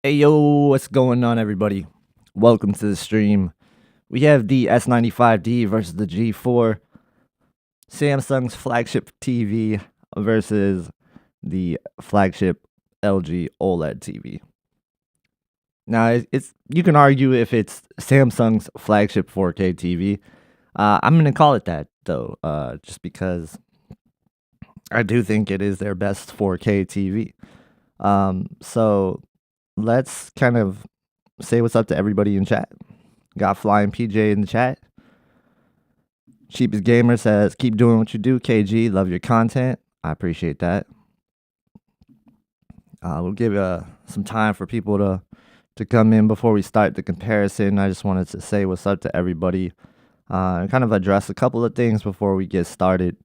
Hey yo, what's going on, everybody? Welcome to the stream. We have the S95D versus the G4, Samsung's flagship TV versus the flagship LG OLED TV. Now, it's you can argue if it's Samsung's flagship 4K TV. I'm gonna call it that though, just because I do think it is their best 4K TV. So let's kind of say what's up to everybody in chat. Got Flying PJ in the chat. Cheapest Gamer says, keep doing what you do, KG. Love your content. I appreciate that. We'll give some time for people to come in before we start the comparison. I just wanted to say what's up to everybody and kind of address a couple of things before we get started.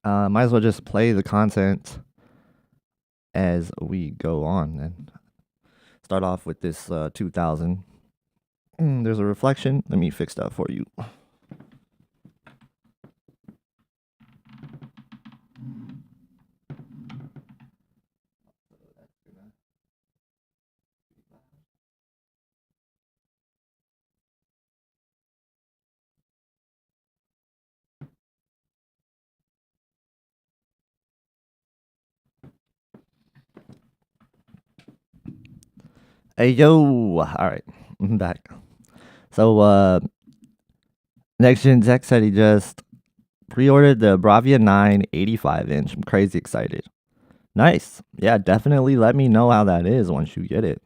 Might as well just play the content as we go on and start off with this 2000. There's a reflection. Let me fix that for you. Hey yo! All right, I'm back. So Next Gen Tech said he just pre-ordered the Bravia 9 85-inch. I'm crazy excited. Nice. Yeah, definitely let me know how that is once you get it.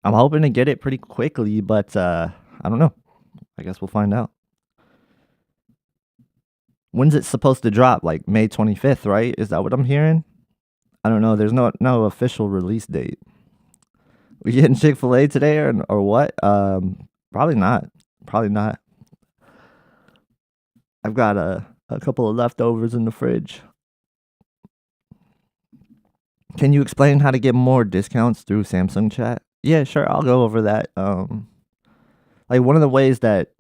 I'm hoping to get it pretty quickly, but I don't know. I guess we'll find out. When's it supposed to drop? Like May 25th, right? Is that what I'm hearing? I don't know. There's no official release date. We getting Chick-fil-A today or what? Probably not. Probably not. I've got a couple of leftovers in the fridge. Can you explain how to get more discounts through Samsung chat? Yeah, sure. I'll go over that. Like one of the ways that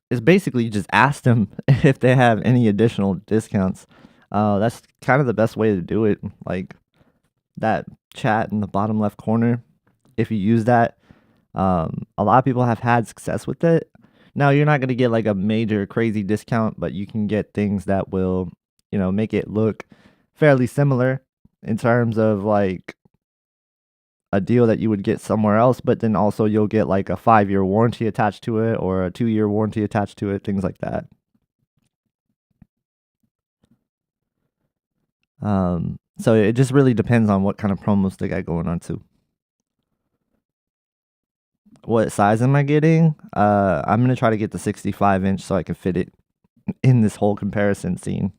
is basically just ask them if they have any additional discounts. That's kind of the best way to do it. Like that chat in the bottom left corner. If you use that, a lot of people have had success with it. Now you're not going to get like a major crazy discount, but you can get things that will, make it look fairly similar in terms of like a deal that you would get somewhere else, but then also you'll get like a 5-year warranty attached to it or a 2-year warranty attached to it, things like that. So it just really depends on what kind of promos they got going on too. What size am I getting? I'm gonna try to get the 65-inch so I can fit it in this whole comparison scene.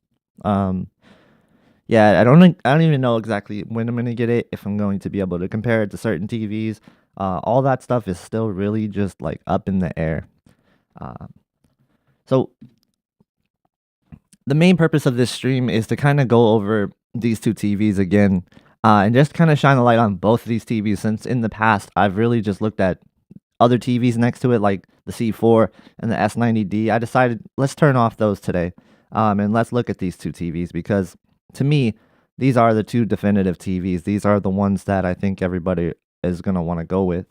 Yeah, I don't even know exactly when I'm gonna get it. If I'm going to be able to compare it to certain TVs, all that stuff is still really just like up in the air. So the main purpose of this stream is to kind of go over these two TVs again, and just kind of shine a light on both of these TVs. Since in the past I've really just looked at other TVs next to it, like the C4 and the S90D. I decided let's turn off those today, and let's look at these two TVs because to me, these are the two definitive TVs. These are the ones that I think everybody is gonna want to go with.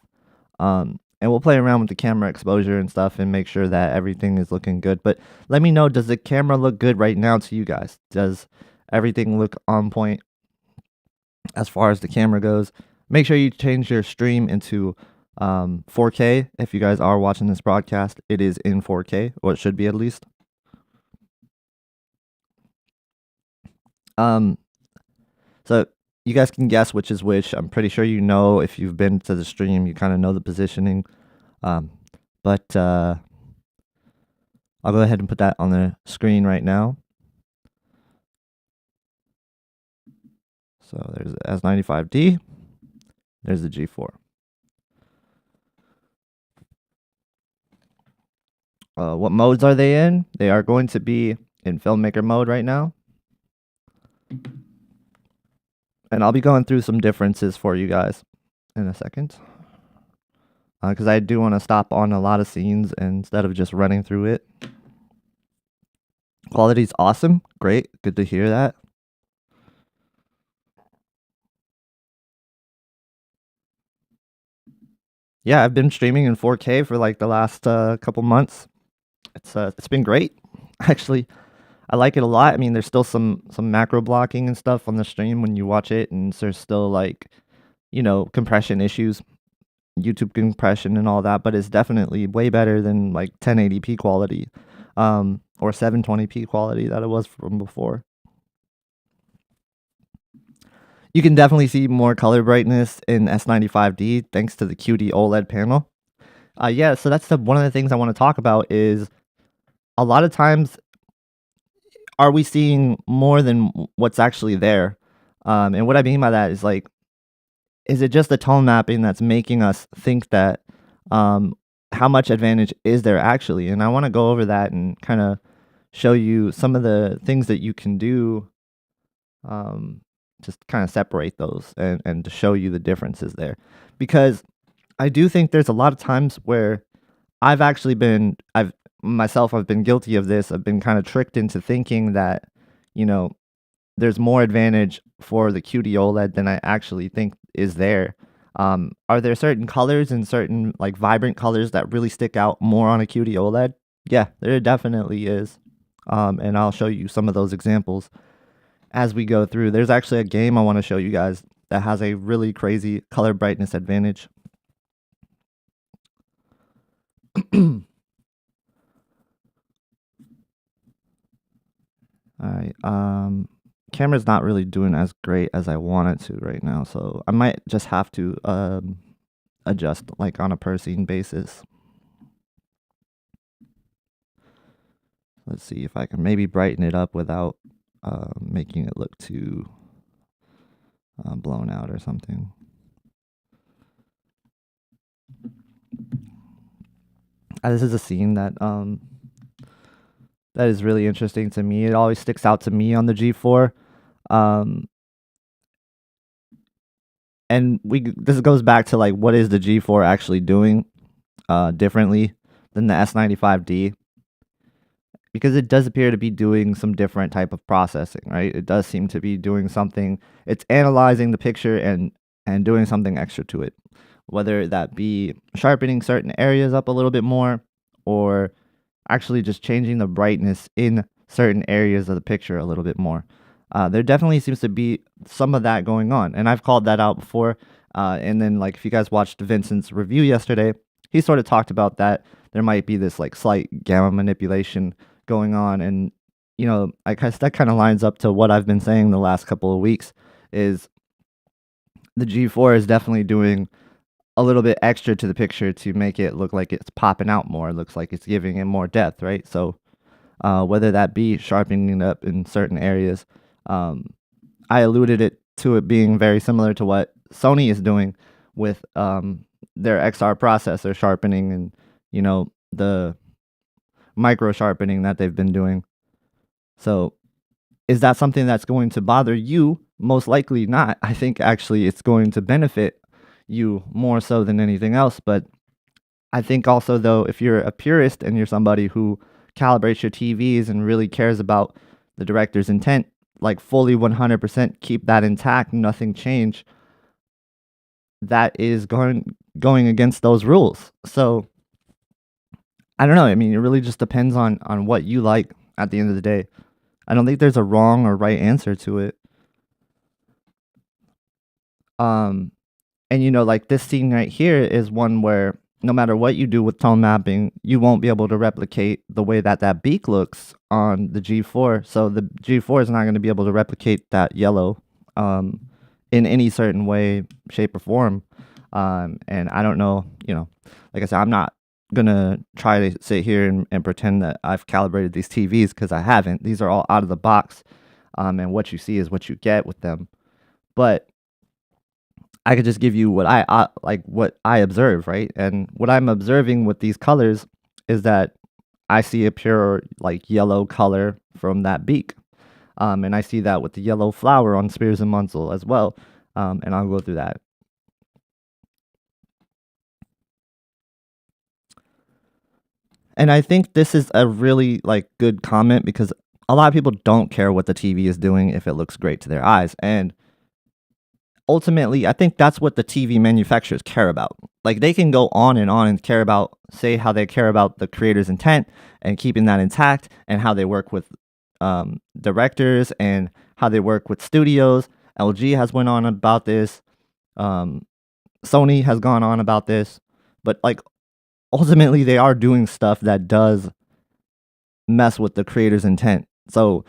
And we'll play around with the camera exposure and stuff and make sure that everything is looking good. But let me know, does the camera look good right now to you guys? Does everything look on point as far as the camera goes? Make sure you change your stream into 4K. If you guys are watching this broadcast, it is in 4K, or it should be at least. So you guys can guess which is which. I'm pretty sure you know if you've been to the stream, you kind of know the positioning. But I'll go ahead and put that on the screen right now. So there's the S95D. There's the G4. What modes are they in? They are going to be in filmmaker mode right now. And I'll be going through some differences for you guys in a second. Because I do want to stop on a lot of scenes instead of just running through it. Quality's awesome. Great. Good to hear that. Yeah, I've been streaming in 4K for like the last couple months. It's been great, actually. I like it a lot. I mean, there's still some macro blocking and stuff on the stream when you watch it, and there's still like compression issues, YouTube compression and all that. But it's definitely way better than like 1080p quality, or 720p quality that it was from before. You can definitely see more color brightness in S95D thanks to the QD OLED panel. Yeah, so that's one of the things I want to talk about is a lot of times are we seeing more than what's actually there? And what I mean by that is like, is it just the tone mapping that's making us think that um, how much advantage is there actually? And I want to go over that and kind of show you some of the things that you can do, um, just kind of separate those and to show you the differences there. Because I do think there's a lot of times where I've myself, I've been guilty of this. I've been kind of tricked into thinking that, you know, there's more advantage for the QD OLED than I actually think is there. Are there certain colors and certain like vibrant colors that really stick out more on a QD OLED? Yeah, there definitely is. And I'll show you some of those examples as we go through. There's actually a game I want to show you guys that has a really crazy color brightness advantage. Alright, camera's not really doing as great as I want it to right now, so I might just have to, adjust, like, on a per scene basis. Let's see if I can maybe brighten it up without, making it look too, blown out or something. This is a scene that is really interesting to me. It always sticks out to me on the G4. Um, and this goes back to like what is the G4 actually doing differently than the S95D, because it does appear to be doing some different type of processing, right? It does seem to be doing something. It's analyzing the picture and doing something extra to it, whether that be sharpening certain areas up a little bit more, or actually just changing the brightness in certain areas of the picture a little bit more. There definitely seems to be some of that going on, and I've called that out before. And then, like, if you guys watched Vincent's review yesterday, he sort of talked about that there might be this like slight gamma manipulation going on, and I guess that kind of lines up to what I've been saying the last couple of weeks. Is the G4 is definitely doing a little bit extra to the picture to make it look like it's popping out more. It looks like it's giving it more depth, right? So whether that be sharpening it up in certain areas. I alluded to it being very similar to what Sony is doing with their XR processor sharpening and the micro sharpening that they've been doing. So is that something that's going to bother you? Most likely not. I think actually it's going to benefit you more so than anything else. But I think also, though, if you're a purist and you're somebody who calibrates your TVs and really cares about the director's intent, like fully 100% keep that intact, nothing change, that is going against those rules. So I don't know. I mean, it really just depends on what you like at the end of the day. I don't think there's a wrong or right answer to it. Um, and like this scene right here is one where no matter what you do with tone mapping, you won't be able to replicate the way that beak looks on the G4. So the G4 is not going to be able to replicate that yellow in any certain way, shape, or form. And I don't know, like I said, I'm not going to try to sit here and pretend that I've calibrated these TVs, because I haven't. These are all out of the box. And what you see is what you get with them. But I could just give you what what I observe, right? And what I'm observing with these colors is that I see a pure like yellow color from that beak, and I see that with the yellow flower on Spears and Munsell as well, and I'll go through that. And I think this is a really like good comment, because a lot of people don't care what the TV is doing if it looks great to their eyes, and ultimately, I think that's what the TV manufacturers care about. Like they can go on and care about, say, how they care about the creator's intent and keeping that intact, and how they work with directors and how they work with studios. LG has went on about this. Um, Sony has gone on about this, but like ultimately, they are doing stuff that does mess with the creator's intent. So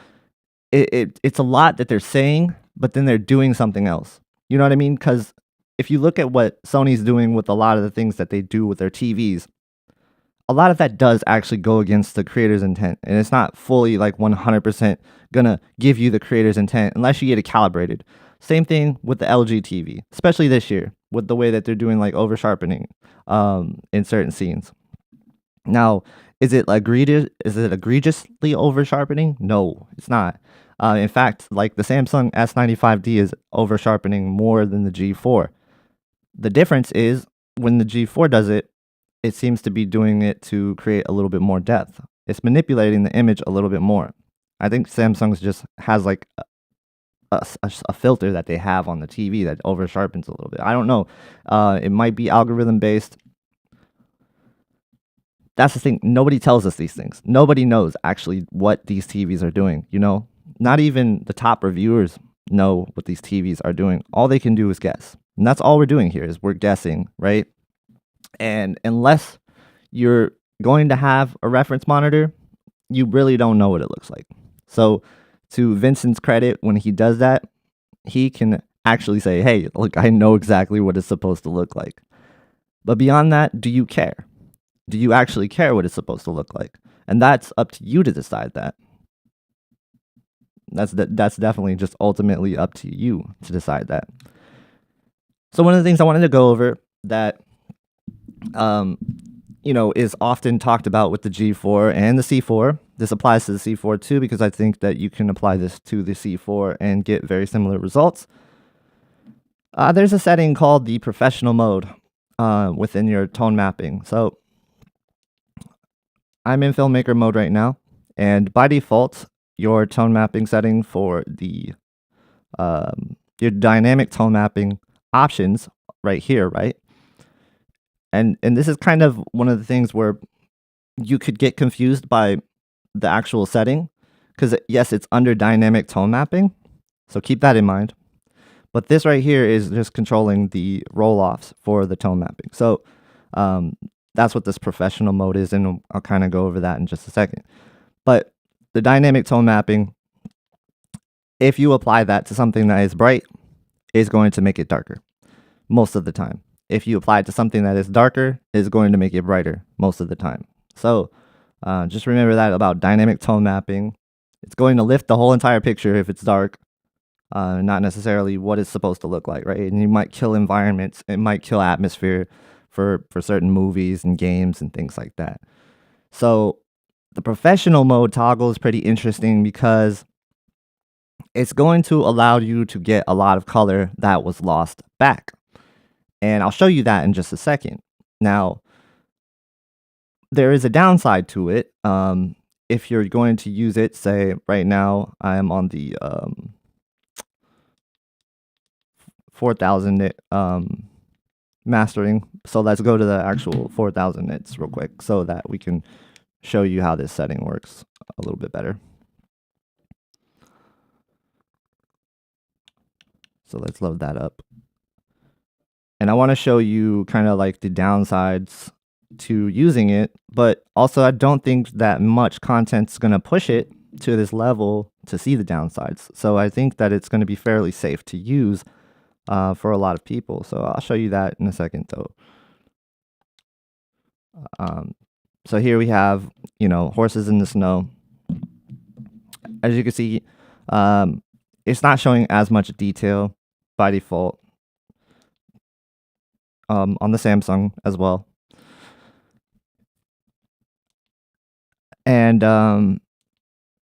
it's a lot that they're saying, but then they're doing something else. You know what I mean? Because if you look at what Sony's doing with a lot of the things that they do with their TVs, a lot of that does actually go against the creator's intent. And it's not fully like 100% gonna give you the creator's intent unless you get it calibrated. Same thing with the LG TV, especially this year with the way that they're doing like over sharpening in certain scenes. Now, is it egregious? Is it egregiously over sharpening? No, it's not. In fact, like the Samsung S95D is over sharpening more than the G4. The difference is when the G4 does it, it seems to be doing it to create a little bit more depth. It's manipulating the image a little bit more. I think Samsung's just has like a filter that they have on the TV that over sharpens a little bit. I don't know. It might be algorithm based. That's the thing. Nobody tells us these things. Nobody knows actually what these TVs are doing, you know? Not even the top reviewers know what these TVs are doing. All they can do is guess. And that's all we're doing here is we're guessing, right? And unless you're going to have a reference monitor, you really don't know what it looks like. So to Vincent's credit, when he does that, he can actually say, hey, look, I know exactly what it's supposed to look like. But beyond that, do you care? Do you actually care what it's supposed to look like? And that's up to you to decide that. That's definitely just ultimately up to you to decide that. So one of the things I wanted to go over that is often talked about with the G4 and the C4. This applies to the C4 too, because I think that you can apply this to the C4 and get very similar results. There's a setting called the professional mode within your tone mapping. So I'm in filmmaker mode right now, and by default, your tone mapping setting for the your dynamic tone mapping options right here, right? And this is kind of one of the things where you could get confused by the actual setting, because yes, it's under dynamic tone mapping, so keep that in mind. But this right here is just controlling the roll-offs for the tone mapping. So that's what this professional mode is, and I'll kind of go over that in just a second. But the dynamic tone mapping, if you apply that to something that is bright, is going to make it darker most of the time. If you apply it to something that is darker, it's going to make it brighter most of the time. So just remember that about dynamic tone mapping. It's going to lift the whole entire picture if it's dark, not necessarily what it's supposed to look like, right? And you might kill environments, it might kill atmosphere for certain movies and games and things like that. So the professional mode toggle is pretty interesting because it's going to allow you to get a lot of color that was lost back. And I'll show you that in just a second. Now, there is a downside to it. If you're going to use it, say right now, I am on the 4000 nit mastering. So let's go to the actual 4000 nits real quick so that we can show you how this setting works a little bit better. So let's load that up. And I want to show you kind of like the downsides to using it, but also I don't think that much content's going to push it to this level to see the downsides. So I think that it's going to be fairly safe to use for a lot of people. So I'll show you that in a second though. So here we have, horses in the snow. As you can see, it's not showing as much detail by default. On the Samsung as well. And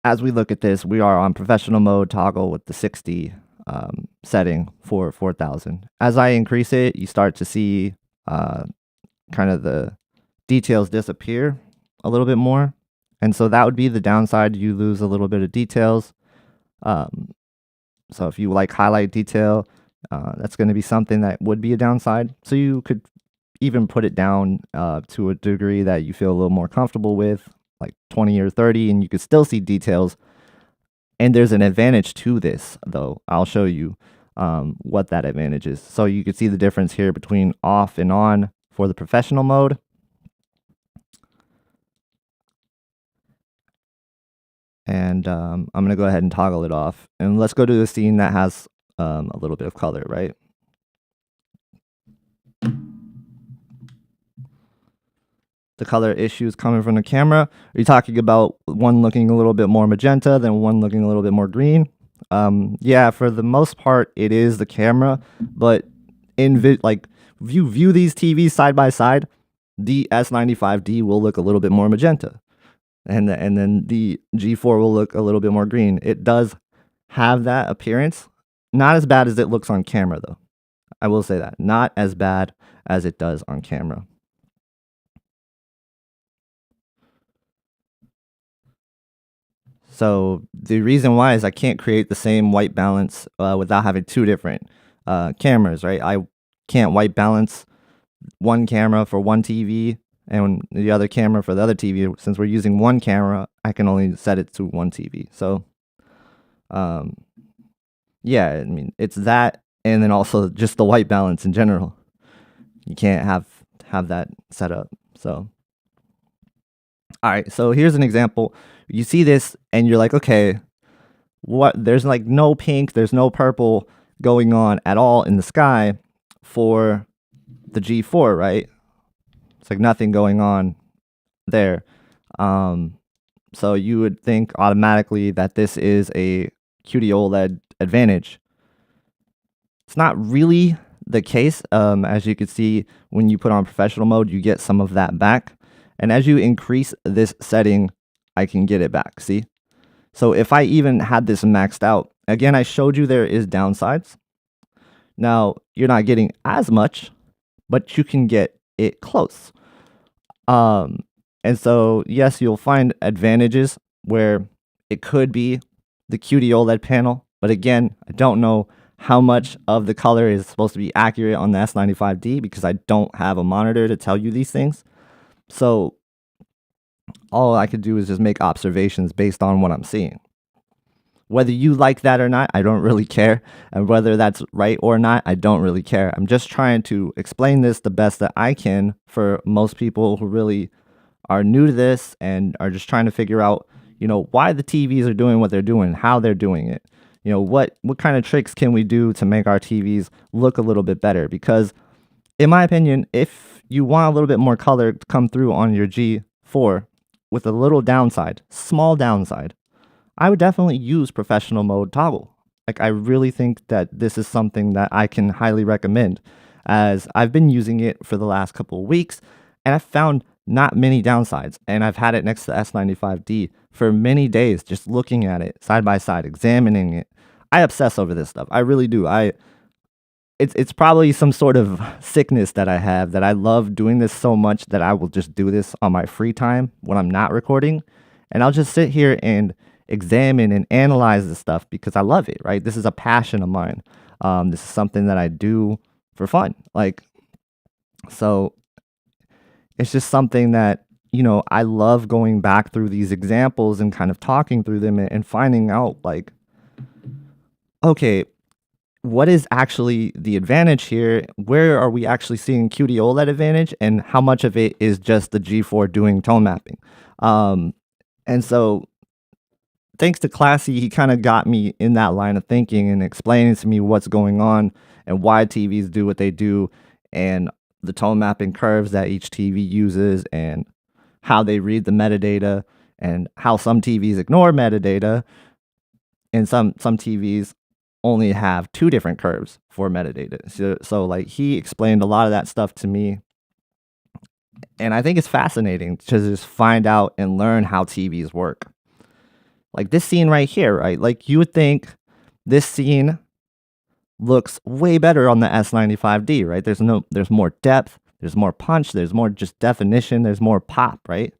as we look at this, we are on professional mode toggle with the 60 setting for 4000. As I increase it, you start to see kind of the details disappear a little bit more. And so that would be the downside. You lose a little bit of details. So if you like highlight detail, That's going to be something that would be a downside. So you could even put it down to a degree that you feel a little more comfortable with, like 20 or 30, and you could still see details. And there's an advantage to this, though. I'll show you what that advantage is. So you can see the difference here between off and on for the professional mode. And I'm going to go ahead and toggle it off. And let's go to the scene that has a little bit of color, right? The color issues coming from the camera? Are you talking about one looking a little bit more magenta than one looking a little bit more green? Yeah, for the most part, it is the camera, but like if you view these TVs side by side, the S95D will look a little bit more magenta, and then the G4 will look a little bit more green. It does have that appearance. Not as bad as it looks on camera, though. I will say that. Not as bad as it does on camera. So the reason why is I can't create the same white balance without having two different cameras, right? I can't white balance one camera for one TV and the other camera for the other TV. Since we're using one camera, I can only set it to one TV. So, yeah, I mean, it's that, and then also just the white balance in general. You can't have that set up. So, all right. So here's an example. You see this, and you're like, okay, what? There's like no pink, there's no purple going on at all in the sky for the G4, right? It's like nothing going on there. So you would think automatically that this is a QD-OLED advantage. It's not really the case. As you can see, when you put on professional mode, you get some of that back. And as you increase this setting, I can get it back, see? So if I even had this maxed out, again, I showed you there is downsides. Now, you're not getting as much, but you can get it close. And so, yes, you'll find advantages where it could be the QD-OLED panel, but again, I don't know how much of the color is supposed to be accurate on the S95D because I don't have a monitor to tell you these things. So all I could do is just make observations based on what I'm seeing. Whether you like that or not, I don't really care. And whether that's right or not, I don't really care. I'm just trying to explain this the best that I can for most people who really are new to this and are just trying to figure out, why the TVs are doing what they're doing, how they're doing it. What kind of tricks can we do to make our TVs look a little bit better? Because in my opinion, if you want a little bit more color to come through on your G4 with a little downside, small downside, I would definitely use professional mode toggle. Like, I really think that this is something that I can highly recommend, as I've been using it for the last couple of weeks and I've found not many downsides. And I've had it next to the S95D for many days, just looking at it side by side, examining it. I obsess over this stuff. I really do. It's probably some sort of sickness that I have, that I love doing this so much that I will just do this on my free time when I'm not recording. And I'll just sit here and examine and analyze this stuff because I love it, right? This is a passion of mine. This is something that I do for fun. So it's just something that, I love going back through these examples and kind of talking through them and finding out, like, okay, what is actually the advantage here? Where are we actually seeing QD-OLED advantage, and how much of it is just the G4 doing tone mapping? And so thanks to Classy, he kind of got me in that line of thinking and explaining to me what's going on and why TVs do what they do, and the tone mapping curves that each TV uses, and how they read the metadata, and how some TVs ignore metadata, and some TVs only have two different curves for metadata. So like, he explained a lot of that stuff to me, and I think it's fascinating to just find out and learn how TVs work. Like this scene right here, right? Like, you would think this scene looks way better on the S95D, right? There's more depth, there's more punch, there's more just definition, there's more pop, right?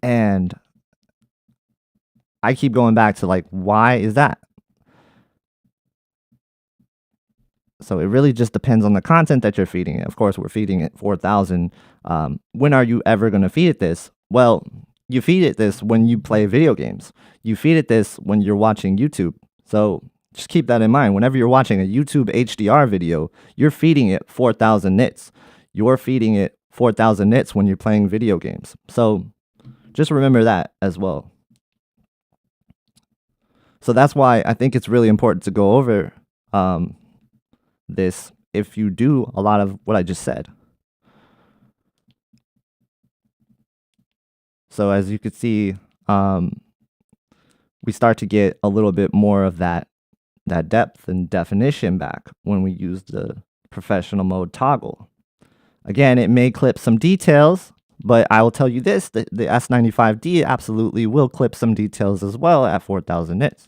And I keep going back to, like, why is that? So it really just depends on the content that you're feeding it. Of course, we're feeding it 4,000. When are you ever going to feed it this? Well, you feed it this when you play video games. You feed it this when you're watching YouTube. So just keep that in mind. Whenever you're watching a YouTube HDR video, you're feeding it 4,000 nits. You're feeding it 4,000 nits when you're playing video games. So just remember that as well. So that's why I think it's really important to go over this if you do a lot of what I just said. So as you can see, we start to get a little bit more of that depth and definition back when we use the professional mode toggle. Again, it may clip some details, but I will tell you this, the S95D absolutely will clip some details as well at 4,000 nits.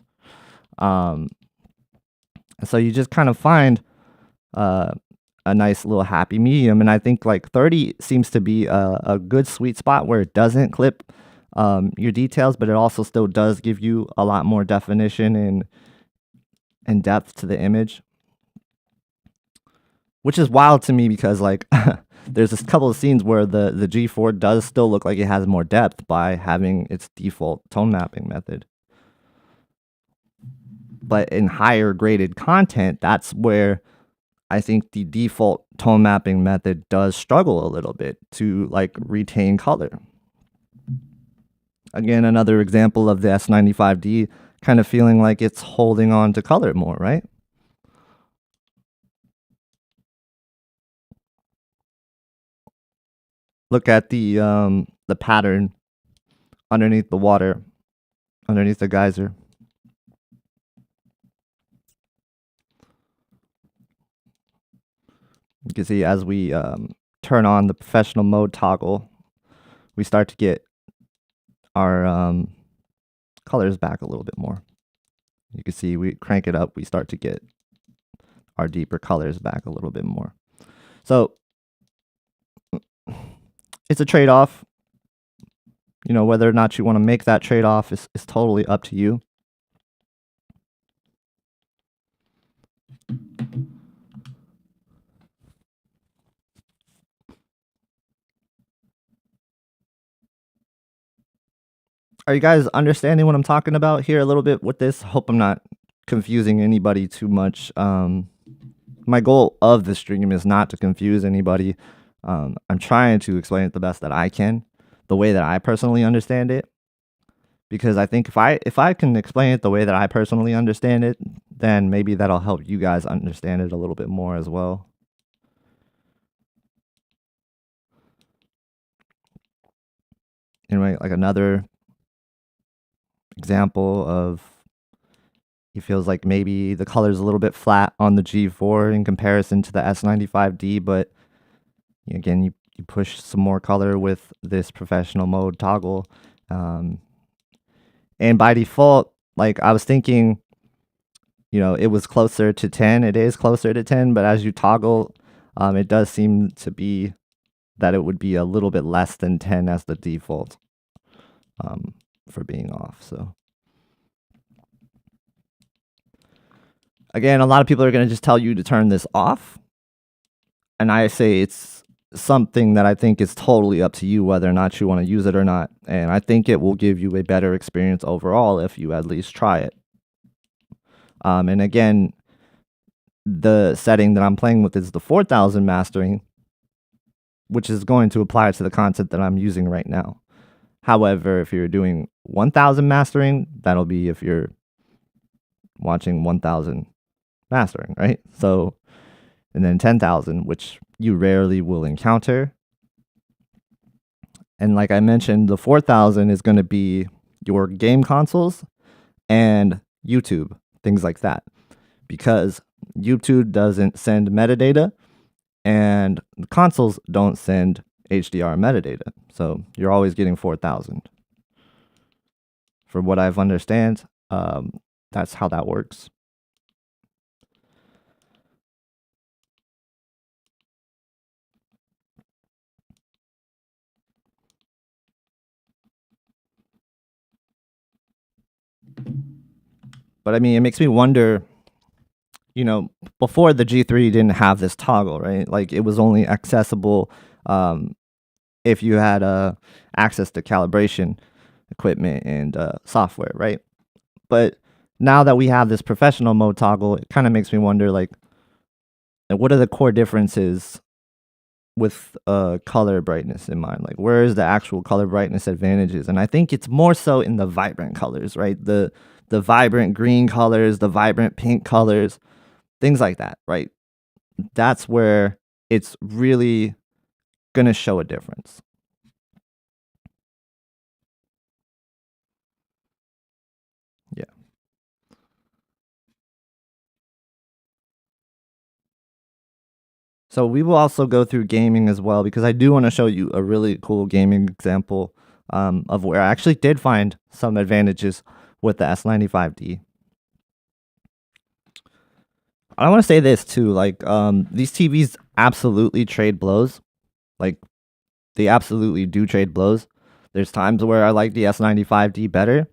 So you just kind of find a nice little happy medium, and I think like 30 seems to be a good sweet spot where it doesn't clip your details, but it also still does give you a lot more definition and depth to the image, which is wild to me because like there's a couple of scenes where the G4 does still look like it has more depth by having its default tone mapping method. But in higher graded content, that's where I think the default tone mapping method does struggle a little bit to like retain color. Again, another example of the S95D kind of feeling like it's holding on to color more, right? Look at the pattern underneath the water, underneath the geyser. You can see as we turn on the professional mode toggle, we start to get our colors back a little bit more. You can see we crank it up, we start to get our deeper colors back a little bit more. So it's a trade-off. You know, whether or not you want to make that trade-off is totally up to you. Are you guys understanding what I'm talking about here a little bit with this? Hope I'm not confusing anybody too much. My goal of the stream is not to confuse anybody. I'm trying to explain it the best that I can, the way that I personally understand it. Because I think if I can explain it the way that I personally understand it, then maybe that'll help you guys understand it a little bit more as well. Anyway, like another example of he feels like maybe the color's a little bit flat on the G4 in comparison to the S95D, but again, you push some more color with this professional mode toggle. And by default, like I was thinking, you know, it was closer to 10. It is closer to 10, but as you toggle, it does seem to be that it would be a little bit less than 10 as the default for being off. So again, a lot of people are going to just tell you to turn this off. And I say it's something that I think is totally up to you whether or not you want to use it or not. And I think it will give you a better experience overall if you at least try it. And again, the setting that I'm playing with is the 4,000 mastering, which is going to apply to the content that I'm using right now. However, if you're doing 1,000 mastering, that'll be if you're watching 1,000 mastering, right? So, and then 10,000, which you rarely will encounter. And like I mentioned, the 4,000 is going to be your game consoles and YouTube, things like that, because YouTube doesn't send metadata and the consoles don't send HDR metadata. So you're always getting 4,000. For what I've understand, that's how that works. But I mean, it makes me wonder, you know, before the G3 didn't have this toggle, right? Like it was only accessible um, if you had access to calibration equipment and software, right? But now that we have this professional mode toggle, it kind of makes me wonder, like, what are the core differences with color brightness in mind? Like, where is the actual color brightness advantages? And I think it's more so in the vibrant colors, right? The vibrant green colors, the vibrant pink colors, things like that, right? That's where it's really gonna show a difference. Yeah. So we will also go through gaming as well because I do want to show you a really cool gaming example of where I actually did find some advantages with the S95D. I want to say this too, like these TVs absolutely trade blows. Like they absolutely do trade blows. There's times where I like the S95D better,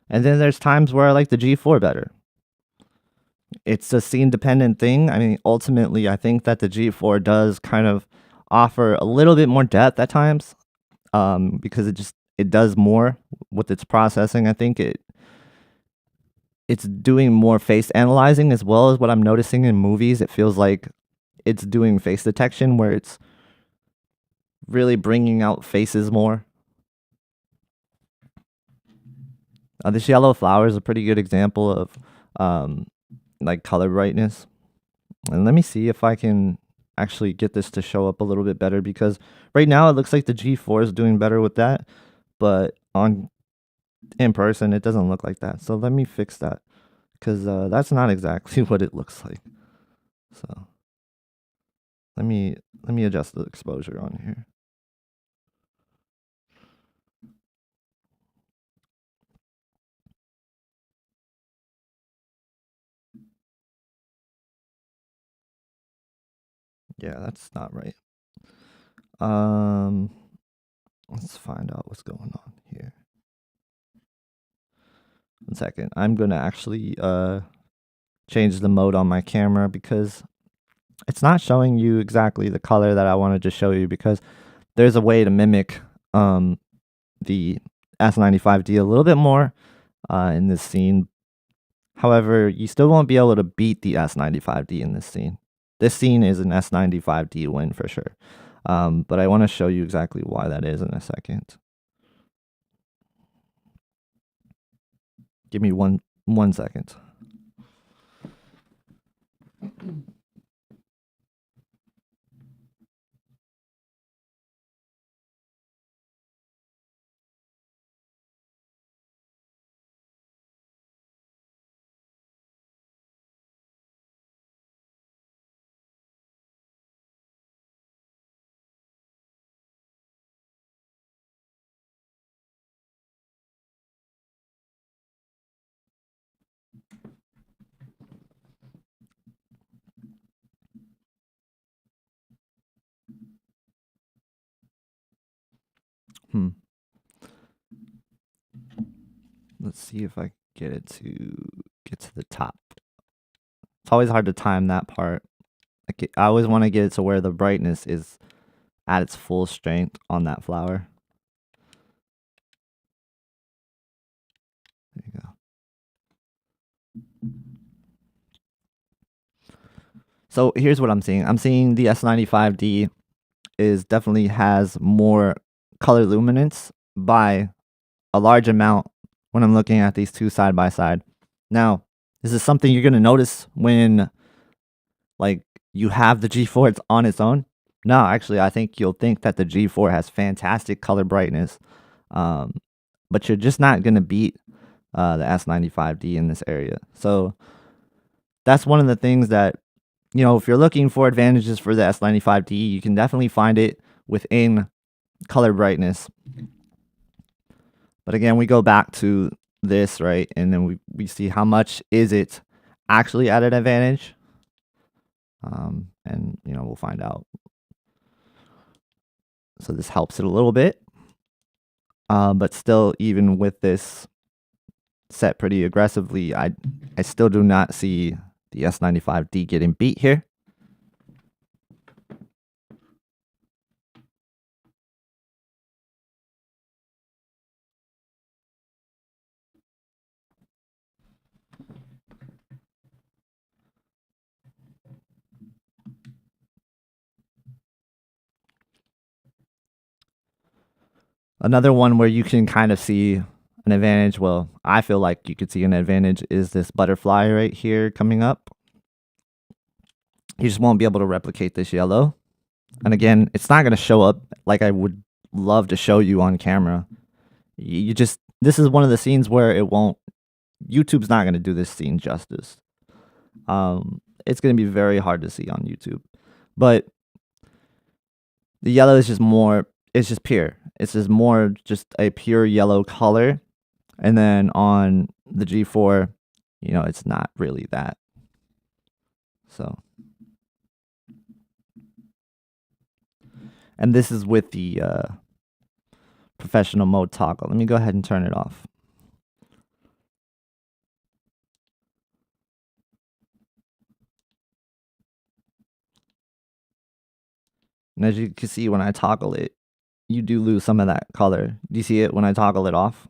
and then there's times where I like the G4 better. It's a scene dependent thing. I mean, ultimately, I think that the G4 does kind of offer a little bit more depth at times, because it does more with its processing. I think it's doing more face analyzing as well as what I'm noticing in movies. It feels like it's doing face detection where it's really bringing out faces more. This yellow flower is a pretty good example of um, like color brightness. And let me see if I can actually get this to show up a little bit better because right now it looks like the G4 is doing better with that, but on in person it doesn't look like that. So let me fix that because that's not exactly what it looks like. So let me adjust the exposure on here. Yeah, that's not right. Um, let's find out what's going on here. 1 second. I'm gonna actually change the mode on my camera because it's not showing you exactly the color that I wanted to show you because there's a way to mimic the S95D a little bit more in this scene. However, you still won't be able to beat the S95D in this scene. This scene is an S95D win for sure. But I want to show you exactly why that is in a second. Give me one second. Hmm. Let's see if I get it to get to the top. It's always hard to time that part. I always want to get it to where the brightness is at its full strength on that flower. There you go. So here's what I'm seeing. I'm seeing the S95D is definitely has more color luminance by a large amount when I'm looking at these two side by side. Now, this is something you're gonna notice when like you have the G4 it's on its own. No, actually, I think you'll think that the G4 has fantastic color brightness, um, but you're just not gonna beat the S95D in this area. So that's one of the things that if you're looking for advantages for the S95D, you can definitely find it within color brightness. But again, we go back to this, right? And then we see how much is it actually at an advantage. And we'll find out. So this helps it a little bit. But still, even with this set pretty aggressively, I still do not see The S95D getting beat here. Another one where you can kind of see an advantage, well, I feel like you could see an advantage, is this butterfly right here coming up. You just won't be able to replicate this yellow. And again, it's not going to show up like I would love to show you on camera. You just, this is one of the scenes where it won't, YouTube's not going to do this scene justice. It's going to be very hard to see on YouTube. But the yellow is just more, it's just pure. It's just more just a pure yellow color. And then on the G4, you know, it's not really that. So. And this is with the professional mode toggle. Let me go ahead and turn it off. And as you can see, when I toggle it, you do lose some of that color. Do you see it when I toggle it off?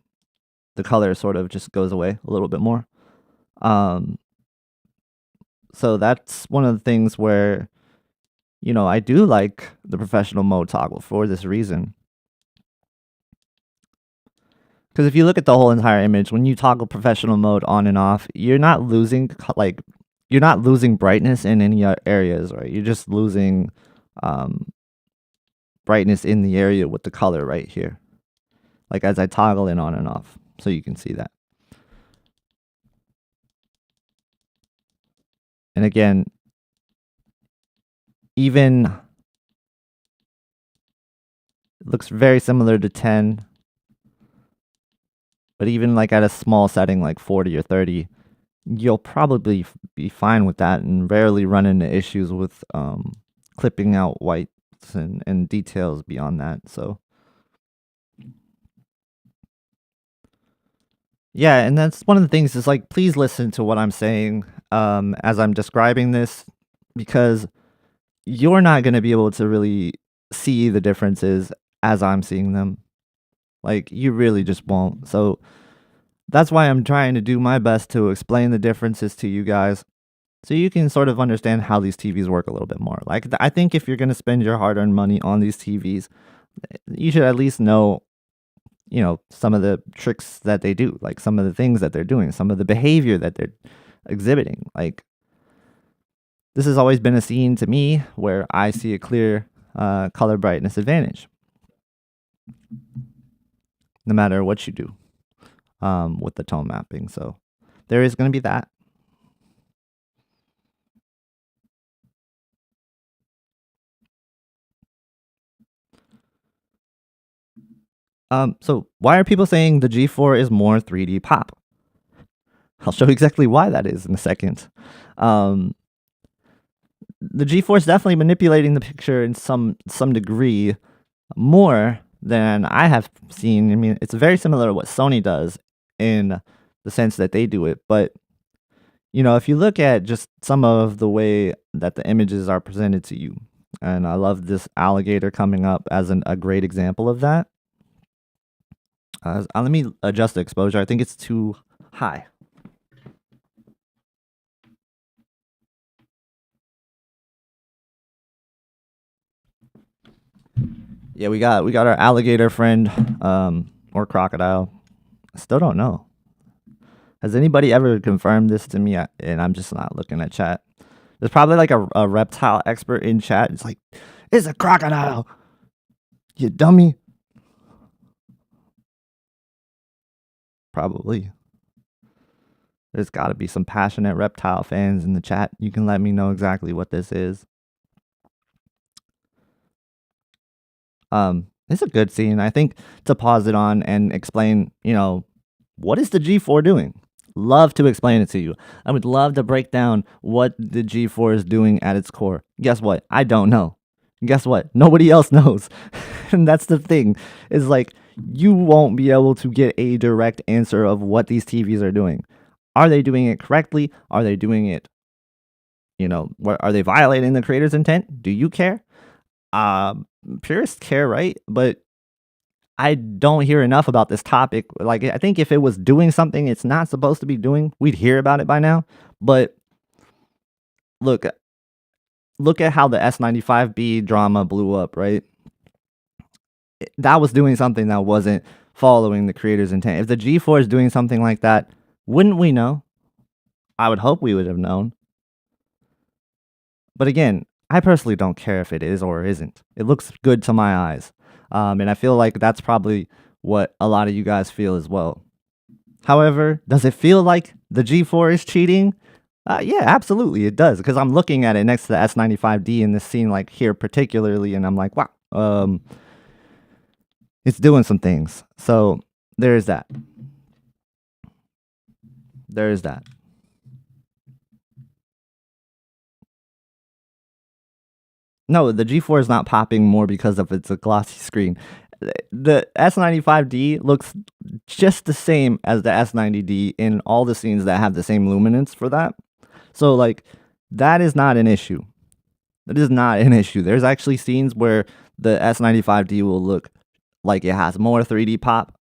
The color sort of just goes away a little bit more. So that's one of the things where, you know, I do like the professional mode toggle for this reason. Because if you look at the whole entire image, when you toggle professional mode on and off, you're not losing you're not losing brightness in any areas, right? You're just losing brightness in the area with the color right here. Like as I toggle it on and off, so you can see that. And again, even it looks very similar to 10. But even like at a small setting like 40 or 30, you'll probably be fine with that and rarely run into issues with clipping out whites and details beyond that. So yeah, and that's one of the things is like, please listen to what I'm saying as I'm describing this, because you're not going to be able to really see the differences as I'm seeing them. Like, you really just won't. So that's why I'm trying to do my best to explain the differences to you guys, so you can sort of understand how these TVs work a little bit more. Like, I think if you're going to spend your hard-earned money on these TVs, you should at least know, you know, some of the tricks that they do, like some of the things that they're doing, some of the behavior that they're exhibiting. Like, this has always been a scene to me where I see a clear color brightness advantage, no matter what you do with the tone mapping. So there is going to be that. So why are people saying the G4 is more 3D pop? I'll show you exactly why that is in a second. The G4 is definitely manipulating the picture in some degree more than I have seen. I mean, it's very similar to what Sony does in the sense that they do it. But, you know, if you look at just some of the way that the images are presented to you, and I love this alligator coming up as a great example of that. Let me adjust the exposure. I think it's too high. Yeah, we got our alligator friend, or crocodile. I still don't know. Has anybody ever confirmed this to me? And I'm just not looking at chat. There's probably like a reptile expert in chat. It's like, it's a crocodile, you dummy. Probably. There's got to be some passionate reptile fans in the chat. You can let me know exactly what this is. It's a good scene. I think to pause it on and explain, you know, what is the G4 doing? Love to explain it to you. I would love to break down what the G4 is doing at its core. Guess what? I don't know. Guess what? Nobody else knows. And that's the thing, is like, you won't be able to get a direct answer of what these TVs are doing. Are they doing it correctly? Are they doing it What are they violating the creator's intent? Do you care? Purists care, right? But I don't hear enough about this topic. Like, I think if it was doing something it's not supposed to be doing, we'd hear about it by now. But look, look at how the S95B drama blew up, right? That was doing something that wasn't following the creator's intent. If the G4 is doing something like that, wouldn't we know? I would hope we would have known. But again, I personally don't care if it is or isn't. It looks good to my eyes. And I feel like that's probably what a lot of you guys feel as well. However, does it feel like the G4 is cheating? Yeah, absolutely it does. Because I'm looking at it next to the S95D in this scene, like here particularly, and I'm like, wow, it's doing some things. So there's that. There's that. No, the G4 is not popping more because of it's a glossy screen. The S95D looks just the same as the S90D in all the scenes that have the same luminance for that. So, like, that is not an issue. That is not an issue. There's actually scenes where the S95D will look like it has more 3D pop.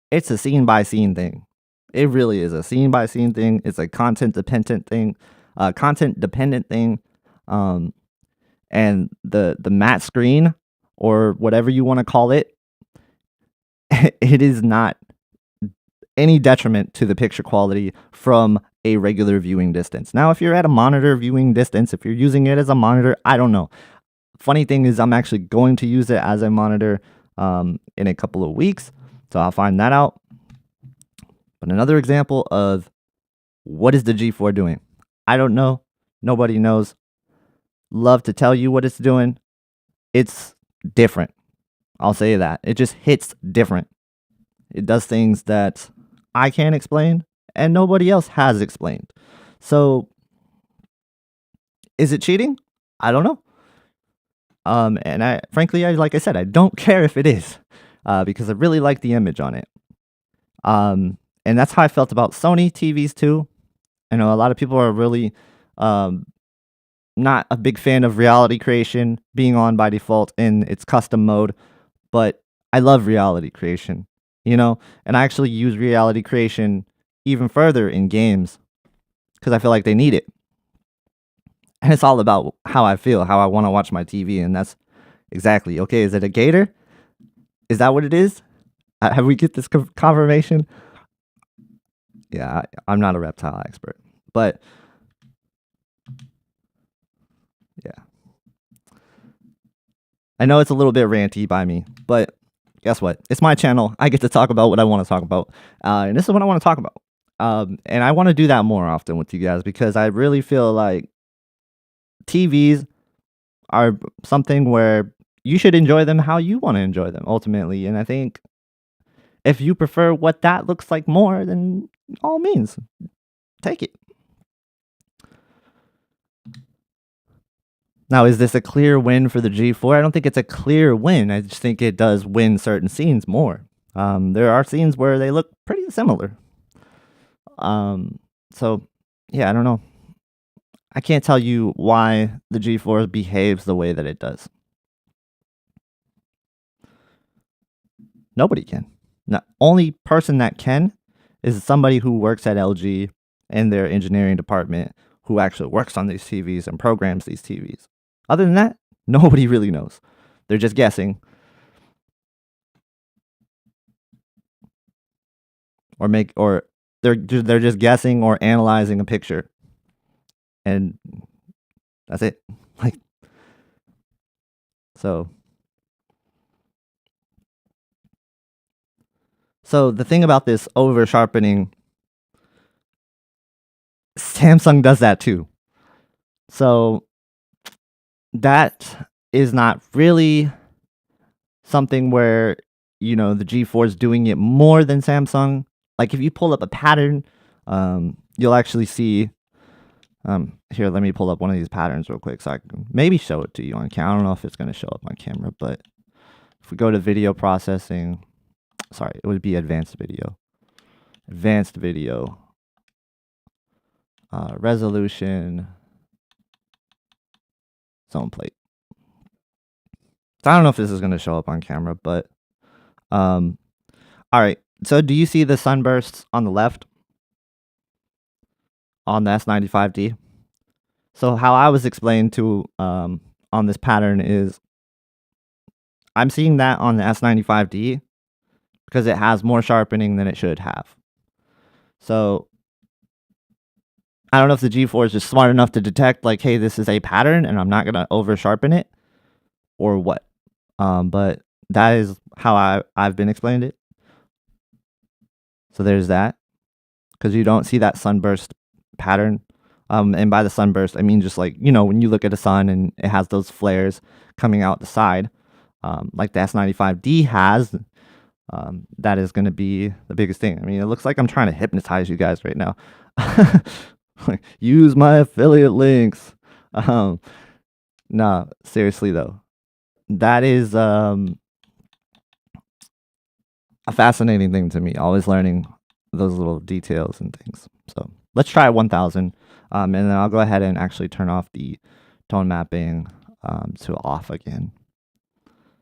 It's a scene by scene thing. It really is a scene by scene thing. It's a content dependent thing. And the matte screen or whatever you want to call it, it is not any detriment to the picture quality from a regular viewing distance. Now, if you're at a monitor viewing distance, if you're using it as a monitor, I don't know. Funny thing is, I'm actually going to use it as a monitor in a couple of weeks, so I'll find that out. But another example of what is the G4 doing? I don't know. Nobody knows. Love to tell you what it's doing. It's different. I'll say that. It just hits different. It does things that I can't explain and nobody else has explained. So, is it cheating? I don't know. And like I said, I don't care if it is, because I really like the image on it. And that's how I felt about Sony TVs too. I know a lot of people are really not a big fan of reality creation being on by default in its custom mode, but I love reality creation, and I actually use reality creation even further in games because I feel like they need it. And it's all about how I feel, how I want to watch my TV, and that's exactly, okay, is it a gator? Is that what it is? Have we get this confirmation? Yeah, I'm not a reptile expert, but yeah. I know it's a little bit ranty by me, but guess what? It's my channel. I get to talk about what I want to talk about, and this is what I want to talk about. And I want to do that more often with you guys because I really feel like TVs are something where you should enjoy them how you want to enjoy them ultimately. And I think if you prefer what that looks like more, then all means, take it. Now, is this a clear win for the G4? I don't think it's a clear win. I just think it does win certain scenes more. There are scenes where they look pretty similar. So, yeah, I don't know. I can't tell you why the G4 behaves the way that it does. Nobody can. The only person that can is somebody who works at LG in their engineering department who actually works on these TVs and programs these TVs. Other than that, nobody really knows. They're just guessing. Or they're just guessing or analyzing a picture. And that's it. So the thing about this over sharpening, Samsung does that too. So that is not really something where, the G4 is doing it more than Samsung. Like if you pull up a pattern, you'll actually see, here, let me pull up one of these patterns real quick so I can maybe show it to you on camera. I don't know if it's going to show up on camera, but if we go to video processing, sorry, it would be advanced video, resolution, zone plate. So I don't know if this is going to show up on camera, but all right. So do you see the sunbursts on the left on the S95D? So how I was explained to on this pattern is I'm seeing that on the S95D because it has more sharpening than it should have. So I don't know if the G4 is just smart enough to detect like, hey, this is a pattern and I'm not going to over sharpen it or what. But that is how I've been explained it. So there's that, because you don't see that sunburst pattern. And by the sunburst, I mean just like, when you look at the sun and it has those flares coming out the side, like the S95D has, that is going to be the biggest thing. I mean, it looks like I'm trying to hypnotize you guys right now. Use my affiliate links. No, seriously though, that is a fascinating thing to me. Always learning those little details and things. So let's try 1000, and then I'll go ahead and actually turn off the tone mapping to off again.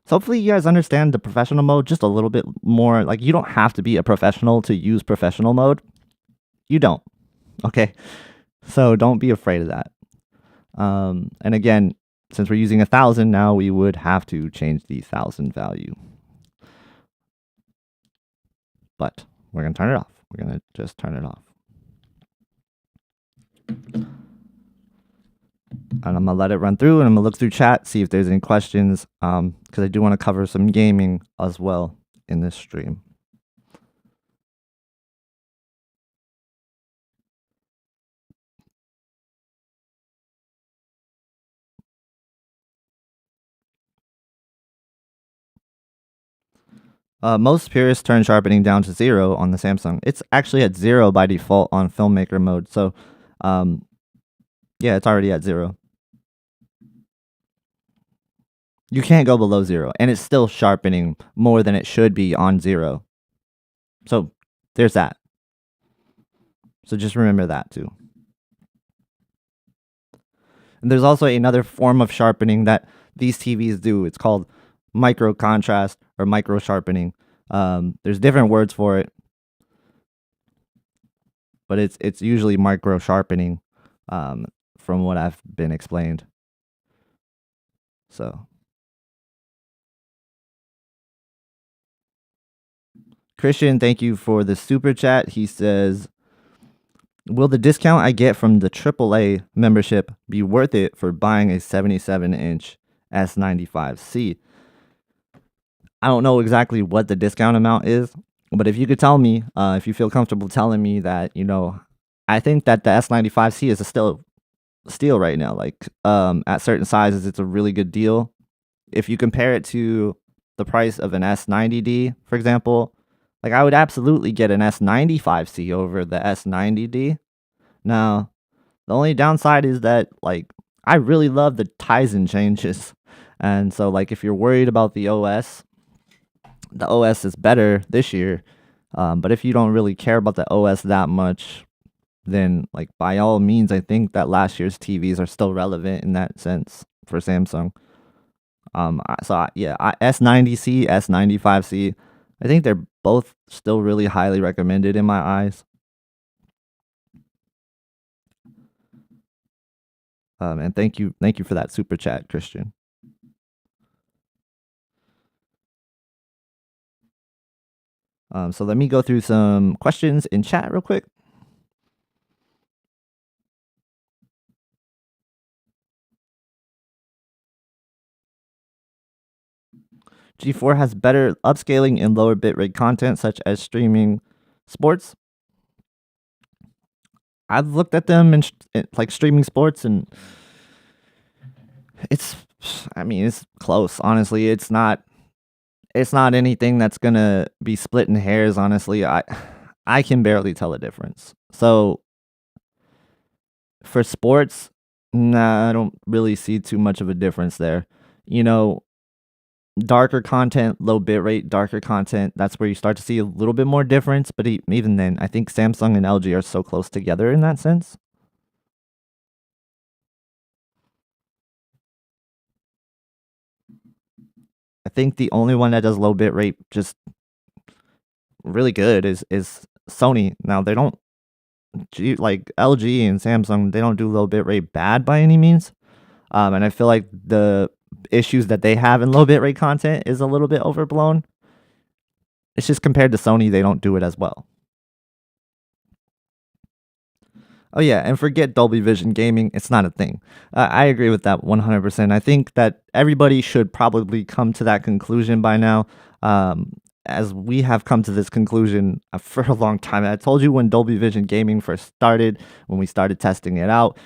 So hopefully you guys understand the professional mode just a little bit more. Like, you don't have to be a professional to use professional mode. You don't. Okay. So don't be afraid of that. And again, since we're using 1000 now, we would have to change the 1000 value. But we're going to turn it off. We're going to just turn it off. And I'm going to let it run through, and I'm going to look through chat, see if there's any questions, because I do want to cover some gaming as well in this stream. Most purists turn sharpening down to 0 on the Samsung. It's actually at 0 by default on filmmaker mode. So, yeah, it's already at 0. You can't go below 0, and it's still sharpening more than it should be on 0. So there's that. So just remember that too. And there's also another form of sharpening that these TVs do. It's called micro contrast or micro sharpening. There's different words for it, but it's usually micro sharpening, from what I've been explained. So Christian, thank you for the super chat. He says, will the discount I get from the AAA membership be worth it for buying a 77-inch S95C? I don't know exactly what the discount amount is, but if you could tell me, if you feel comfortable telling me that, I think that the S95C is still a steal right now. Like, at certain sizes, it's a really good deal. If you compare it to the price of an S90D, for example, like, I would absolutely get an S95C over the S90D. Now, the only downside is that, like, I really love the Tizen changes. And so, like, if you're worried about the OS is better this year. But if you don't really care about the OS that much, then, like, by all means, I think that last year's TVs are still relevant in that sense for Samsung. S90C, S95C, I think they're both still really highly recommended in my eyes. And thank you for that super chat, Christian. So let me go through some questions in chat real quick. G4 has better upscaling and lower bitrate content, such as streaming sports. I've looked at them in like streaming sports, and it's close. Honestly, it's not anything that's gonna be splitting hairs. Honestly, I can barely tell a difference. So for sports, nah, I don't really see too much of a difference there. Darker content, low bitrate, darker content, that's where you start to see a little bit more difference. But even then, I think Samsung and LG are so close together in that sense. I think the only one that does low bit rate just really good is Sony. Now they don't like LG and Samsung, they don't do low bit rate bad by any means. And I feel like the issues that they have in low bit rate content is a little bit overblown. It's just compared to Sony, they don't do it as well. Oh yeah, and forget Dolby Vision gaming, it's not a thing. I agree with that 100%. I think that everybody should probably come to that conclusion by now. As we have come to this conclusion for a long time. I told you when Dolby Vision gaming first started, when we started testing it out,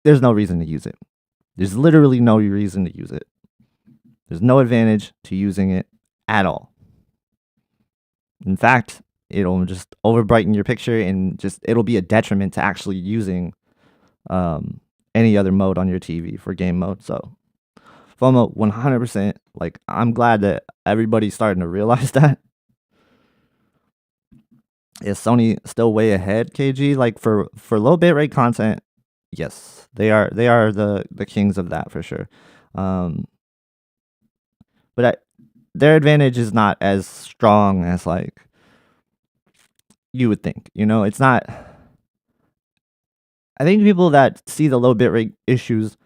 there's no reason to use it. There's literally no reason to use it. There's no advantage to using it at all. In fact, it'll just over brighten your picture and just it'll be a detriment to actually using any other mode on your TV for game mode. So FOMO 100%. Like, I'm glad that everybody's starting to realize that. Is Sony still way ahead, KG? Like for low bitrate content, yes, they are the kings of that for sure. Um, but their advantage is not as strong as like you would think. You know, it's not. I think people that see the low bitrate issues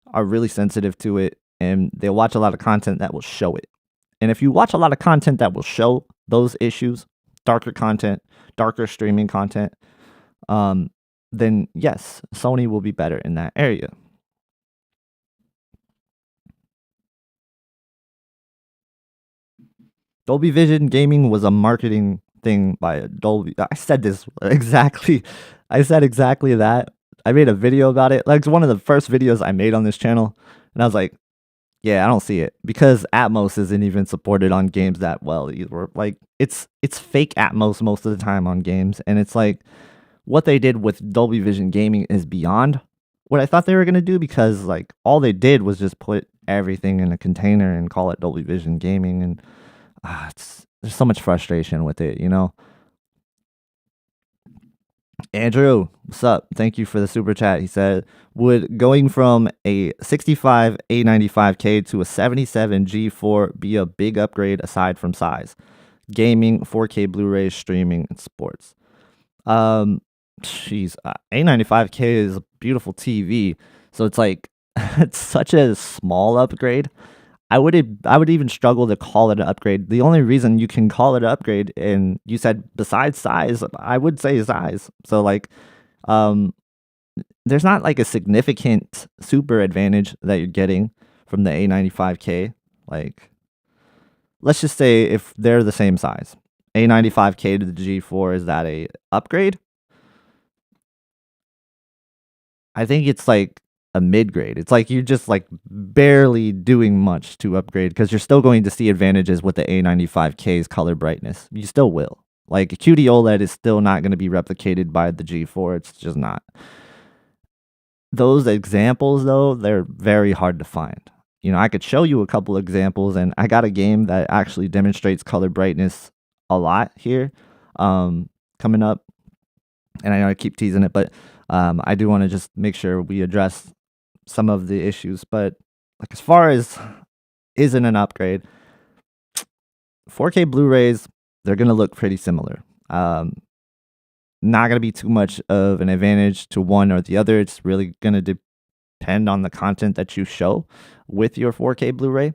are really sensitive to it, and they'll watch a lot of content that will show it. And if you watch a lot of content that will show those issues, darker content, darker streaming content, then yes, Sony will be better in that area. Dolby Vision gaming was a marketing thing by Dolby. I said this exactly. I said exactly that. I made a video about it. Like, it's one of the first videos I made on this channel. And I was like, yeah, I don't see it because Atmos isn't even supported on games that well either. Like, it's fake Atmos most of the time on games, and it's like what they did with Dolby Vision gaming is beyond what I thought they were gonna do because like all they did was just put everything in a container and call it Dolby Vision gaming, and there's so much frustration with it, you know. Andrew, what's up? Thank you for the super chat. He said, would going from a 65 A95K to a 77 G4 be a big upgrade aside from size? Gaming, 4K Blu-ray, streaming, and sports. Jeez, A95K is a beautiful TV. So it's like, it's such a small upgrade. I would even struggle to call it an upgrade. The only reason you can call it an upgrade, and you said besides size, I would say size. So like, there's not like a significant super advantage that you're getting from the A95K. Like, let's just say if they're the same size, A95K to the G4, is that a upgrade? I think it's like a mid grade. It's like you're just like barely doing much to upgrade because you're still going to see advantages with the A95K's color brightness. You still will. Like QD-OLED is still not going to be replicated by the G4. It's just not. Those examples though, they're very hard to find. You know, I could show you a couple examples, and I got a game that actually demonstrates color brightness a lot here coming up. And I know I keep teasing it, but I do want to just make sure we address some of the issues. But like, as far as isn't an upgrade, 4K Blu-rays, they're gonna look pretty similar. Not gonna be too much of an advantage to one or the other. It's really gonna depend on the content that you show with your 4K Blu-ray.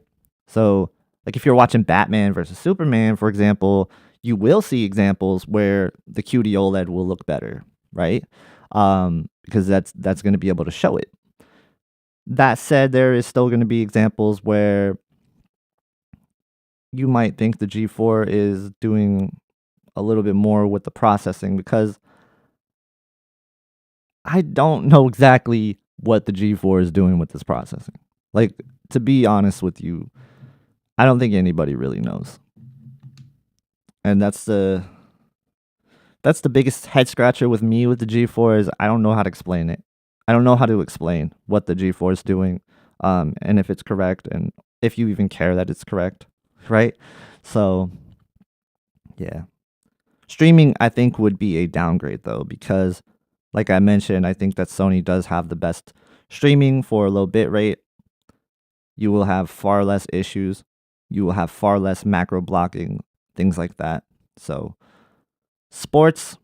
So like if you're watching Batman versus Superman, for example, you will see examples where the QD-OLED will look better, right? Because that's going to be able to show it. That said, there is still going to be examples where you might think the G4 is doing a little bit more with the processing, because I don't know exactly what the G4 is doing with this processing. Like, to be honest with you, I don't think anybody really knows. And that's the biggest head scratcher with me with the G4 is I don't know how to explain it. I don't know how to explain what the G4 is doing, and if it's correct, and if you even care that it's correct, right? So, yeah. Streaming, I think, would be a downgrade, though, because, like I mentioned, I think that Sony does have the best streaming for low bit rate. You will have far less issues You will have far less macro blocking, things like that. So, sports,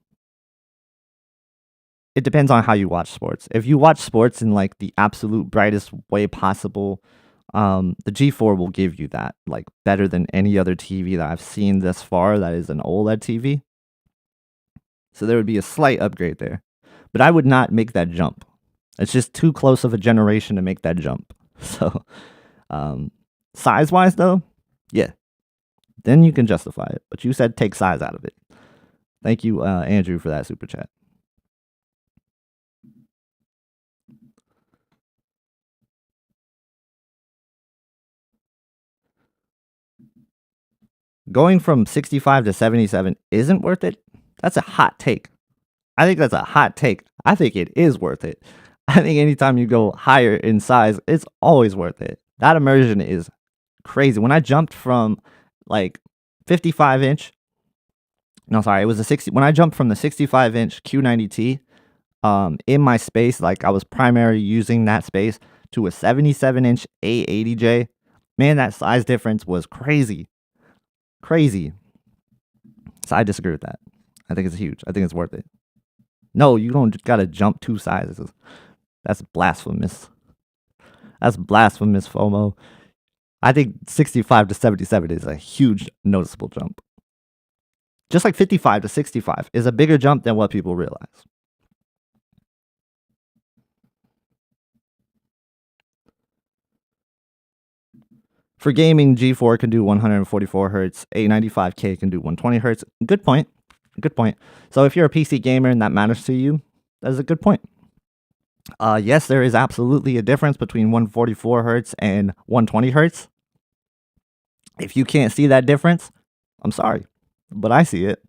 it depends on how you watch sports. If you watch sports in like the absolute brightest way possible, the G4 will give you that, like better than any other TV that I've seen thus far that is an OLED TV. So there would be a slight upgrade there. But I would not make that jump. It's just too close of a generation to make that jump. So, size wise, though, yeah, then you can justify it. But you said take size out of it. Thank you, Andrew, for that super chat. Going from 65 to 77 isn't worth it. That's a hot take. I think that's a hot take. I think it is worth it. I think anytime you go higher in size, it's always worth it. That immersion is crazy. When I jumped from like 55 inch, no, sorry, it was a 60. When I jumped from the 65 inch Q90T in my space, like I was primarily using that space to a 77 inch A80J, man, that size difference was crazy. Crazy. So I disagree with that. I think it's huge. I think it's worth it. No, you don't gotta jump 2 sizes. That's blasphemous. That's blasphemous, FOMO. I think 65 to 77 is a huge noticeable jump. Just like 55 to 65 is a bigger jump than what people realize. For gaming, G4 can do 144 hertz, 895K can do 120 hertz. Good point. Good point. So if you're a PC gamer and that matters to you, that is a good point. Yes, there is absolutely a difference between 144 hertz and 120 hertz. If you can't see that difference, I'm sorry, but I see it.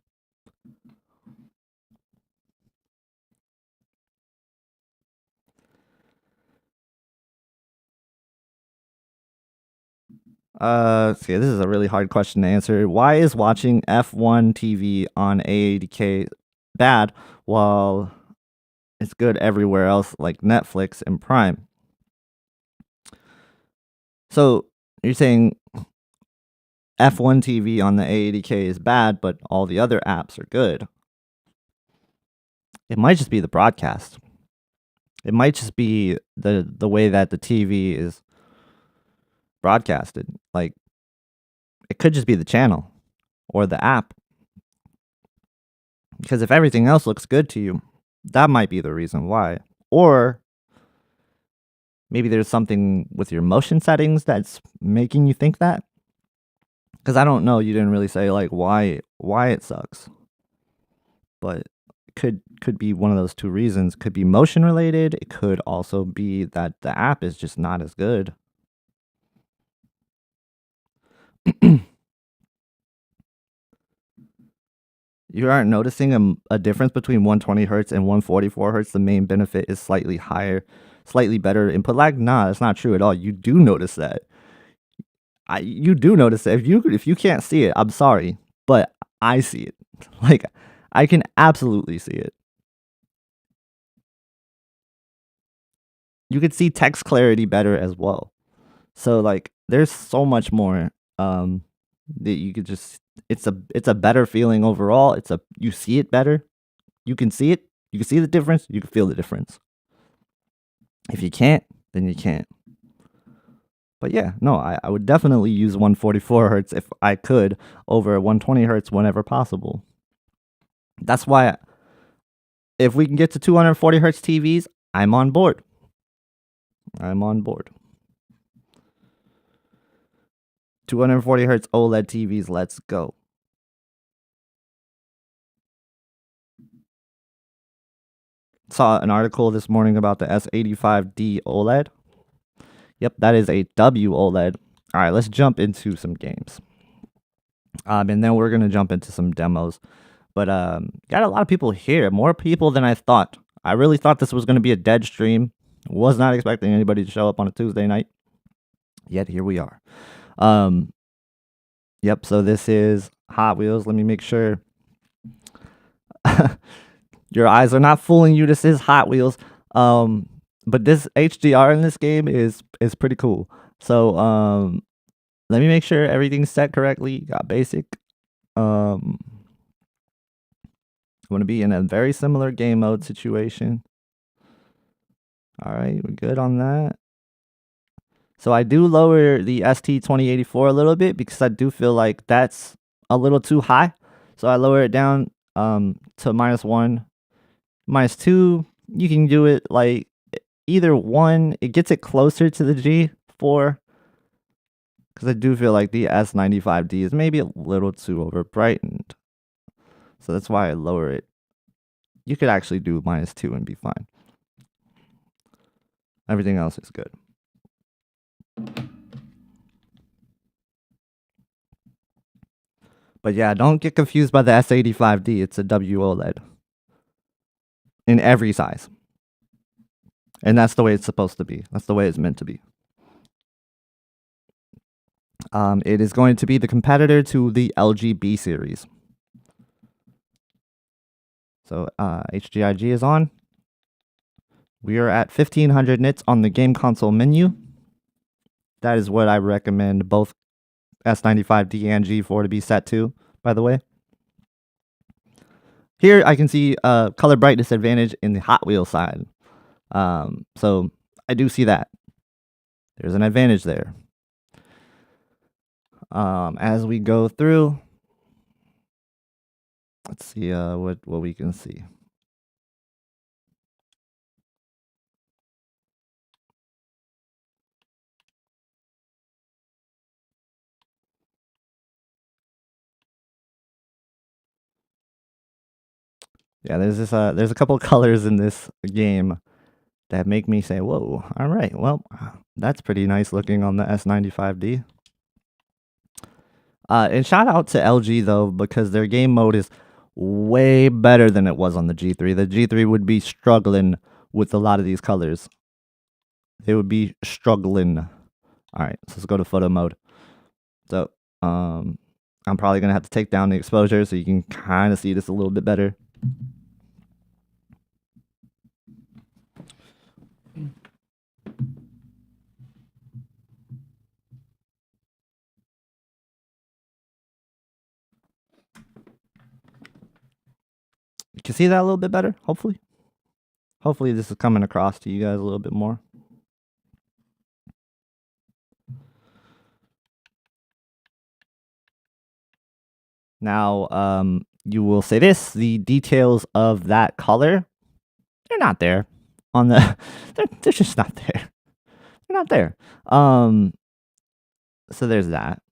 See, this is a really hard question to answer. Why is watching F1 TV on A80K bad while it's good everywhere else like Netflix and Prime? So you're saying F1 TV on the A80K is bad, but all the other apps are good. It might just be the broadcast. It might just be the way that the TV is broadcasted. Like, it could just be the channel or the app. Because if everything else looks good to you, that might be the reason why. Or maybe there's something with your motion settings that's making you think that. Because I don't know, you didn't really say like why it sucks. But it could be one of those two reasons. Could be motion related. It could also be that the app is just not as good. You aren't noticing a difference between 120 hertz and 144 hertz. The main benefit is slightly higher, slightly better input lag. Nah, that's not true at all. You do notice that. You do notice that. If you can't see it, I'm sorry, but I see it. Like, I can absolutely see it. You could see text clarity better as well. So like, there's so much more that you could just. It's a better feeling overall. You see it better. You can see it. You can see the difference. You can feel the difference. If you can't, then you can't. But yeah, no, I would definitely use 144 hertz if I could over 120 hertz whenever possible. That's why if we can get to 240 hertz TVs, I'm on board. I'm on board. 240 hertz OLED TVs, let's go. Saw an article this morning about the S85D OLED. Yep, that is a WOLED. All right, let's jump into some games. And then we're going to jump into some demos. But got a lot of people here, more people than I thought. I really thought this was going to be a dead stream. Was not expecting anybody to show up on a Tuesday night. Yet here we are. Yep, so this is Hot Wheels. Let me make sure your eyes are not fooling you. This is Hot Wheels. But this HDR in this game is pretty cool. So Let me make sure everything's set correctly. Got basic. I'm going to be in a very similar game mode situation. All right, we're good on that. So I do lower the ST2084 a little bit because I do feel like that's a little too high. So I lower it down to -1, -2. You can do it like either one. It gets it closer to the G4 because I do feel like the S95D is maybe a little too over brightened. So that's why I lower it. You could actually do -2 and be fine. Everything else is good. But yeah, don't get confused by the S85D. It's a WOLED in every size. And that's the way it's supposed to be. That's the way it's meant to be. It is going to be the competitor to the LG B series. So HGIG is on. We are at 1500 nits on the game console menu. That is what I recommend both S95D and G4 to be set to, by the way. Here I can see color brightness advantage in the Hot Wheels side. So I do see that. There's an advantage there. As we go through, let's see what we can see. Yeah, there's a couple of colors in this game that make me say, "Whoa! All right, well, that's pretty nice looking on the S95D." And shout out to LG though, because their game mode is way better than it was on the G3. The G3 would be struggling with a lot of these colors. They would be struggling. All right, so let's go to photo mode. So, I'm probably gonna have to take down the exposure so you can kind of see this a little bit better. You can see that a little bit better, hopefully. Hopefully this is coming across to you guys a little bit more. Now, you will say this, the details of that color, they're not there on the, they're just not there. They're not there. So there's that.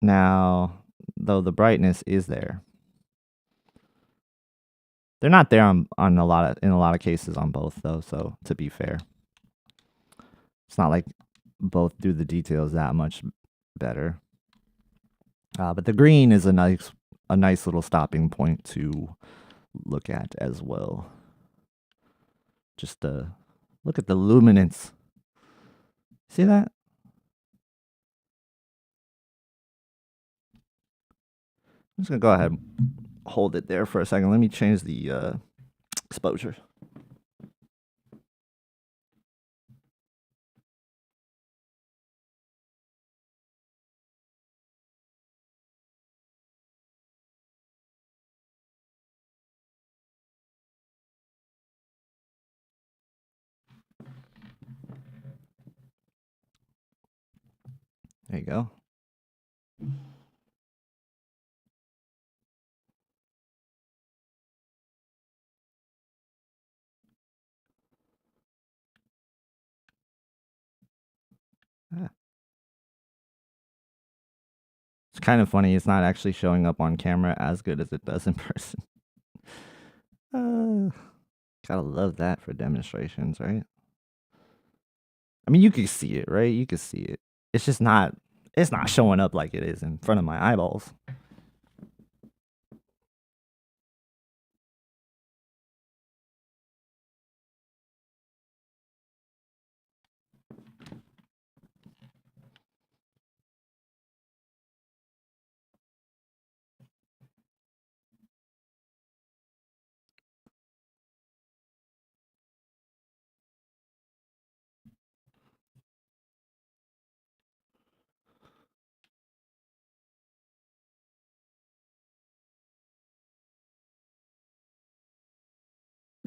Now, though the brightness is there. They're not there on in a lot of cases on both though, so to be fair. It's not like both do the details that much better. But the green is a nice little stopping point to look at as well. Just look at the luminance. See that? I'm just gonna go ahead and hold it there for a second. Let me change the exposure. There you go. Ah. It's kind of funny. It's not actually showing up on camera as good as it does in person. Gotta love that for demonstrations, right? I mean, you can see it, right? You can see it. It's just not. It's not showing up like it is in front of my eyeballs.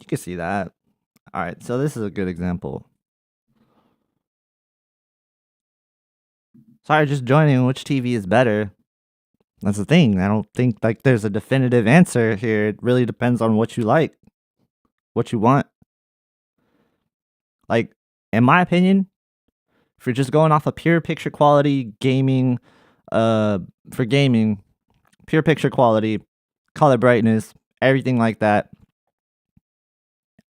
You can see that. All right, so this is a good example. Sorry, just joining. Which TV is better? That's the thing. I don't think like there's a definitive answer here. It really depends on what you like, what you want. Like, in my opinion, if you're just going off of pure picture quality, gaming, for gaming, pure picture quality, color brightness, everything like that,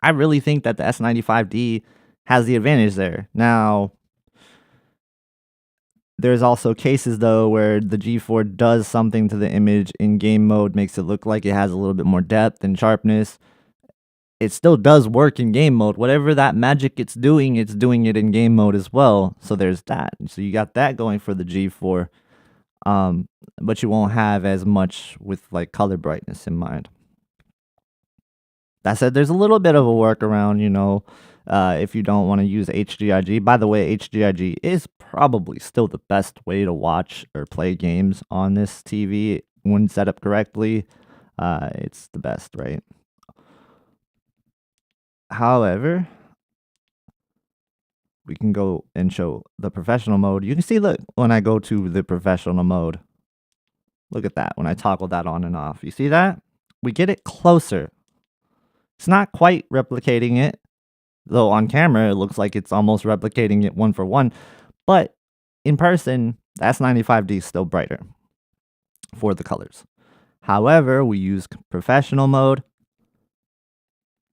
I really think that the S95D has the advantage there. Now, there's also cases though where the G4 does something to the image in game mode, makes it look like it has a little bit more depth and sharpness. It still does work in game mode. Whatever that magic it's doing it in game mode as well. So there's that. So you got that going for the G4, but you won't have as much with like color brightness in mind. That said, there's a little bit of a workaround, if you don't want to use HDRG. By the way, HDRG is probably still the best way to watch or play games on this TV when set up correctly. It's the best, right? However, we can go and show the professional mode. You can see, look, when I go to the professional mode, look at that. When I toggle that on and off, you see that? We get it closer. It's not quite replicating it, though on camera, it looks like it's almost replicating it one for one. But in person, the S95D is still brighter for the colors. However, we use professional mode.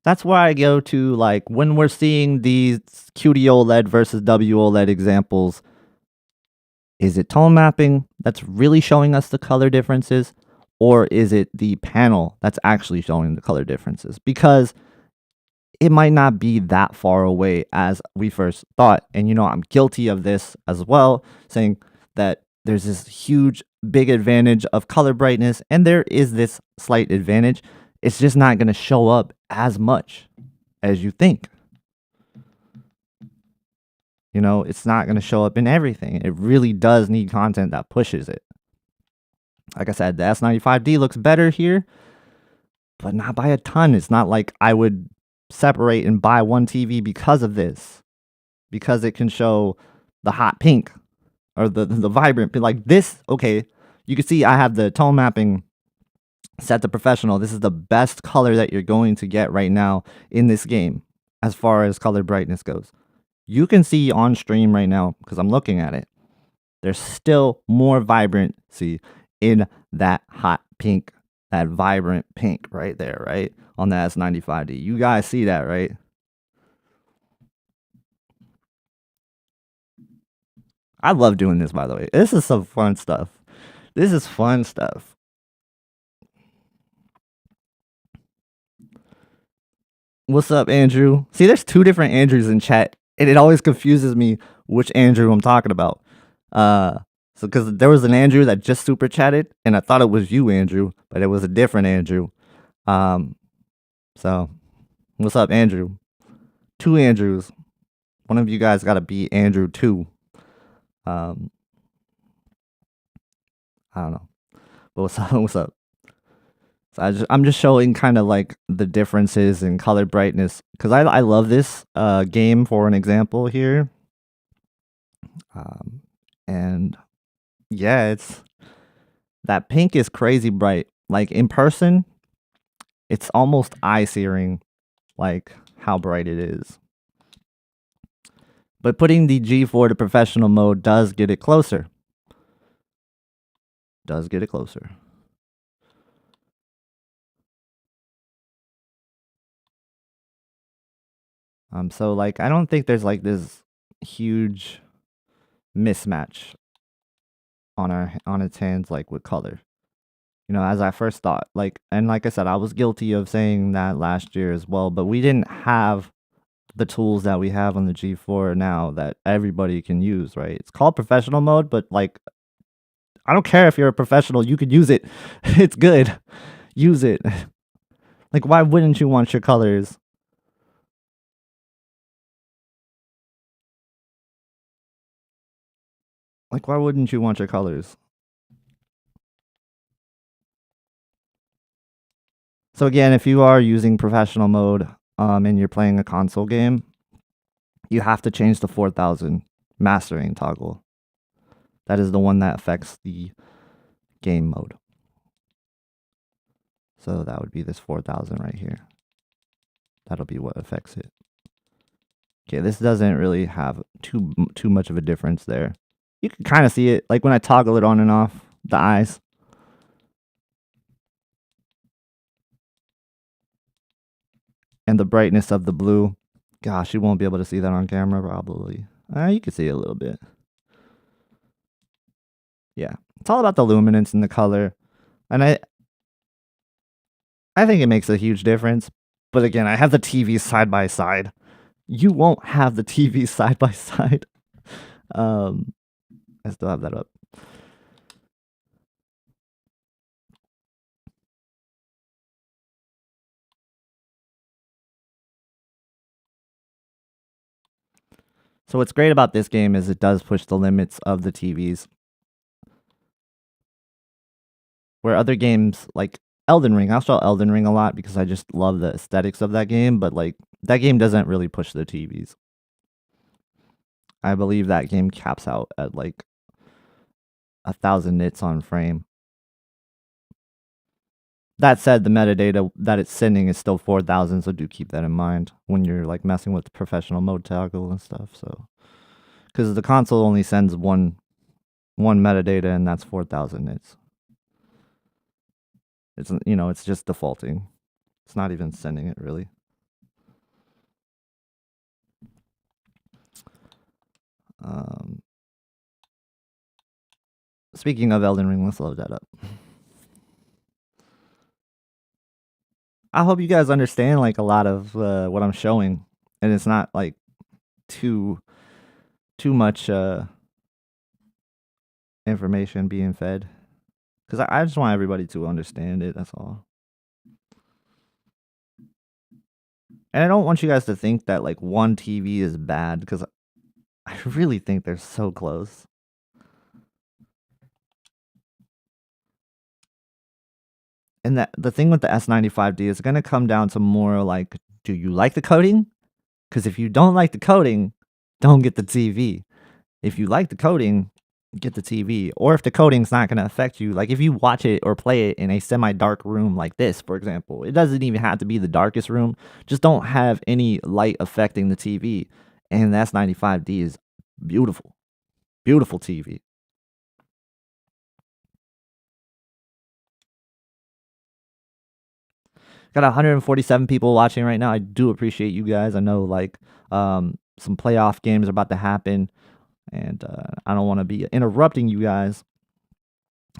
That's where I go to, like, when we're seeing these QD-OLED versus WOLED examples, is it tone mapping that's really showing us the color differences? Or is it the panel that's actually showing the color differences? Because it might not be that far away as we first thought. And, I'm guilty of this as well, saying that there's this huge, big advantage of color brightness, and there is this slight advantage. It's just not going to show up as much as you think. It's not going to show up in everything. It really does need content that pushes it. Like I said, the S95D looks better here, but not by a ton. It's not like I would separate and buy one TV because of this, because it can show the hot pink or the vibrant pink. Like this, okay, you can see I have the tone mapping set to professional. This is the best color that you're going to get right now in this game as far as color brightness goes. You can see on stream right now, because I'm looking at it, there's still more vibrancy in that hot pink, that vibrant pink right there, right? On the S95D. You guys see that, right? I love doing this, by the way. This is some fun stuff. This is fun stuff. What's up, Andrew? See, there's two different Andrews in chat, and it always confuses me which Andrew I'm talking about. So because there was an Andrew that just super chatted, and I thought it was you, Andrew, but it was a different Andrew. So what's up, Andrew? Two Andrews. One of you guys got to be Andrew too. I don't know. But what's up? What's up? So I'm just showing kind of like the differences in color brightness, because I love this game for an example here. And yeah, that pink is crazy bright. Like in person, it's almost eye-searing, like how bright it is. But putting the G4 to professional mode does get it closer. Does get it closer. So like I don't think there's like this huge mismatch on its hands, like with color. As I first thought. Like I said, I was guilty of saying that last year as well, but we didn't have the tools that we have on the G4 now that everybody can use, right? It's called professional mode, but like I don't care if you're a professional, you could use it. It's good. Use it. Like why wouldn't you want your colors? Like why wouldn't you want your colors? So again, if you are using professional mode, and you're playing a console game, you have to change the 4000 mastering toggle. That is the one that affects the game mode. So that would be this 4000 right here. That'll be what affects it. Okay, this doesn't really have too much of a difference there. You can kind of see it, like when I toggle it on and off, the eyes. And the brightness of the blue. Gosh, you won't be able to see that on camera, probably. You can see it a little bit. Yeah, it's all about the luminance and the color. And I think it makes a huge difference. But again, I have the TVs side by side. You won't have the TVs side by side. I still have that up. So what's great about this game is it does push the limits of the TVs. Where other games like Elden Ring, I'll show Elden Ring a lot because I just love the aesthetics of that game, but like that game doesn't really push the TVs. I believe that game caps out at like 1000 nits on frame. That said, the metadata that it's sending is still 4000, so do keep that in mind when you're like messing with the professional mode toggle and stuff. So, because the console only sends one metadata, and that's 4000 nits. It's, you know, it's just defaulting. It's not even sending it really. Speaking of Elden Ring, let's load that up. I hope you guys understand like a lot of what I'm showing, and it's not like too much information being fed, because I just want everybody to understand it. That's all. And I don't want you guys to think that like one TV is bad, because I really think they're so close. And that the thing with the S95D is going to come down to more like, do you like the coding? Because if you don't like the coding, don't get the TV. If you like the coding, get the TV. Or if the coding's not going to affect you, like if you watch it or play it in a semi-dark room like this, for example, it doesn't even have to be the darkest room. Just don't have any light affecting the TV. And the S95D is beautiful. Beautiful TV. Got 147 people watching right now. I do appreciate you guys. I know like some playoff games are about to happen, and I don't want to be interrupting you guys.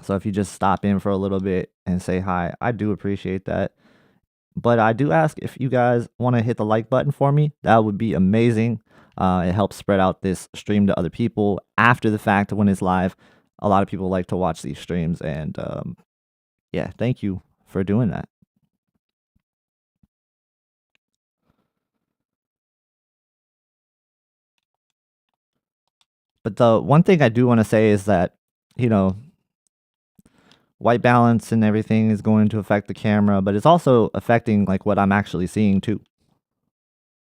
So if you just stop in for a little bit and say hi, I do appreciate that. But I do ask if you guys want to hit the like button for me. That would be amazing. It helps spread out this stream to other people after the fact when it's live. A lot of people like to watch these streams, and yeah, thank you for doing that. But the one thing I do want to say is that, you know, white balance and everything is going to affect the camera, but it's also affecting like what I'm actually seeing too.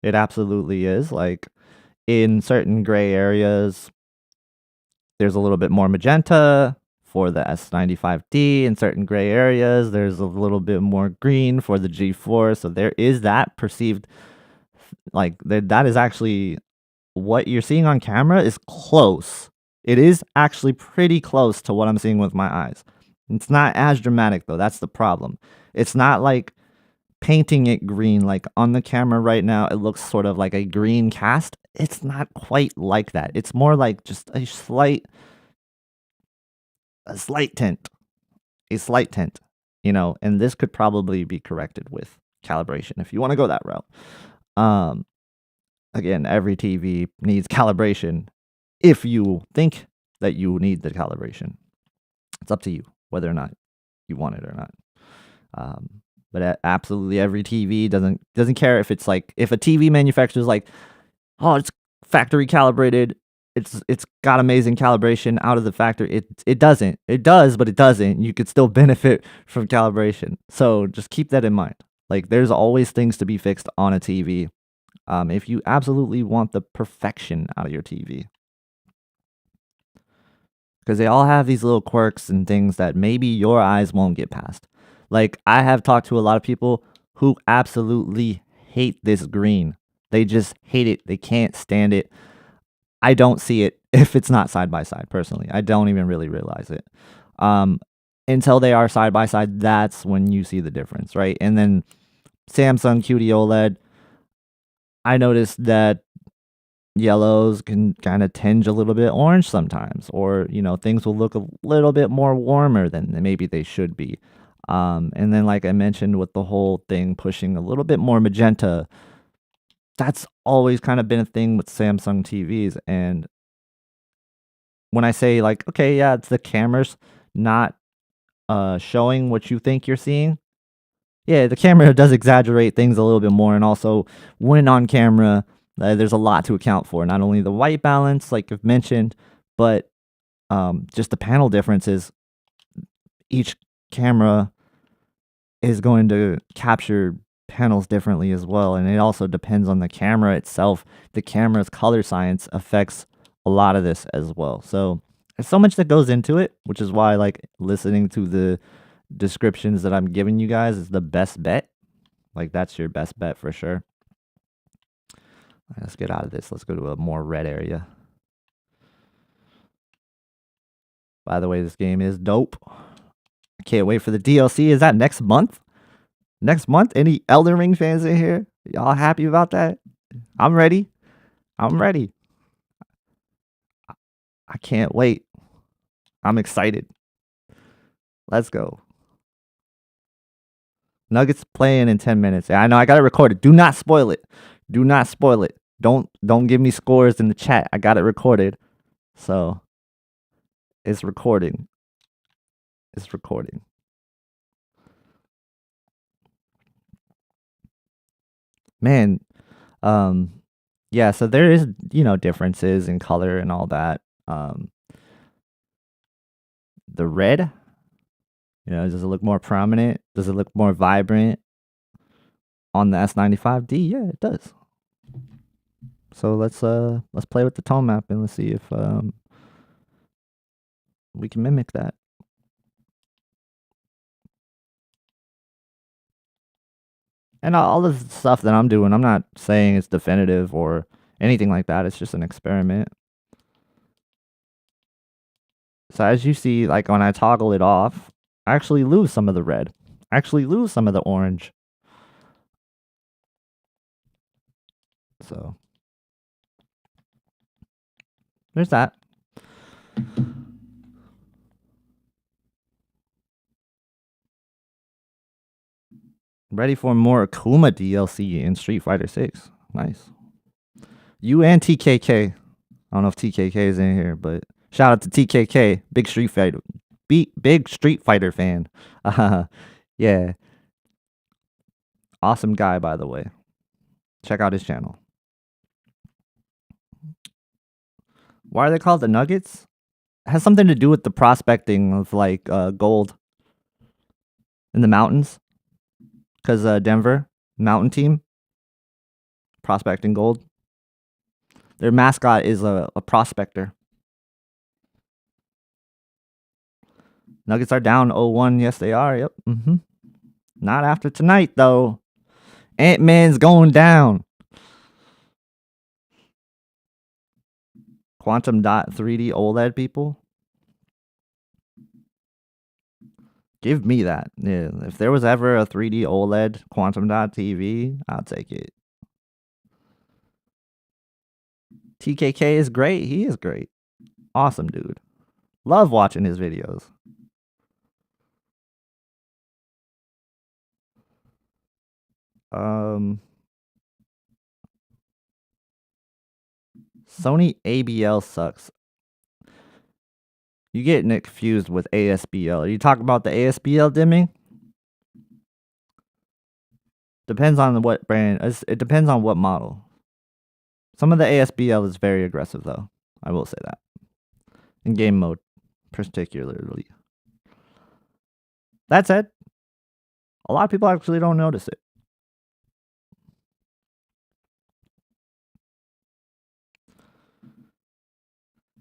It absolutely is. Like in certain gray areas, there's a little bit more magenta for the S95D. In certain gray areas, there's a little bit more green for the G4. So there is that perceived, like that is actually what you're seeing on camera is close. It is actually pretty close to what I'm seeing with my eyes. It's not as dramatic though. That's the problem. It's not like painting it green. Like on the camera right now, it looks sort of like a green cast. It's not quite like that. It's more like just a slight tint, you know, and this could probably be corrected with calibration if you want to go that route. Again, every TV needs calibration if you think that you need the calibration. It's up to you whether or not you want it or not. But absolutely every TV doesn't care if it's like, if a TV manufacturer is like, oh, it's factory calibrated, it's got amazing calibration out of the factory. It doesn't. It does, but it doesn't. You could still benefit from calibration. So just keep that in mind. Like, there's always things to be fixed on a TV, if you absolutely want the perfection out of your TV. Because they all have these little quirks and things that maybe your eyes won't get past. Like, I have talked to a lot of people who absolutely hate this green. They just hate it. They can't stand it. I don't see it if it's not side by side, personally. I don't even really realize it. Um, until they are side by side, that's when you see the difference, right? And then Samsung QD-OLED, I noticed that yellows can kind of tinge a little bit orange sometimes, or things will look a little bit more warmer than maybe they should be. And then, like I mentioned, with the whole thing pushing a little bit more magenta, that's always kind of been a thing with Samsung TVs. And when I say, like, okay, yeah, it's the cameras not showing what you think you're seeing. Yeah, the camera does exaggerate things a little bit more, and also when on camera, there's a lot to account for. Not only the white balance, like I've mentioned, but just the panel differences. Each camera is going to capture panels differently as well, and it also depends on the camera itself. The camera's color science affects a lot of this as well. So there's so much that goes into it, which is why, like, listening to the descriptions that I'm giving you guys is the best bet. Like, that's your best bet for sure. All right, let's get out of this. Let's go to a more red area. By the way, this game is dope. I can't wait for the DLC. Is that next month? Next month? Any Elden Ring fans in here? Y'all happy about that? I'm ready. I'm ready. I can't wait. I'm excited. Let's go. Nuggets playing in 10 minutes. I know I got it recorded. Do not spoil it. Do not spoil it. Don't give me scores in the chat. I got it recorded. So it's recording. It's recording. Man, yeah, so there is, differences in color and all that. The red, does it look more prominent? Does it look more vibrant on the S95D? Yeah, it does. So let's play with the tone map and let's see if we can mimic that. And all the stuff that I'm doing, I'm not saying it's definitive or anything like that. It's just an experiment. So as you see, like when I toggle it off, I actually lose some of the red. I actually lose some of the orange. So there's that. Ready for more Akuma DLC in Street Fighter 6. Nice. You and TKK. I don't know if TKK is in here, but shout out to TKK, big Street Fighter fan. Yeah. Awesome guy, by the way. Check out his channel. Why are they called the Nuggets? It has something to do with the prospecting of like gold in the mountains. Because Denver mountain team prospecting gold. Their mascot is a prospector. Nuggets are down 0-1. Yes, they are. Yep. Not after tonight, though. Ant-Man's going down. Quantum dot 3D OLED, people. Give me that. Yeah, if there was ever a 3D OLED Quantum dot TV, I'll take it. TKK is great. He is great. Awesome dude. Love watching his videos. Sony ABL sucks. You getting it confused with ASBL. Are you talking about the ASBL dimming? Depends on what brand. It depends on what model. Some of the ASBL is very aggressive, though. I will say that. In game mode, particularly. That said, a lot of people actually don't notice it.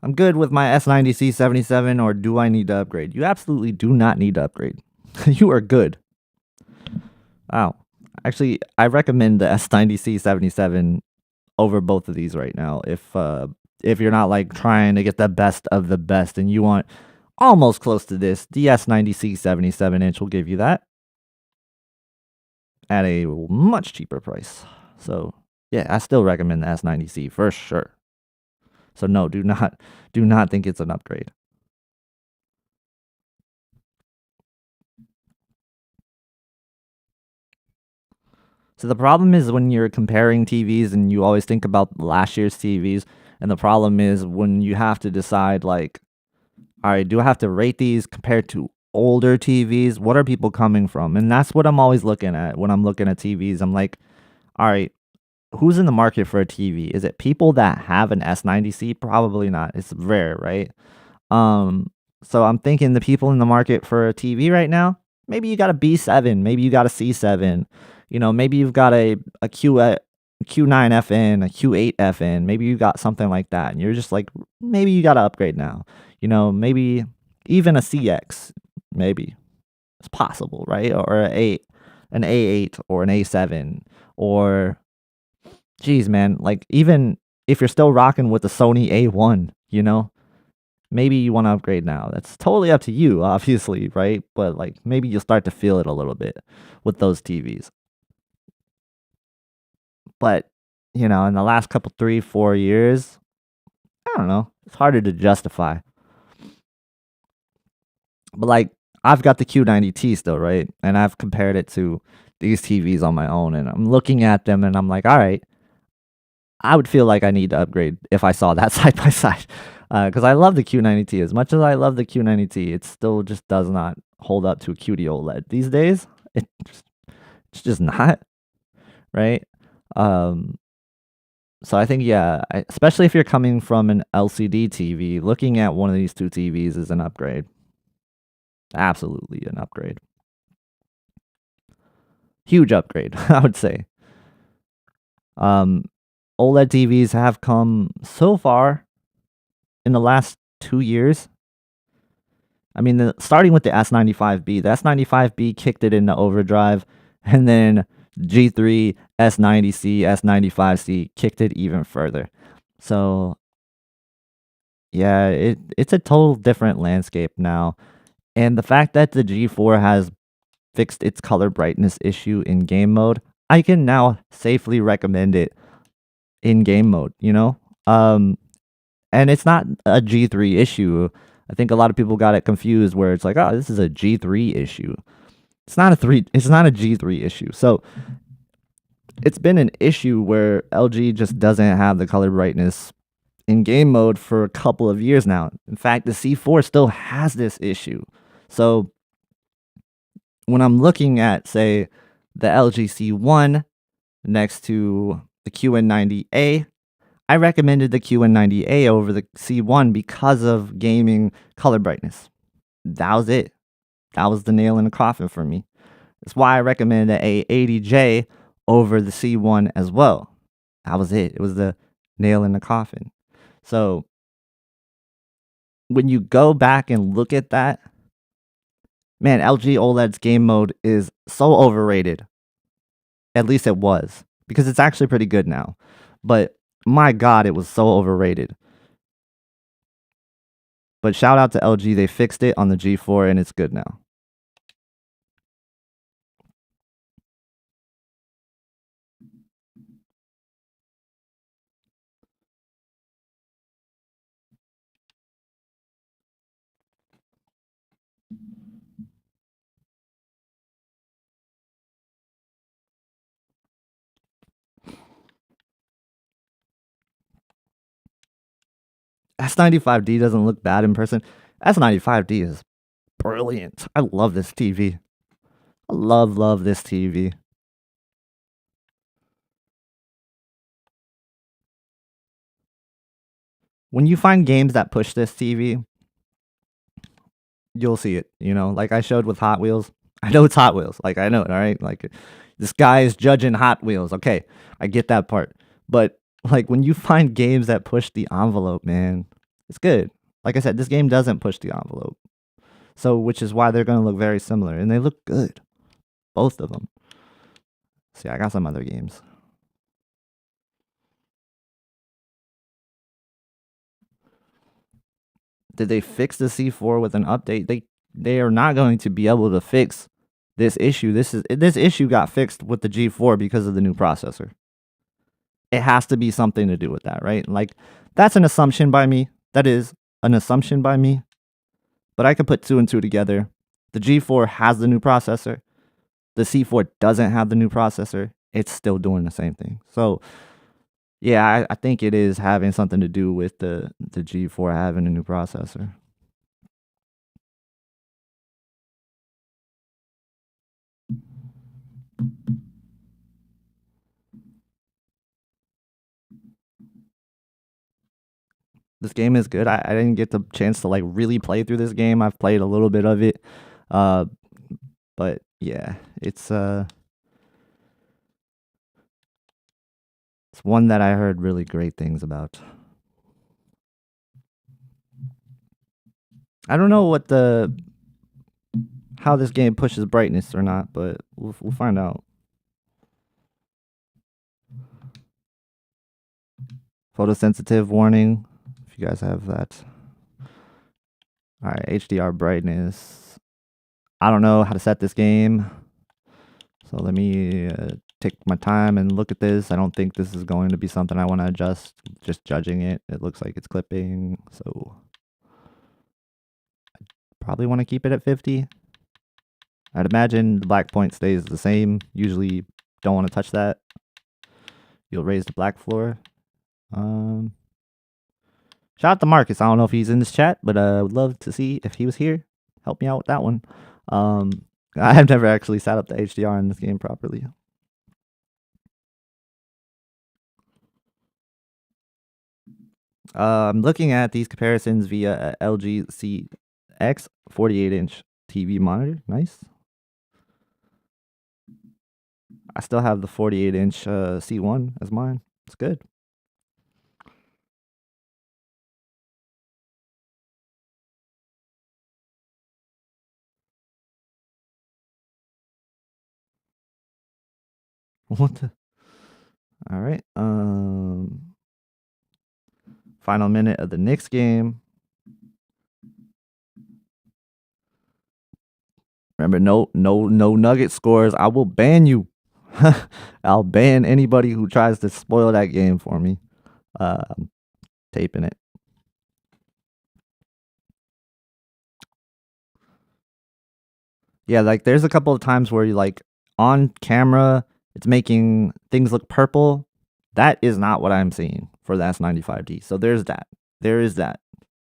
I'm good with my S90C77, or do I need to upgrade? You absolutely do not need to upgrade. You are good. Wow. Actually, I recommend the S90C77 over both of these right now. If you're not like trying to get the best of the best and you want almost close to this, the S90C 77-inch will give you that at a much cheaper price. So yeah, I still recommend the S90C for sure. So no, do not think it's an upgrade. So the problem is when you're comparing TVs and you always think about last year's TVs, and the problem is when you have to decide like, all right, do I have to rate these compared to older TVs? What are people coming from? And that's what I'm always looking at when I'm looking at TVs. I'm like, all right, who's in the market for a TV? Is it people that have an S90C? Probably not. It's rare, right? Um, so I'm thinking the people in the market for a TV right now, maybe you got a B7, maybe you got a C7, maybe you've got a Q9FN, a Q8FN, maybe you got something like that, and you're just like, maybe you got to upgrade now, maybe even a CX, maybe it's possible, right? Or an A8 or an A7, or geez, man, like even if you're still rocking with the Sony A1, maybe you want to upgrade now. That's totally up to you, obviously, right? But like maybe you'll start to feel it a little bit with those TVs. But, in the last couple 3, 4 years, I don't know. It's harder to justify. But like I've got the Q90T still, right? And I've compared it to these TVs on my own, and I'm looking at them and I'm like, all right, I would feel like I need to upgrade if I saw that side by side. Because I love the Q90T. As much as I love the Q90T, it still just does not hold up to a QD-OLED. These days, it's just not, right? Um, so I think, yeah, especially if you're coming from an LCD TV, looking at one of these two TVs is an upgrade. Absolutely an upgrade. Huge upgrade, I would say. OLED TVs have come so far in the last 2 years. I mean, starting with the S95B, the S95B kicked it into overdrive, and then G3, S90C, S95C kicked it even further. So, yeah, it's a total different landscape now. And the fact that the G4 has fixed its color brightness issue in game mode, I can now safely recommend it in game mode, and it's not a G3 issue. I think a lot of people got it confused where it's like, oh, this is a G3 issue. It's not a G3 issue. So it's been an issue where LG just doesn't have the color brightness in game mode for a couple of years now. In fact, the C4 still has this issue. So when I'm looking at, say, the LG C1 next to the QN90A, I recommended the QN90A over the C1 because of gaming color brightness. That was it. That was the nail in the coffin for me. That's why I recommended the A80J over the C1 as well. That was it. It was the nail in the coffin. So when you go back and look at that, man, LG OLED's game mode is so overrated. At least it was, because it's actually pretty good now. But my God, it was so overrated. But shout out to LG, they fixed it on the G4 and it's good now. S95D doesn't look bad in person. S95D is brilliant. I love this TV. I love this TV. When you find games that push this TV, you'll see it, like I showed with Hot Wheels. I know it's Hot Wheels. Like, I know it, all right? Like, this guy is judging Hot Wheels. Okay, I get that part. But, like, when you find games that push the envelope, man, It's good. Like I said, this game doesn't push the envelope. So, which is why they're going to look very similar. And they look good. Both of them. See, I got some other games. Did they fix the C4 with an update? They are not going to be able to fix this issue. This issue got fixed with the G4 because of the new processor. It has to be something to do with that, right? Like, that's an assumption by me. That is an assumption by me. But I could put two and two together. The G4 has the new processor. The C4 doesn't have the new processor. It's still doing the same thing. So, yeah, I think it is having something to do with the G4 having a new processor. This game is good. I didn't get the chance to like really play through this game. I've played a little bit of it. Uh, but yeah, it's one that I heard really great things about. I don't know how this game pushes brightness or not, but we'll find out. Photosensitive warning, if you guys have that. All right, HDR brightness. I don't know how to set this game, so let me take my time and look at this. I don't think this is going to be something I want to adjust. Just judging it, it looks like it's clipping, so probably want to keep it at 50. I'd imagine the black point stays the same. Usually don't want to touch that. You'll raise the black floor. Shout out to Marcus. I don't know if he's in this chat, but I would love to see if he was here. Help me out with that one. I've never actually set up the HDR in this game properly. I'm looking at these comparisons via LG CX 48-inch TV monitor. Nice. I still have the 48-inch C1 as mine. It's good. What the? All right. Final minute of the Knicks game. Remember, no Nugget scores. I will ban you. I'll ban anybody who tries to spoil that game for me. I'm taping it. Yeah, like there's a couple of times where you like on camera, it's making things look purple. That is not what I'm seeing for the S95D. So there's that. There is that.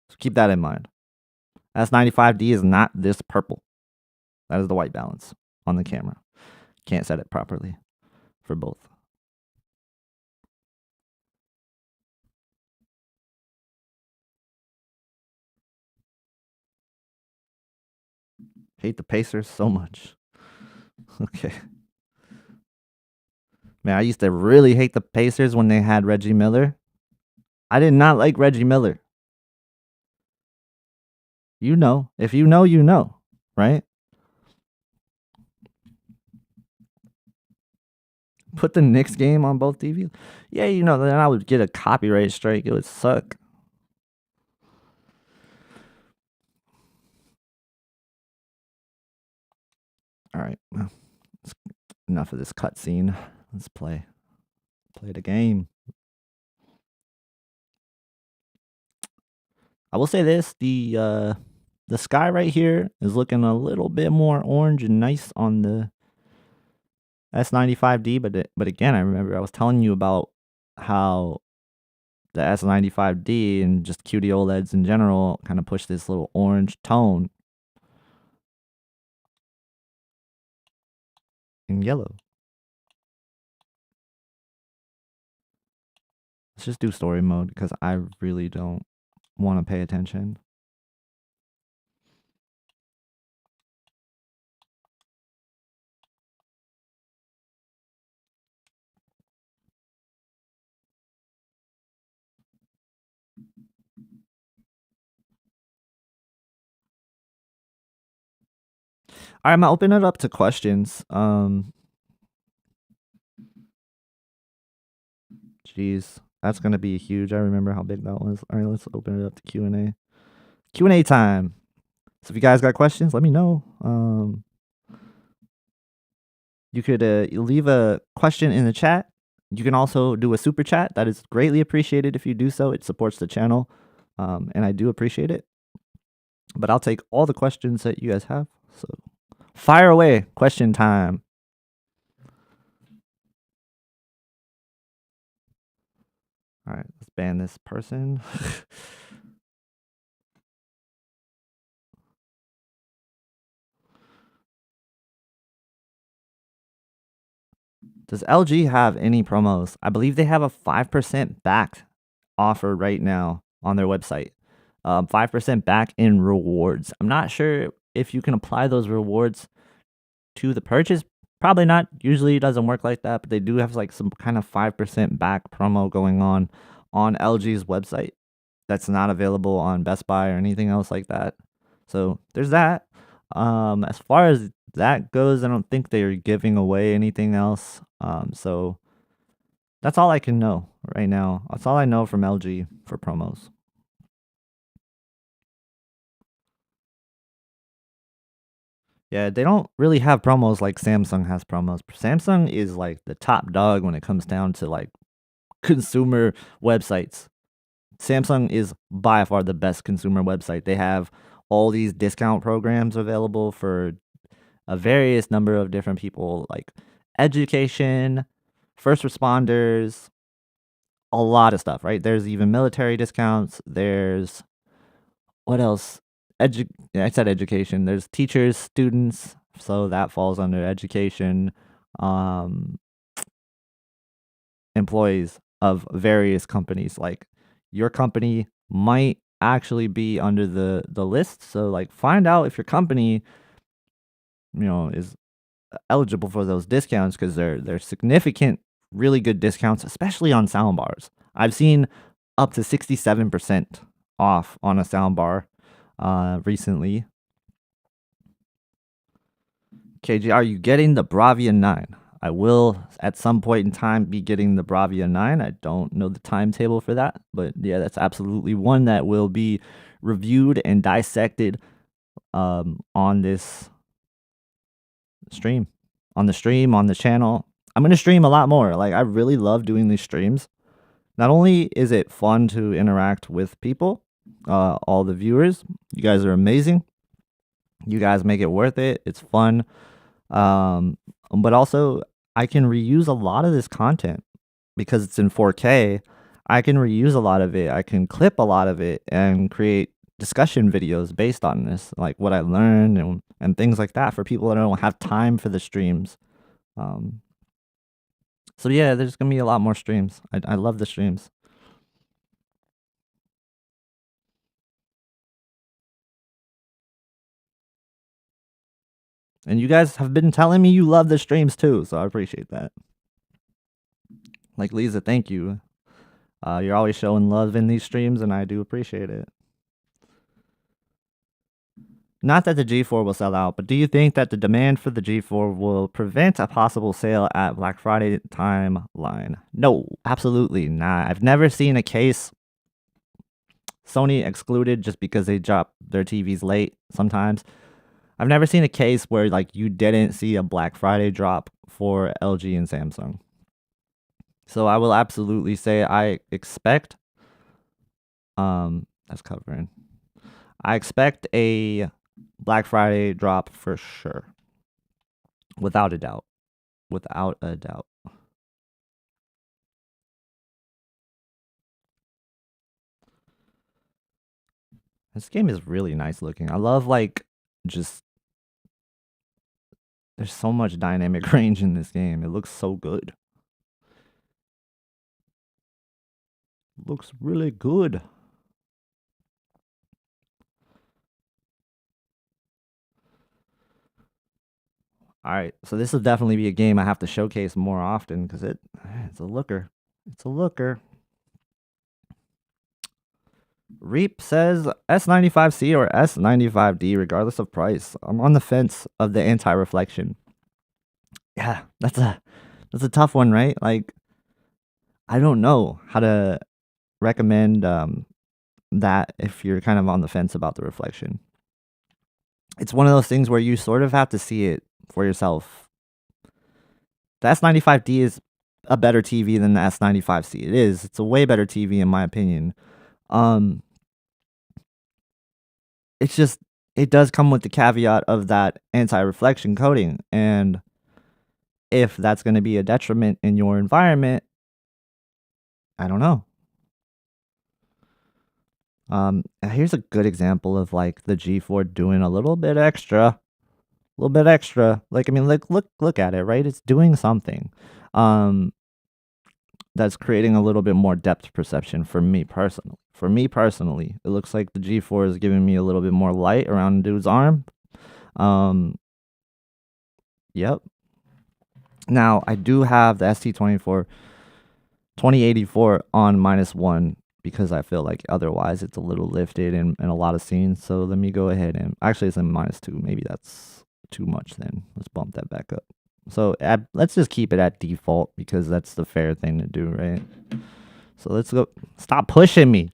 So keep that in mind. S95D is not this purple. That is the white balance on the camera. Can't set it properly for both. Hate the Pacers so much. Okay. Man, I used to really hate the Pacers when they had Reggie Miller. I did not like Reggie Miller. You know. If you know, you know. Right? Put the Knicks game on both TVs. Yeah, you know, then I would get a copyright strike. It would suck. All right. Well, enough of this cutscene. Let's play the game. I will say this: the sky right here is looking a little bit more orange and nice on the S95D. But again, I remember I was telling you about how the S95D and just QD-OLEDs in general kind of push this little orange tone in yellow. Let's just do story mode because I really don't want to pay attention. I'm gonna open it up to questions. Jeez, that's gonna be huge. I remember how big that was. All right, let's open it up to Q&A. Q&A time. So if you guys got questions, let me know. You could leave a question in the chat. You can also do a super chat. That is greatly appreciated if you do so. It supports the channel, and I do appreciate it. But I'll take all the questions that you guys have. So fire away. Question time. All right, let's ban this person. Does LG have any promos? I believe they have a 5% back offer right now on their website. 5% back in rewards. I'm not sure if you can apply those rewards to the purchase. Probably not. Usually it doesn't work like that, but they do have like some kind of 5% back promo going on LG's website that's not available on Best Buy or anything else like that. So there's that. As far as that goes, I don't think they're giving away anything else. So that's all I can know right now. That's all I know from LG for promos. Yeah, they don't really have promos like Samsung has promos. Samsung is like the top dog when it comes down to like consumer websites. Samsung is by far the best consumer website. They have all these discount programs available for a various number of different people, like education, first responders, a lot of stuff, right? There's even military discounts. There's what else? I said education. There's teachers, students, so that falls under education. Um, Employees of various companies. Like your company might actually be under the list. So like find out if your company, is eligible for those discounts because they're significant, really good discounts, especially on sound bars. I've seen up to 67% off on a sound bar recently. KG, are you getting the Bravia 9? I will at some point in time be getting the Bravia 9. I don't know the timetable for that, but yeah, that's absolutely one that will be reviewed and dissected on this stream. On the channel. I'm going to stream a lot more. Like I really love doing these streams. Not only is it fun to interact with people, all the viewers, you guys are amazing. You guys make it worth it. It's fun. But also I can reuse a lot of this content because it's in 4K. I can reuse a lot of it. I can clip a lot of it and create discussion videos based on this, like what I learned and things like that for people that don't have time for the streams. So yeah, there's gonna be a lot more streams. I love the streams. And you guys have been telling me you love the streams too, so I appreciate that. Like Lisa, thank you. You're always showing love in these streams, and I do appreciate it. Not that the G4 will sell out, but do you think that the demand for the G4 will prevent a possible sale at Black Friday timeline? No, absolutely not. I've never seen a case, Sony excluded just because they drop their TVs late sometimes. I've never seen a case where like you didn't see a Black Friday drop for LG and Samsung. So I will absolutely say I expect that's covering. I expect a Black Friday drop for sure. Without a doubt. Without a doubt. This game is really nice looking. I love like just there's so much dynamic range in this game. It looks so good. Looks really good. All right, so this will definitely be a game I have to showcase more often because it's a looker. It's a looker. Reap says S95C or S95D, regardless of price. I'm on the fence of the anti-reflection. Yeah, that's a tough one, right? Like, I don't know how to recommend that if you're kind of on the fence about the reflection. It's one of those things where you sort of have to see it for yourself. The S95D is a better TV than the S95C. It is. It's a way better TV in my opinion. Um, it's just it does come with the caveat of that anti-reflection coating, and if that's going to be a detriment in your environment, I don't know. Here's a good example of like the G4 doing a little bit extra, a little bit extra. Like I mean, like look at it, right? It's doing something. Um, that's creating a little bit more depth perception for me personally. For me personally, it looks like the G4 is giving me a little bit more light around dude's arm. Um, yep. Now I do have the ST24 2084 on -1 because I feel like otherwise it's a little lifted in a lot of scenes. So let me go ahead and actually it's in -2. Maybe that's too much then. Let's bump that back up. So let's just keep it at default because that's the fair thing to do, right? So let's go. Stop pushing me.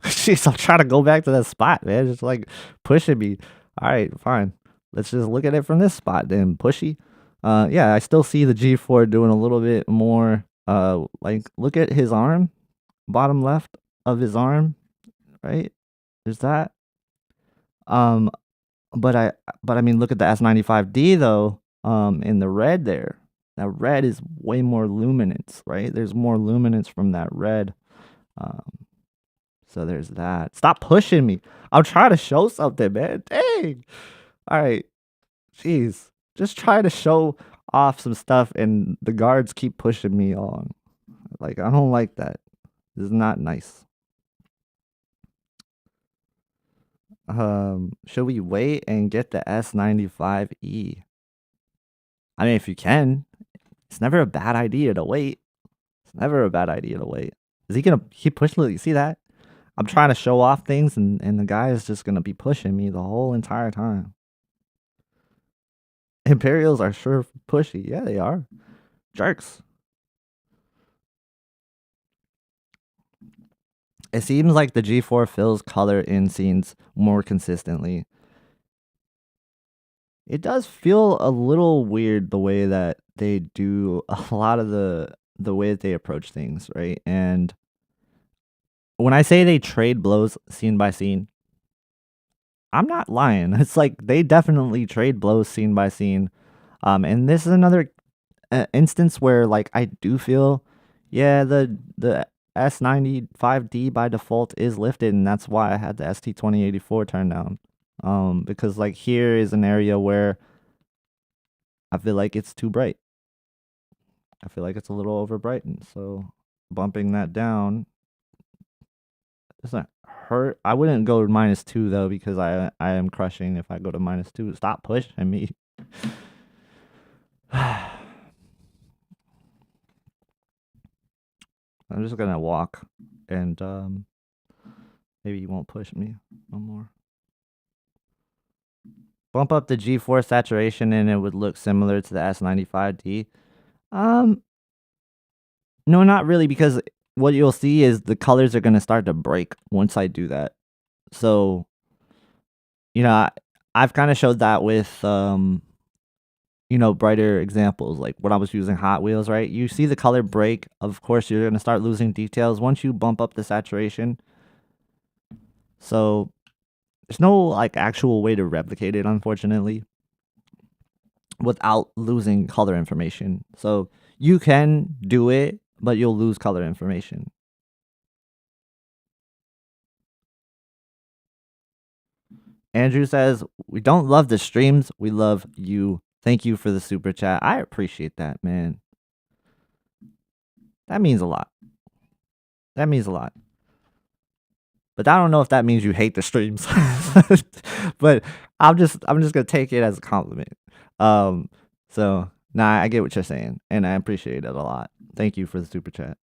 Jeez, I'm trying to go back to that spot, man. Just like pushing me. All right, fine. Let's just look at it from this spot then. Pushy. Yeah, I still see the G4 doing a little bit more. Like look at his arm, bottom left of his arm, right? There's that. Um, but I mean, look at the S95D though. In the red there. That red is way more luminance, right? There's more luminance from that red. Um, So there's that. Stop pushing me. I'm trying to show something, man. Dang. All right. Jeez. Just try to show off some stuff and the guards keep pushing me on. Like, I don't like that. This is not nice. Should we wait and get the S95E? I mean, if you can, it's never a bad idea to wait. It's never a bad idea to wait. Is he gonna keep pushing? You see that? I'm trying to show off things and the guy is just gonna be pushing me the whole entire time. Imperials are sure pushy. Yeah, they are. Jerks. It seems like the G4 fills color in scenes more consistently. It does feel a little weird the way that they do a lot of the way that they approach things, right? And when I say they trade blows scene by scene, I'm not lying. It's like they definitely trade blows scene by scene. And this is another instance where like I do feel, yeah, the S95D by default is lifted, and that's why I had the ST2084 turned down. Because like here is an area where I feel like it's too bright. I feel like it's a little over brightened. So bumping that down doesn't hurt. I wouldn't go to -2 though because I am crushing if I go to -2. Stop pushing me. I'm just gonna walk and maybe you won't push me no more. Bump up the G4 saturation and it would look similar to the S95D. Um, no, not really, because what you'll see is the colors are gonna start to break once I do that. So, you know, I've kind of showed that with brighter examples, like when I was using Hot Wheels, right? You see the color break. Of course, you're gonna start losing details once you bump up the saturation. So there's no like actual way to replicate it, unfortunately, without losing color information. So you can do it, but you'll lose color information. Andrew says, "We don't love the streams, we love you." Thank you for the super chat. I appreciate that, man. That means a lot. That means a lot. But I don't know if that means you hate the streams. But I'm just gonna take it as a compliment. Um, so nah, I get what you're saying, and I appreciate it a lot. Thank you for the super chat.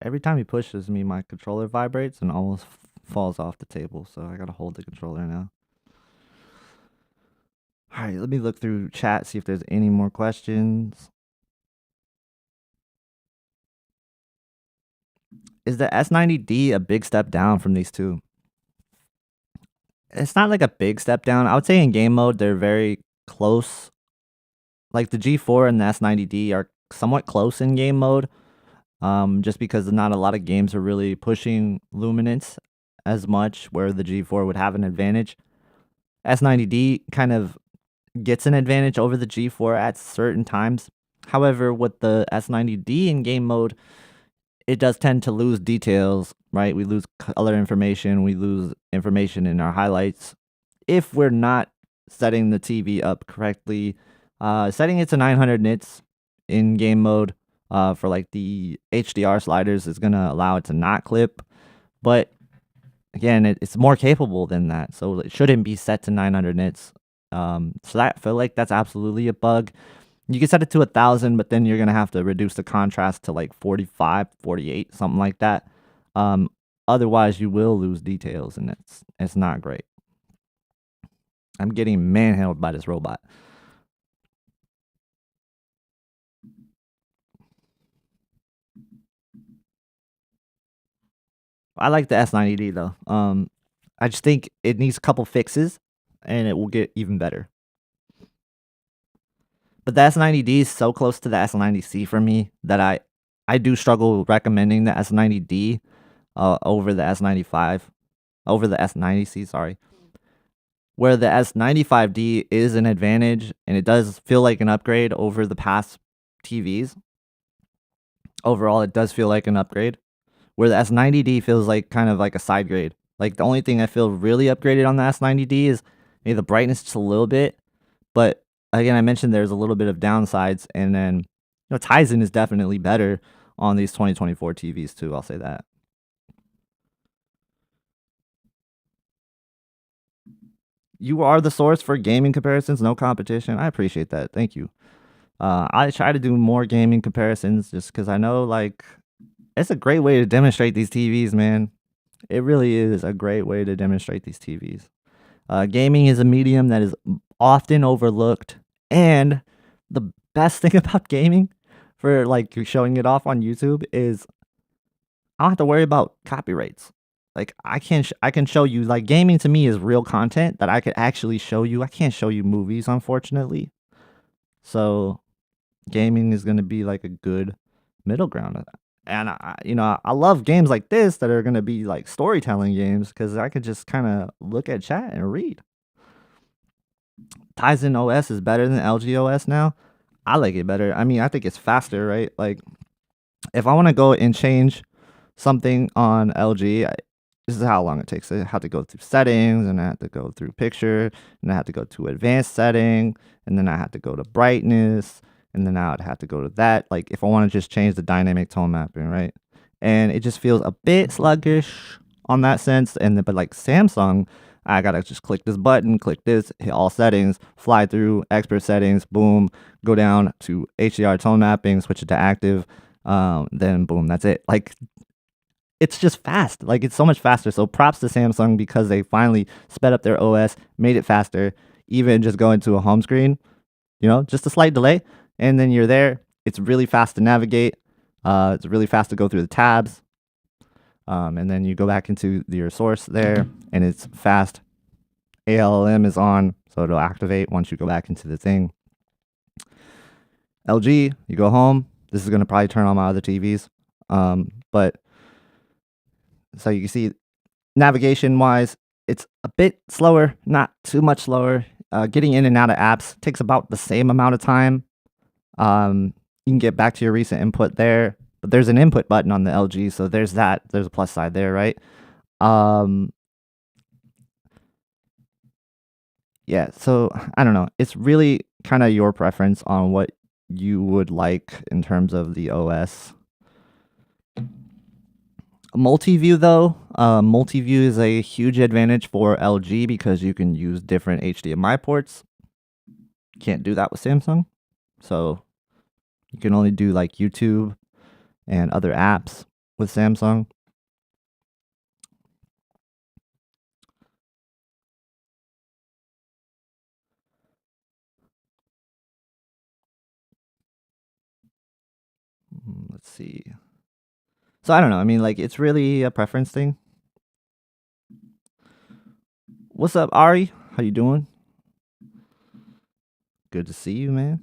Every time he pushes me, my controller vibrates and almost falls off the table. So I gotta hold the controller now. All right, let me look through chat, see if there's any more questions. Is the S90D a big step down from these two? It's not like a big step down. I would say in game mode, they're very close. Like the G4 and the S90D are somewhat close in game mode, just because not a lot of games are really pushing luminance as much, where the G4 would have an advantage. S90D kind of gets an advantage over the G4 at certain times. However, with the S90D in game mode, it does tend to lose details, right? We lose color information, we lose information in our highlights if we're not setting the TV up correctly. Setting it to 900 nits in game mode for like the HDR sliders is going to allow it to not clip, but again, it's more capable than that, so it shouldn't be set to 900 nits. So I feel like that's absolutely a bug. You can set it to 1,000, but then you're gonna have to reduce the contrast to like 45, 48, something like that. Otherwise, you will lose details, and it's not great. I'm getting manhandled by this robot. I like the S90D though. I just think it needs a couple fixes, and it will get even better. But the S90D is so close to the S90C for me that I do struggle recommending the S90D over the S95, over the S90C, sorry. Where the S95D is an advantage and it does feel like an upgrade over the past TVs. Overall, it does feel like an upgrade. Where the S90D feels like kind of like a side grade. Like the only thing I feel really upgraded on the S90D is maybe the brightness just a little bit, but again, I mentioned there's a little bit of downsides, and then Tizen is definitely better on these 2024 TVs too. I'll say that. You are the source for gaming comparisons, no competition. I appreciate that. Thank you. I try to do more gaming comparisons just because I know like it's a great way to demonstrate these TVs, man. It really is a great way to demonstrate these TVs. Gaming is a medium that is often overlooked, and the best thing about gaming for like showing it off on YouTube is I don't have to worry about copyrights. Like I can show you like gaming to me is real content that I could actually show you. I can't show you movies, unfortunately. So gaming is gonna be like a good middle ground. And I love games like this that are gonna be like storytelling games because I could just kind of look at chat and read. Tizen OS is better than LG OS now. I like it better. I mean, I think it's faster, right? Like if I want to go and change something on LG, this is how long it takes. I have to go through settings, and I have to go through picture, and I have to go to advanced setting, and then I have to go to brightness, and then I would have to go to that. Like if I want to just change the dynamic tone mapping, right? And it just feels a bit sluggish on that sense. And then, but like Samsung, I gotta just click this button, click this, hit all settings, fly through expert settings, boom, go down to HDR tone mapping, switch it to active, then boom, that's it. Like it's just fast. Like it's so much faster. So props to Samsung because they finally sped up their OS, made it faster. Even just going to a home screen, just a slight delay, and then you're there. It's really fast to navigate. It's really fast to go through the tabs. And then you go back into your source there, and it's fast. ALM is on, so it'll activate once you go back into the thing. LG, you go home. This is going to probably turn on my other TVs. But so you can see navigation wise, it's a bit slower, not too much slower. Getting in and out of apps takes about the same amount of time. You can get back to your recent input there, but there's an input button on the LG, so there's that. There's a plus side there, right? Yeah, so I don't know. It's really kind of your preference on what you would like in terms of the OS. Multi-view though, multi-view is a huge advantage for LG because you can use different HDMI ports. Can't do that with Samsung. So you can only do like YouTube and other apps with Samsung. Let's see. So I don't know. I mean, like, it's really a preference thing. What's up, Ari? How you doing? Good to see you, man.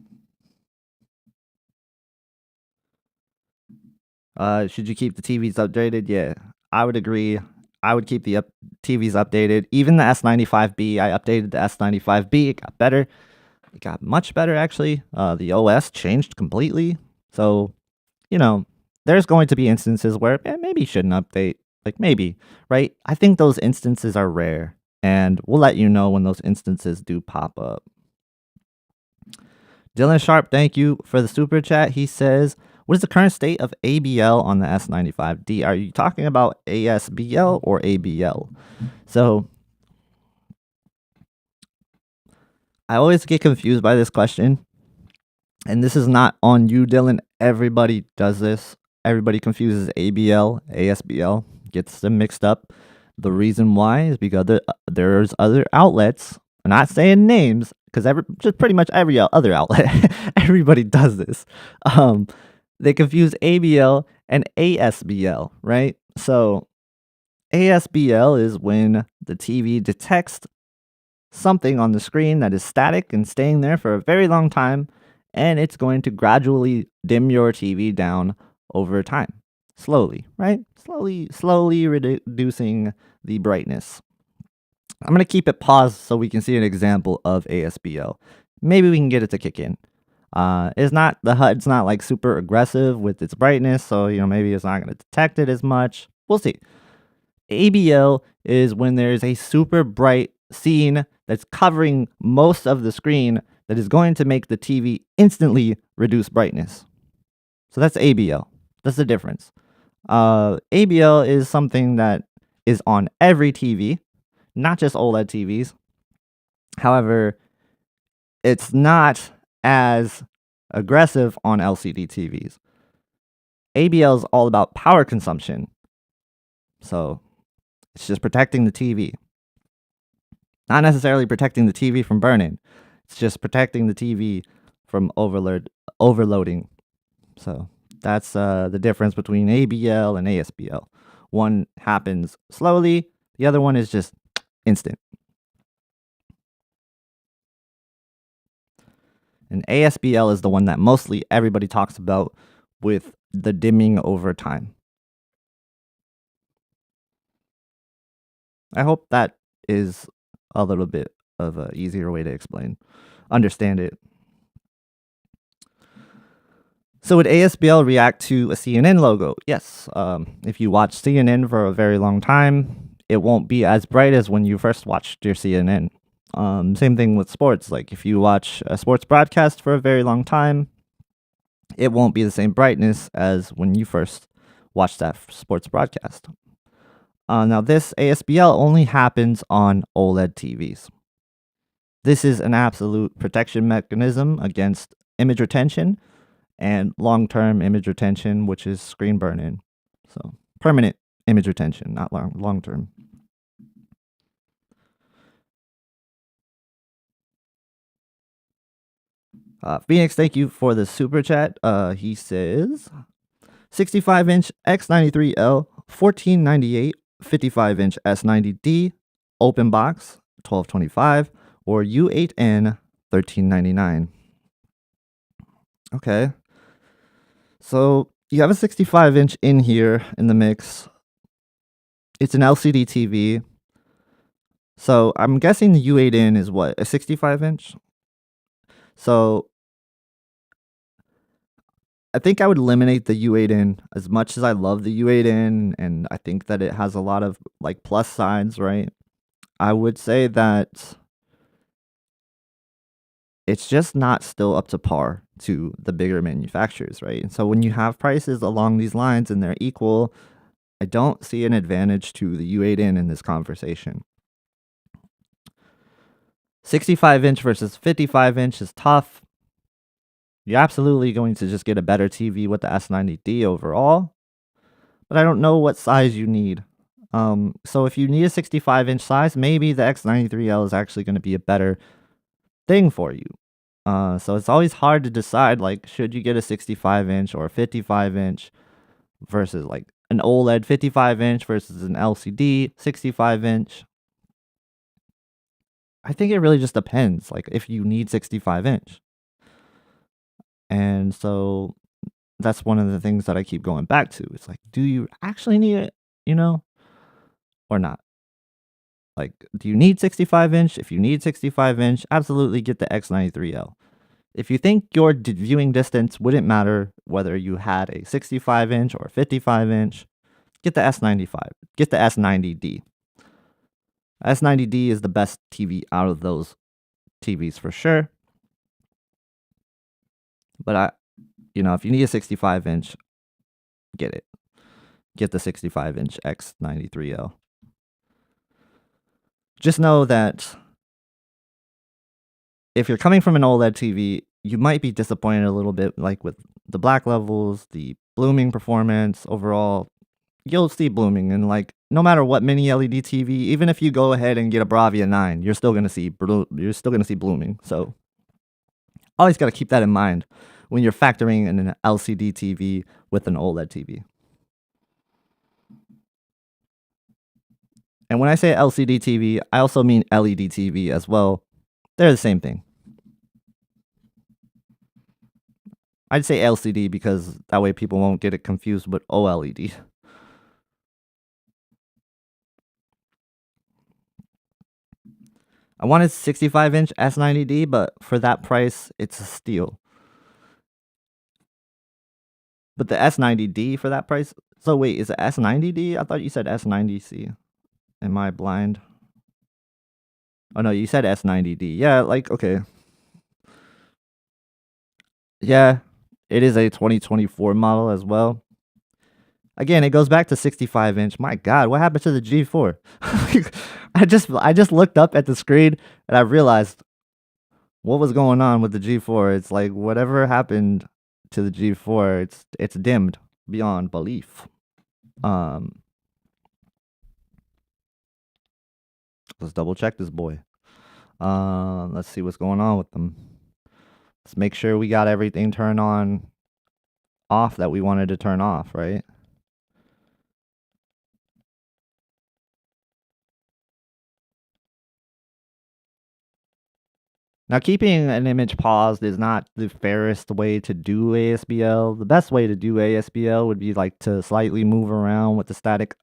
Should you keep the TVs updated? Yeah, I would agree. I would keep the TVs updated. Even the S95B, I updated the S95B. It got better. It got much better, actually. The OS changed completely. So, you know, there's going to be instances where maybe you shouldn't update. Like, maybe, right? I think those instances are rare. And we'll let you know when those instances do pop up. Dylan Sharp, thank you for the super chat. He says, what is the current state of ABL on the S95D? Are you talking about ASBL or ABL? So I always get confused by this question. And this is not on you, Dylan. Everybody does this. Everybody confuses ABL, ASBL, gets them mixed up. The reason why is because there's other outlets. I'm not saying names because just pretty much every other outlet, everybody does this. They confuse ABL and ASBL, right? So ASBL is when the TV detects something on the screen that is static and staying there for a very long time, and it's going to gradually dim your TV down over time. Slowly, right? Slowly reducing the brightness. I'm going to keep it paused so we can see an example of ASBL. Maybe we can get it to kick in. It's not, the HUD's not like super aggressive with its brightness, so maybe it's not going to detect it as much. We'll see. ABL is when there's a super bright scene that's covering most of the screen that is going to make the TV instantly reduce brightness. So that's ABL. That's the difference. ABL is something that is on every TV, not just OLED TVs. However, it's not as aggressive on LCD TVs. ABL is all about power consumption. So it's just protecting the TV. Not necessarily protecting the TV from burning. It's just protecting the TV from overloading. So that's the difference between ABL and ASBL. One happens slowly. The other one is just instant. And ASBL is the one that mostly everybody talks about with the dimming over time. I hope that is a little bit of an easier way to understand it. So would ASBL react to a CNN logo? Yes. If you watch CNN for a very long time, it won't be as bright as when you first watched your CNN. Same thing with sports. Like if you watch a sports broadcast for a very long time, it won't be the same brightness as when you first watched that sports broadcast. Now this ASBL only happens on OLED TVs. This is an absolute protection mechanism against image retention and long-term image retention, which is screen burn-in. So permanent image retention, not long-term. Phoenix, thank you for the super chat. He says 65-inch X93L, 1498, 55-inch S90D, open box, 1225, or U8N, 1399. Okay. So you have a 65-inch in here in the mix. It's an LCD TV. So I'm guessing the U8N is what, a 65-inch? So I think I would eliminate the U8N. As much as I love the U8N and I think that it has a lot of like plus sides, right? I would say that it's just not still up to par to the bigger manufacturers, right? And so when you have prices along these lines and they're equal, I don't see an advantage to the U8N in this conversation. 65-inch versus 55-inch is tough. You're absolutely going to just get a better TV with the S90D overall. but I don't know what size you need. So if you need a 65-inch size, maybe the X93L is actually going to be a better thing for you. So it's always hard to decide, like, should you get a 65-inch or a 55-inch versus like an OLED 55-inch versus an LCD 65-inch. I think it really just depends, like, if you need 65-inch. And so that's one of the things that I keep going back to. It's like, do you actually need it, you know, or not? Like, do you need 65-inch? If you need 65-inch, absolutely get the X93L. If you think your viewing distance wouldn't matter whether you had a 65-inch or 55-inch, get the S95. Get the S90D. S90D is the best TV out of those TVs for sure. But if you need a 65-inch, get it. Get the 65-inch X93L. Just know that if you're coming from an OLED TV, you might be disappointed a little bit, like with the black levels, the blooming performance, overall. You'll see blooming, and like no matter what mini LED TV, even if you go ahead and get a Bravia 9, you're still gonna see blooming. So always got to keep that in mind when you're factoring in an LCD TV with an OLED TV. And when I say LCD TV, I also mean LED TV as well. They're the same thing. I'd say LCD because that way people won't get it confused with OLED. I wanted 65-inch S90D, but for that price, it's a steal. But the S90D for that price? So wait, is it S90D? I thought you said S90C. Am I blind? Oh no, you said S90D. Yeah, like, okay. Yeah, it is a 2024 model as well. Again, it goes back to 65-inch. My God, what happened to the G4? I just looked up at the screen and I realized what was going on with the G4. It's like whatever happened to the G4, it's dimmed beyond belief. Let's double check this boy. Let's see what's going on with them. Let's make sure we got everything turned on off that we wanted to turn off, right? Now, keeping an image paused is not the fairest way to do ASBL. The best way to do ASBL would be like to slightly move around with the static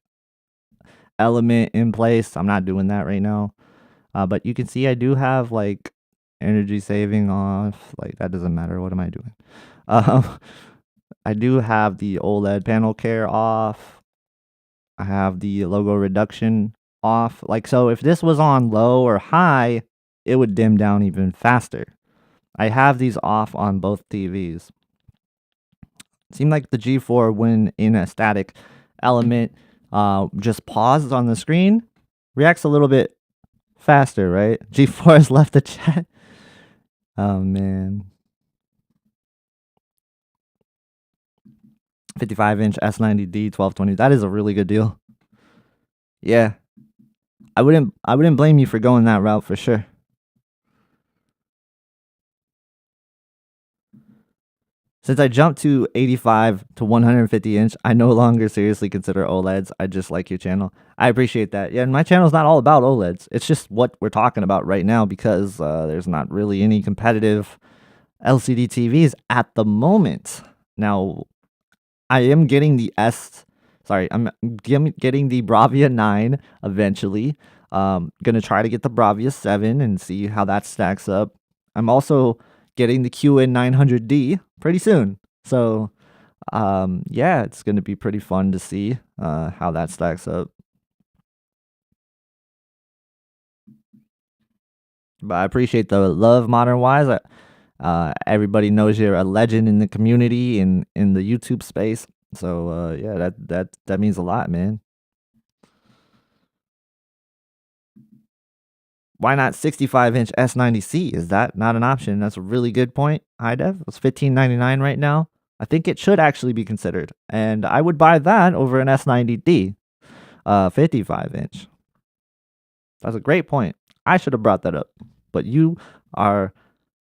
element in place. I'm not doing that right now. But you can see I do have like energy saving off. Like that doesn't matter. What am I doing? I do have the OLED panel care off. I have the logo reduction off. Like, so if this was on low or high, it would dim down even faster. I have these off on both TVs. It seemed like the G4, when in a static element, just pauses on the screen, reacts a little bit faster, right? G4 has left the chat. Oh, man. 55-inch S90D 1220. That is a really good deal. Yeah. I wouldn't blame you for going that route for sure. Since I jumped to 85 to 150 inch, I no longer seriously consider OLEDs. I just like your channel. I appreciate that. Yeah, and my channel's not all about OLEDs. It's just what we're talking about right now because there's not really any competitive LCD TVs at the moment. Now, I am getting I'm getting the Bravia 9 eventually. Gonna try to get the Bravia 7 and see how that stacks up. I'm also getting the QN900D pretty soon. So, yeah, it's going to be pretty fun to see how that stacks up. But I appreciate the love, Modern Wise. Everybody knows you're a legend in the community in the YouTube space. So, yeah, that means a lot, man. Why not 65-inch S90C? Is that not an option? That's a really good point. High def. It's $15.99 right now. I think it should actually be considered, and I would buy that over an S90D, 55-inch. That's a great point. I should have brought that up, but you are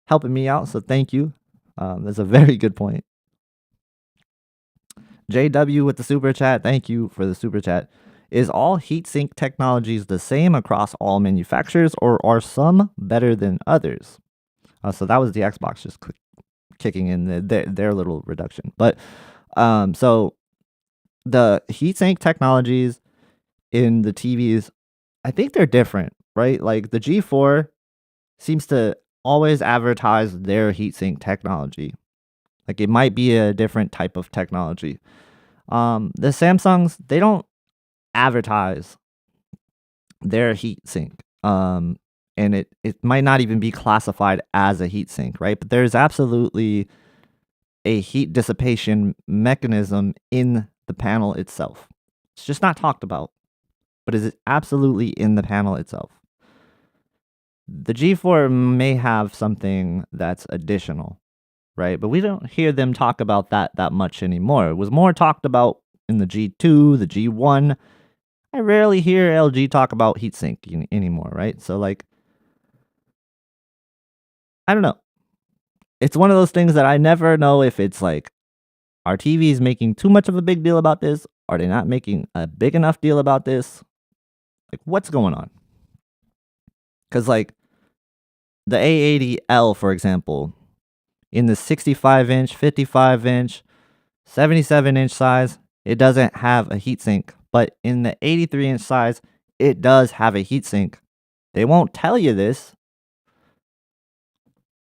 helping me out, so thank you. That's a very good point. JW with the super chat. Thank you for the super chat. Is all heatsink technologies the same across all manufacturers, or are some better than others? So that was the Xbox just kicking in their little reduction. But so the heatsink technologies in the TVs, I think they're different, right? Like the G4 seems to always advertise their heatsink technology. Like it might be a different type of technology. The Samsungs, they don't advertise their heatsink. And it might not even be classified as a heatsink, right? But there's absolutely a heat dissipation mechanism in the panel itself. It's just not talked about, but is absolutely in the panel itself. The G4 may have something that's additional, right? But we don't hear them talk about that much anymore. It was more talked about in the G2, the G1. I rarely hear LG talk about heatsink anymore, right? So like, I don't know. It's one of those things that I never know if it's like, are TVs making too much of a big deal about this? Are they not making a big enough deal about this? Like, what's going on? Because like the A80L, for example, in the 65-inch, 55-inch, 77-inch size, it doesn't have a heatsink. But in the 83-inch size, it does have a heatsink. They won't tell you this.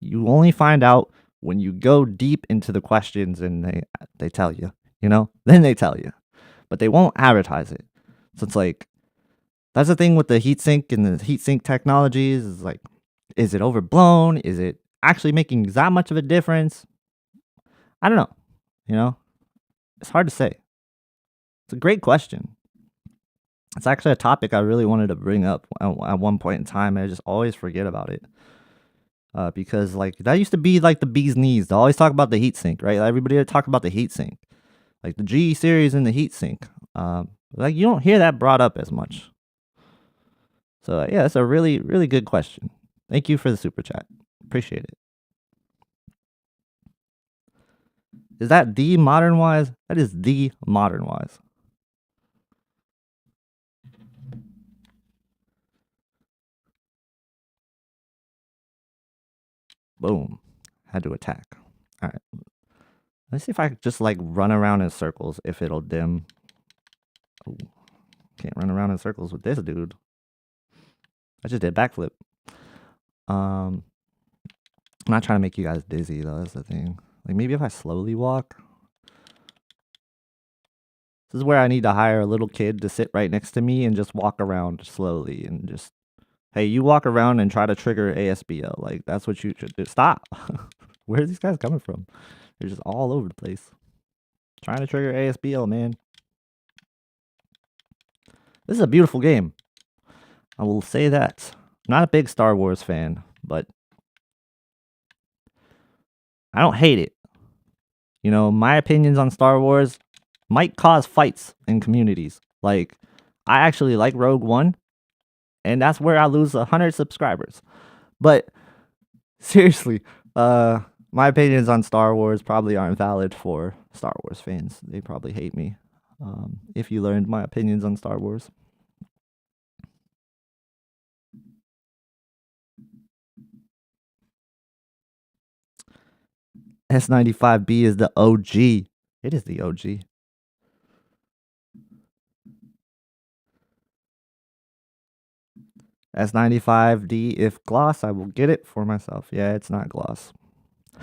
You only find out when you go deep into the questions and they tell you, then they tell you. But they won't advertise it. So it's like, that's the thing with the heatsink and the heatsink technologies is like, is it overblown? Is it actually making that much of a difference? I don't know. It's hard to say. It's a great question. It's actually a topic I really wanted to bring up at one point in time, and I just always forget about it. Because like that used to be like the bee's knees. They always talk about the heatsink, right? Everybody would talk about the heatsink, like the G series and the heatsink. Like you don't hear that brought up as much. So yeah, that's a really, really good question. Thank you for the super chat. Appreciate it. Is that the modern wise? That is the modern wise. Boom. Had to attack. All right. Let's see if I could just like run around in circles if it'll dim. Ooh. Can't run around in circles with this dude. I just did backflip. I'm not trying to make you guys dizzy though. That's the thing. Like maybe if I slowly walk. This is where I need to hire a little kid to sit right next to me and just walk around slowly and just, hey, you walk around and try to trigger ASBL. Like that's what you should do. Stop. Where are these guys coming from? They're just all over the place. Trying to trigger ASBL, man. This is a beautiful game. I will say that. I'm not a big Star Wars fan, but I don't hate it. My opinions on Star Wars might cause fights in communities. Like, I actually like Rogue One, and that's where I lose 100 subscribers. But seriously, my opinions on Star Wars probably aren't valid for Star Wars fans. They probably hate me if you learned my opinions on Star Wars. S95B is the OG. It is the OG. S95D, if gloss, I will get it for myself. Yeah, it's not gloss.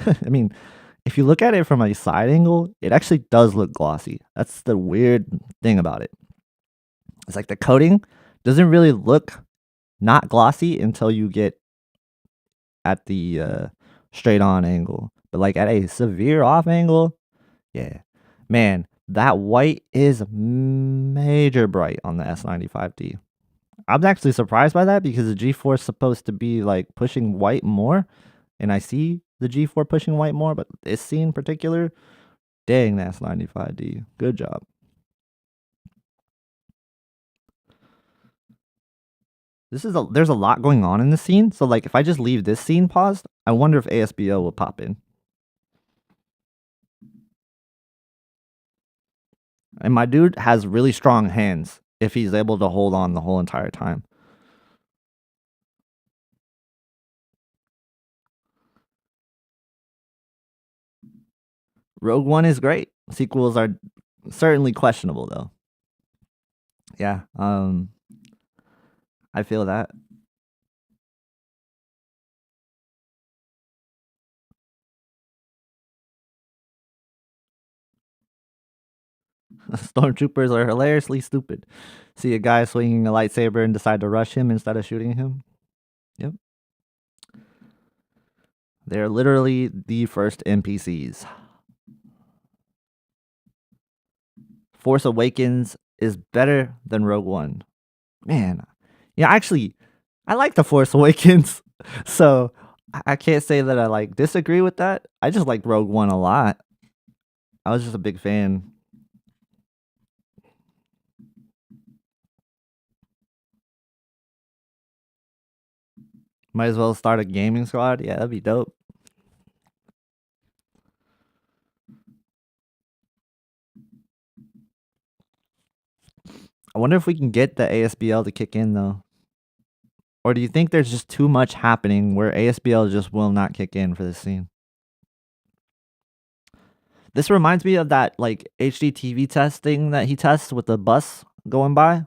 I mean, if you look at it from a side angle, it actually does look glossy. That's the weird thing about it. It's like the coating doesn't really look not glossy until you get at the straight on angle. But like at a severe off angle, yeah. Man, that white is major bright on the S95D. I'm actually surprised by that because the G4 is supposed to be like pushing white more, and I see the G4 pushing white more, but this scene in particular, Dang, that's 95D. Good job. There's a lot going on in this scene, so like if I just leave this scene paused, I wonder if ASBO will pop in. And my dude has really strong hands if he's able to hold on the whole entire time. Rogue One is great. Sequels are certainly questionable though. Yeah, I feel that. Stormtroopers are hilariously stupid. See a guy swinging a lightsaber and decide to rush him instead of shooting him. Yep. They're literally the first NPCs. Force Awakens is better than Rogue One. Man, yeah, actually, I like The Force Awakens, so I can't say that I like disagree with that. I just like Rogue One a lot. I was just a big fan. Might as well start a gaming squad. Yeah, that'd be dope. I wonder if we can get the ASBL to kick in though. Or do you think there's just too much happening where ASBL just will not kick in for this scene? This reminds me of that like HD TV testing that he tests with the bus going by.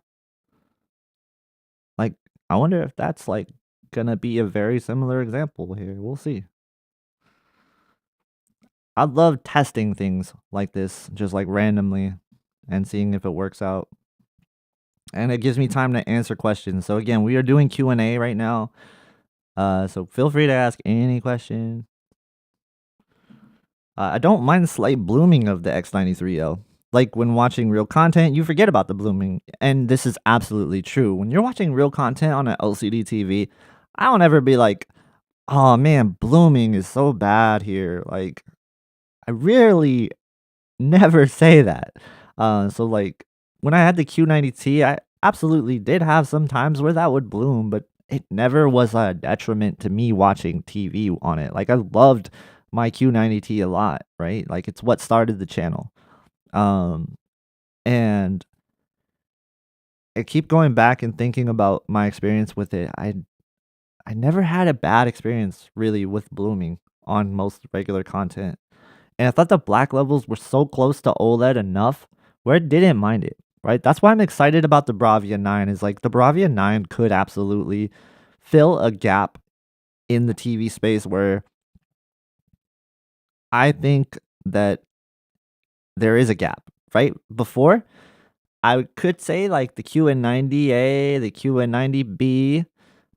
Like, I wonder if that's like gonna be a very similar example here. We'll see. I love testing things like this, just like randomly, and seeing if it works out. And it gives me time to answer questions. So again, we are doing Q&A right now. So feel free to ask any question. I don't mind the slight blooming of the X93L. Like when watching real content, you forget about the blooming. And this is absolutely true. When you're watching real content on an LCD TV, I don't ever be like, oh man, blooming is so bad here. Like, I rarely never say that. So like when I had the Q90T, I absolutely did have some times where that would bloom, but it never was a detriment to me watching TV on it. Like I loved my Q90T a lot, right? Like it's what started the channel. And I keep going back and thinking about my experience with it. I never had a bad experience really with blooming on most regular content. And I thought the black levels were so close to OLED enough where I didn't mind it, right? That's why I'm excited about the Bravia 9 is like the Bravia 9 could absolutely fill a gap in the TV space where I think that there is a gap, right? Before, I could say like the QN90A, the QN90B,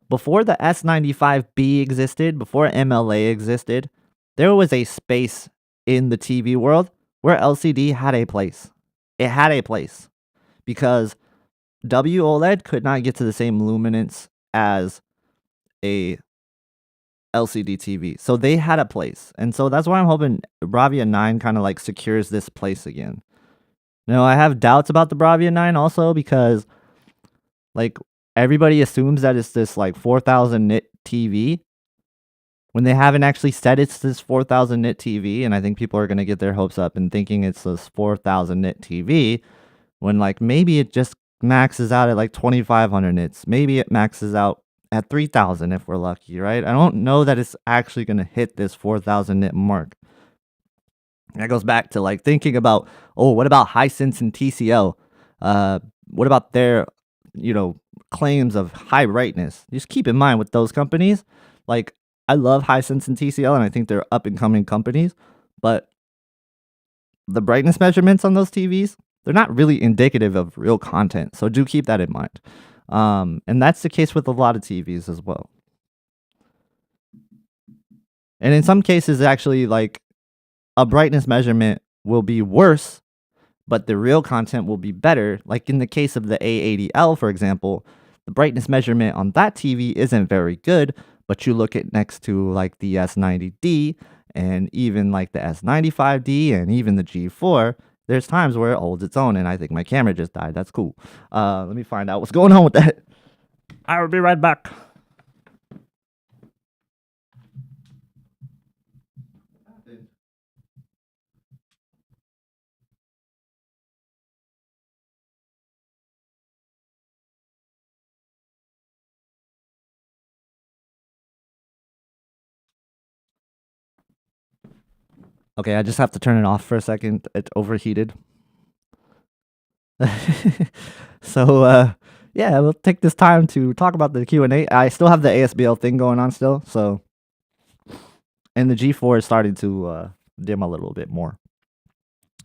before the S95B existed, before MLA existed, there was a space in the TV world where LCD had a place. It had a place because WOLED could not get to the same luminance as a LCD TV. So they had a place. And so that's why I'm hoping Bravia 9 kind of like secures this place again. Now, I have doubts about the Bravia 9 also because like everybody assumes that it's this like 4000 nit TV when they haven't actually said it's this 4000 nit TV, and I think people are going to get their hopes up and thinking it's this 4000 nit TV when like maybe it just maxes out at like 2500 nits. Maybe it maxes out at 3000 if we're lucky, right? I don't know that it's actually going to hit this 4000 nit mark. That goes back to like thinking about, oh, what about Hisense and TCL? What about their, claims of high brightness? Just keep in mind with those companies, like I love Hisense and TCL, and I think they're up and coming companies, but the brightness measurements on those TVs, they're not really indicative of real content. So do keep that in mind. And that's the case with a lot of TVs as well. And in some cases, actually, like a brightness measurement will be worse, but the real content will be better. Like in the case of the A80L, for example, the brightness measurement on that TV isn't very good, but you look at next to like the S90D and even like the S95D and even the G4, there's times where it holds its own, and I think my camera just died. That's cool. Let me find out what's going on with that. I will be right back. Okay, I just have to turn it off for a second. It's overheated. So yeah, we'll take this time to talk about the Q&A. I still have the ASBL thing going on still, so and the G4 is starting to dim a little bit more.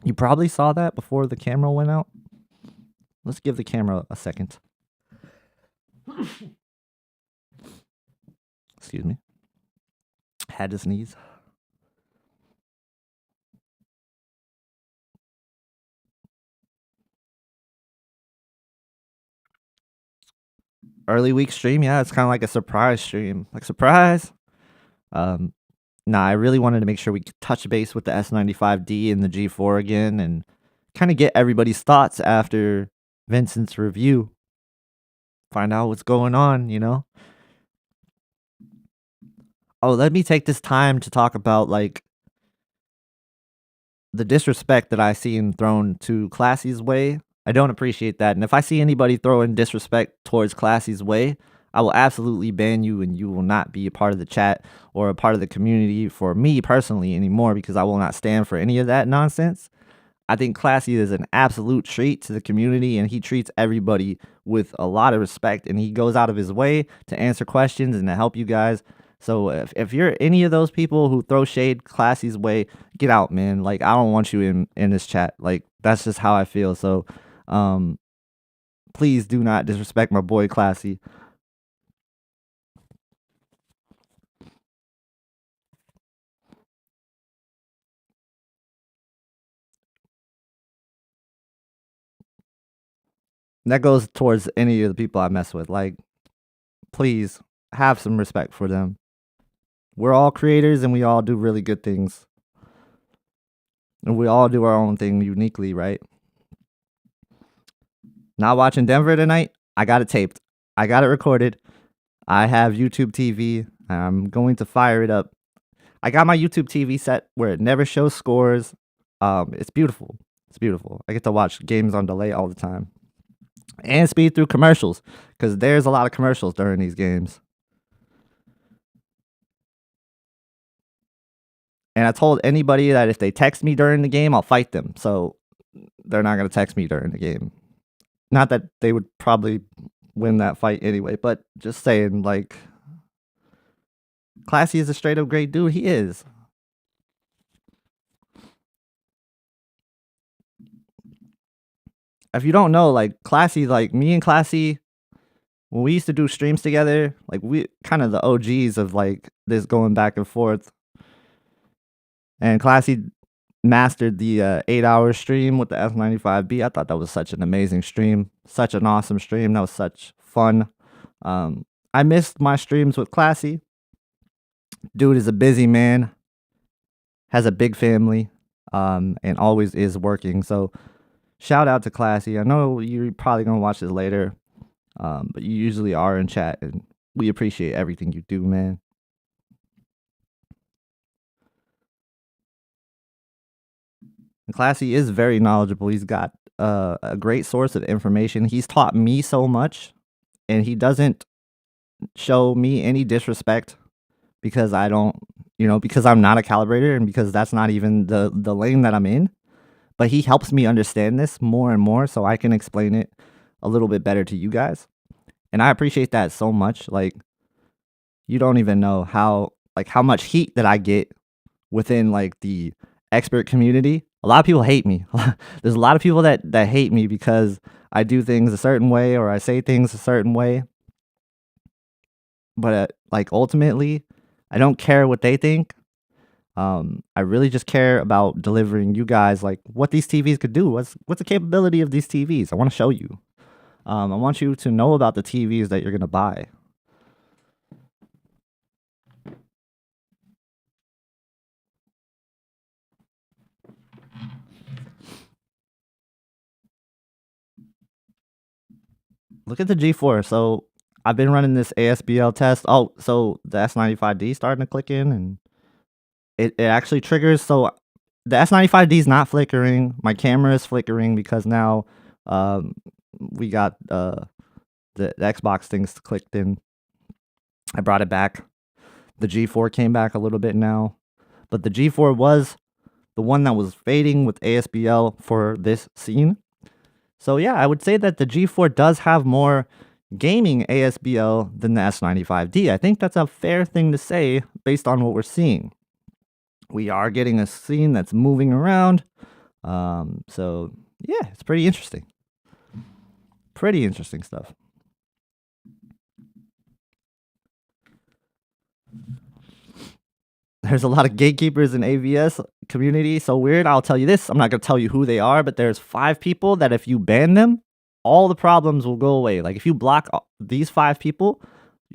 You probably saw that before the camera went out. Let's give the camera a second. Excuse me. Had to sneeze. Early week stream, yeah, it's kind of like a surprise stream. Like surprise. Um nah, I really wanted to make sure we could touch base with the S95D and the G4 again and kind of get everybody's thoughts after Vincent's review. Find out what's going on, you know? Oh, let me take this time to talk about like the disrespect that I seen thrown to Classy's way. I don't appreciate that. And if I see anybody throwing disrespect towards Classy's way, I will absolutely ban you and you will not be a part of the chat or a part of the community for me personally anymore because I will not stand for any of that nonsense. I think Classy is an absolute treat to the community and he treats everybody with a lot of respect and he goes out of his way to answer questions and to help you guys. So if you're any of those people who throw shade Classy's way, get out, man. Like I don't want you in this chat. Like that's just how I feel. So um please do not disrespect my boy Classy. That goes towards any of the people I mess with. Like please have some respect for them. We're all creators and we all do really good things. And we all do our own thing uniquely, right? Not watching Denver tonight. I got it taped. I got it recorded. I have YouTube TV. I'm going to fire it up. I got my YouTube TV set where it never shows scores. It's beautiful. It's beautiful. I get to watch games on delay all the time. And speed through commercials because there's a lot of commercials during these games. And I told anybody that if they text me during the game, I'll fight them. So they're not going to text me during the game. Not that they would probably win that fight anyway, but just saying, like, Classy is a straight up great dude. He is. If you don't know, like, Classy, like, me and Classy, when we used to do streams together, like, we kind of the OGs of, like, this going back and forth. And Classy mastered the 8-hour stream with the F95B. I thought that was such an amazing stream, such an awesome stream. That was such fun. I missed my streams with Classy. Dude is a busy man, has a big family, and always is working. So shout out to Classy. I know you're probably gonna watch this later, but you usually are in chat, and we appreciate everything you do, man. And Classy is very knowledgeable. He's got a great source of information. He's taught me so much, and he doesn't show me any disrespect because I don't, because I'm not a calibrator and because that's not even the lane that I'm in. But he helps me understand this more and more so I can explain it a little bit better to you guys. And I appreciate that so much. Like you don't even know how much heat that I get within like the expert community. A lot of people hate me. There's a lot of people that hate me because I do things a certain way or I say things a certain way. But like ultimately, I don't care what they think. I really just care about delivering you guys like what these TVs could do. What's the capability of these TVs? I want to show you. I want you to know about the TVs that you're gonna buy. Look at the G4. So I've been running this ASBL test. Oh, so the S95D starting to click in, and it actually triggers. So the S95D is not flickering. My camera is flickering because now um, we got the Xbox things clicked in. I brought it back. The G4 came back a little bit now, but the G4 was the one that was fading with ASBL for this scene. So yeah, I would say that the G4 does have more gaming ASBL than the S95D. I think that's a fair thing to say based on what we're seeing. We are getting a scene that's moving around. So yeah, it's pretty interesting. Pretty interesting stuff. There's a lot of gatekeepers in AVS community. So weird. I'll tell you this. I'm not going to tell you who they are, but there's 5 people that if you ban them, all the problems will go away. Like if you block these 5 people,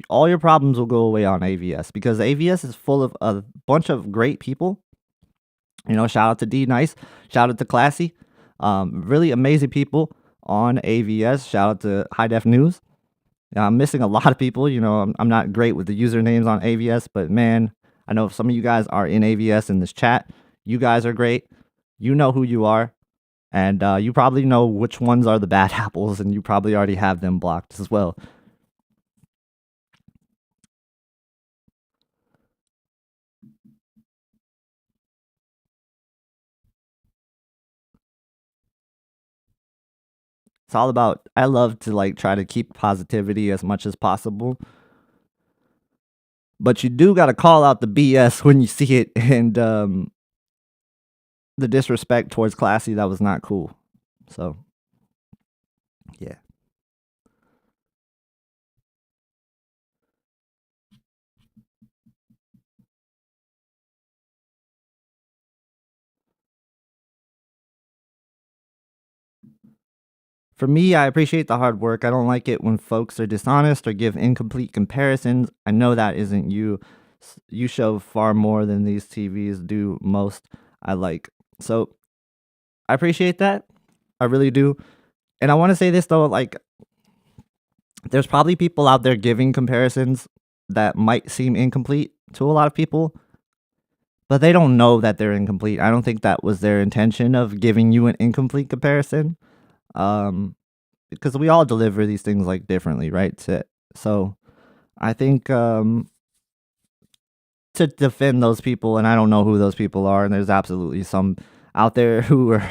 all your problems will go away on AVS because AVS is full of a bunch of great people. You know, shout out to D Nice, shout out to Classy, really amazing people on AVS. Shout out to High Def News. I'm missing a lot of people. You know, I'm not great with the usernames on AVS, but man, I know some of you guys are in AVS in this chat. You guys are great. You know who you are. And you probably know which ones are the bad apples, and you probably already have them blocked as well. It's all about, I love to like try to keep positivity as much as possible. But you do got to call out the BS when you see it, and the disrespect towards Classy, that was not cool. So, yeah. For me, I appreciate the hard work. I don't like it when folks are dishonest or give incomplete comparisons. I know that isn't you. You show far more than these TVs do most. I like. So, I appreciate that. I really do. And I want to say this though, like there's probably people out there giving comparisons that might seem incomplete to a lot of people, but they don't know that they're incomplete. I don't think that was their intention of giving you an incomplete comparison. Because we all deliver these things like differently, right? So I think to defend those people, and I don't know who those people are, and there's absolutely some out there who are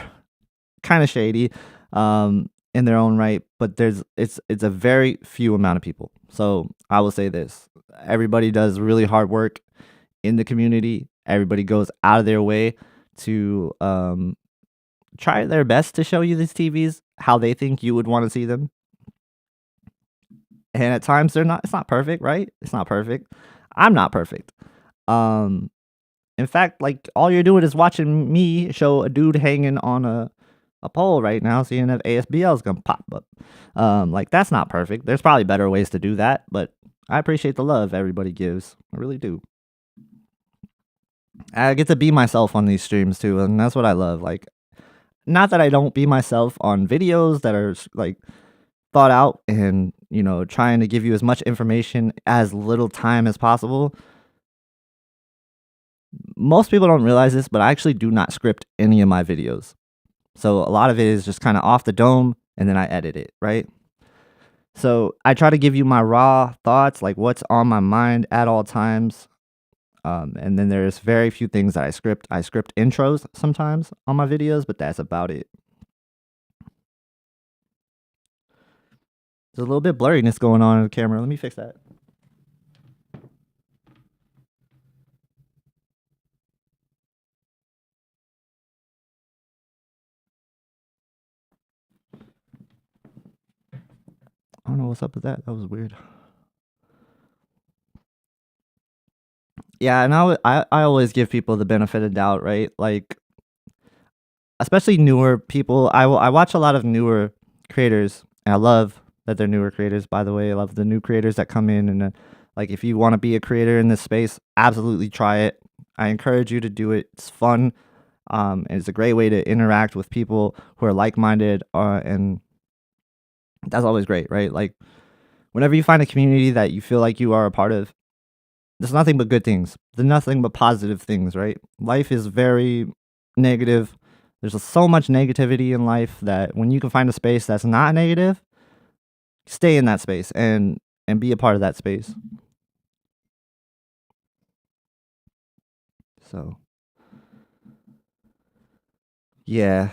kind of shady in their own right, but it's a very few amount of people. So I will say this: everybody does really hard work in the community. Everybody goes out of their way to try their best to show you these TVs how they think you would want to see them. And at times it's not perfect, right? It's not perfect. I'm not perfect. In fact, like all you're doing is watching me show a dude hanging on a pole right now, seeing if ASBL is gonna pop up. Like that's not perfect. There's probably better ways to do that, but I appreciate the love everybody gives. I really do. I get to be myself on these streams too, and that's what I love. Like, not that I don't be myself on videos that are like thought out and trying to give you as much information as little time as possible. Most people don't realize this, but I actually do not script any of my videos. So a lot of it is just kind of off the dome, and then I edit it, right? So I try to give you my raw thoughts, like what's on my mind at all times. And then there's very few things that I script. I script intros sometimes on my videos, but that's about it. There's a little bit blurriness going on in the camera. Let me fix that. I don't know what's up with that. That was weird. Yeah, and I always give people the benefit of doubt, right? Like, especially newer people. I watch a lot of newer creators, and I love that they're newer creators. By the way, I love the new creators that come in, and like if you want to be a creator in this space, absolutely try it. I encourage you to do it. It's fun, and it's a great way to interact with people who are like-minded, and That's always great, right? Like whenever you find a community that you feel like you are a part of, there's nothing but good things. There's nothing but positive things, right? Life is very negative. There's so much negativity in life that when you can find a space that's not negative, stay in that space and be a part of that space. So, yeah.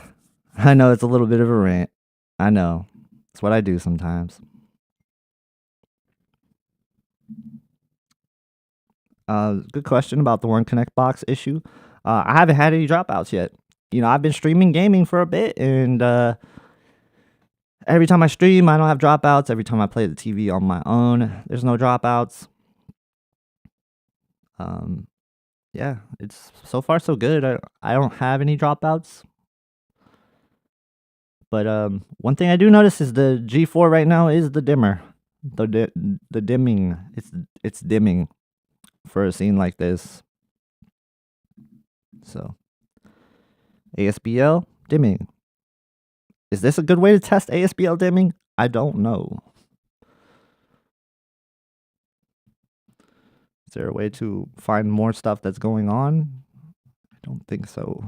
I know it's a little bit of a rant. I know. It's what I do sometimes. Good question about the One Connect box issue. I haven't had any dropouts yet. I've been streaming gaming for a bit, and every time I stream, I don't have dropouts. Every time I play the TV on my own, there's no dropouts. Um, yeah, it's so far so good. I don't have any dropouts. But one thing I do notice is the G4 right now is the dimmer, the dimming. It's dimming for a scene like this. So ASBL dimming. Is this a good way to test ASBL dimming? I don't know. Is there a way to find more stuff that's going on? I don't think so.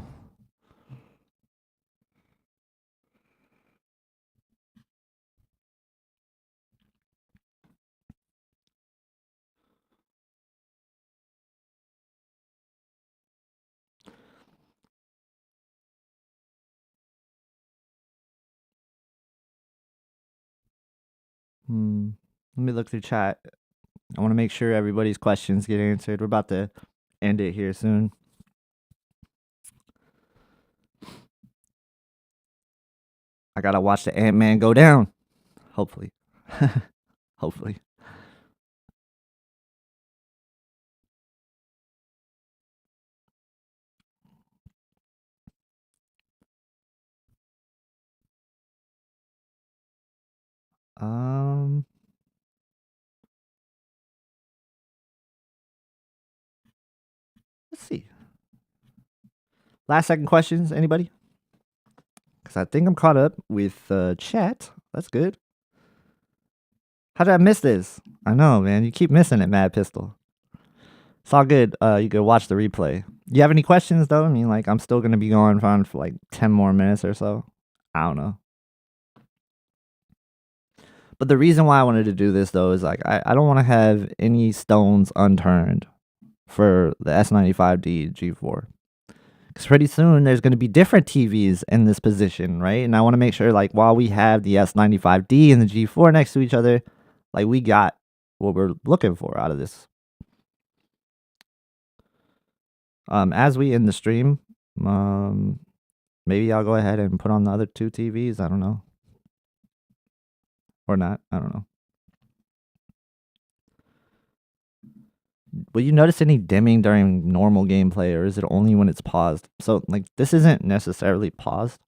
Let me look through chat. I want to make sure everybody's questions get answered. We're about to end it here soon. I gotta watch the Ant-Man go down. Hopefully. Hopefully. Um let's see. Last second questions, anybody? Because I think I'm caught up with chat. That's good. How did I miss this? I know, man. You keep missing it, Mad Pistol. It's all good. You could watch the replay. You have any questions though? I mean, like I'm still gonna be going on for like 10 more minutes or so. I don't know. But the reason why I wanted to do this though is like I don't want to have any stones unturned for the S95D G4. Because pretty soon there's going to be different TVs in this position, right? And I want to make sure, like, while we have the S95D and the G4 next to each other, like, we got what we're looking for out of this. As we end the stream, maybe I'll go ahead and put on the other two TVs. I don't know. Or not. I don't know. Will you notice any dimming during normal gameplay, or is it only when it's paused? So, like, this isn't necessarily paused,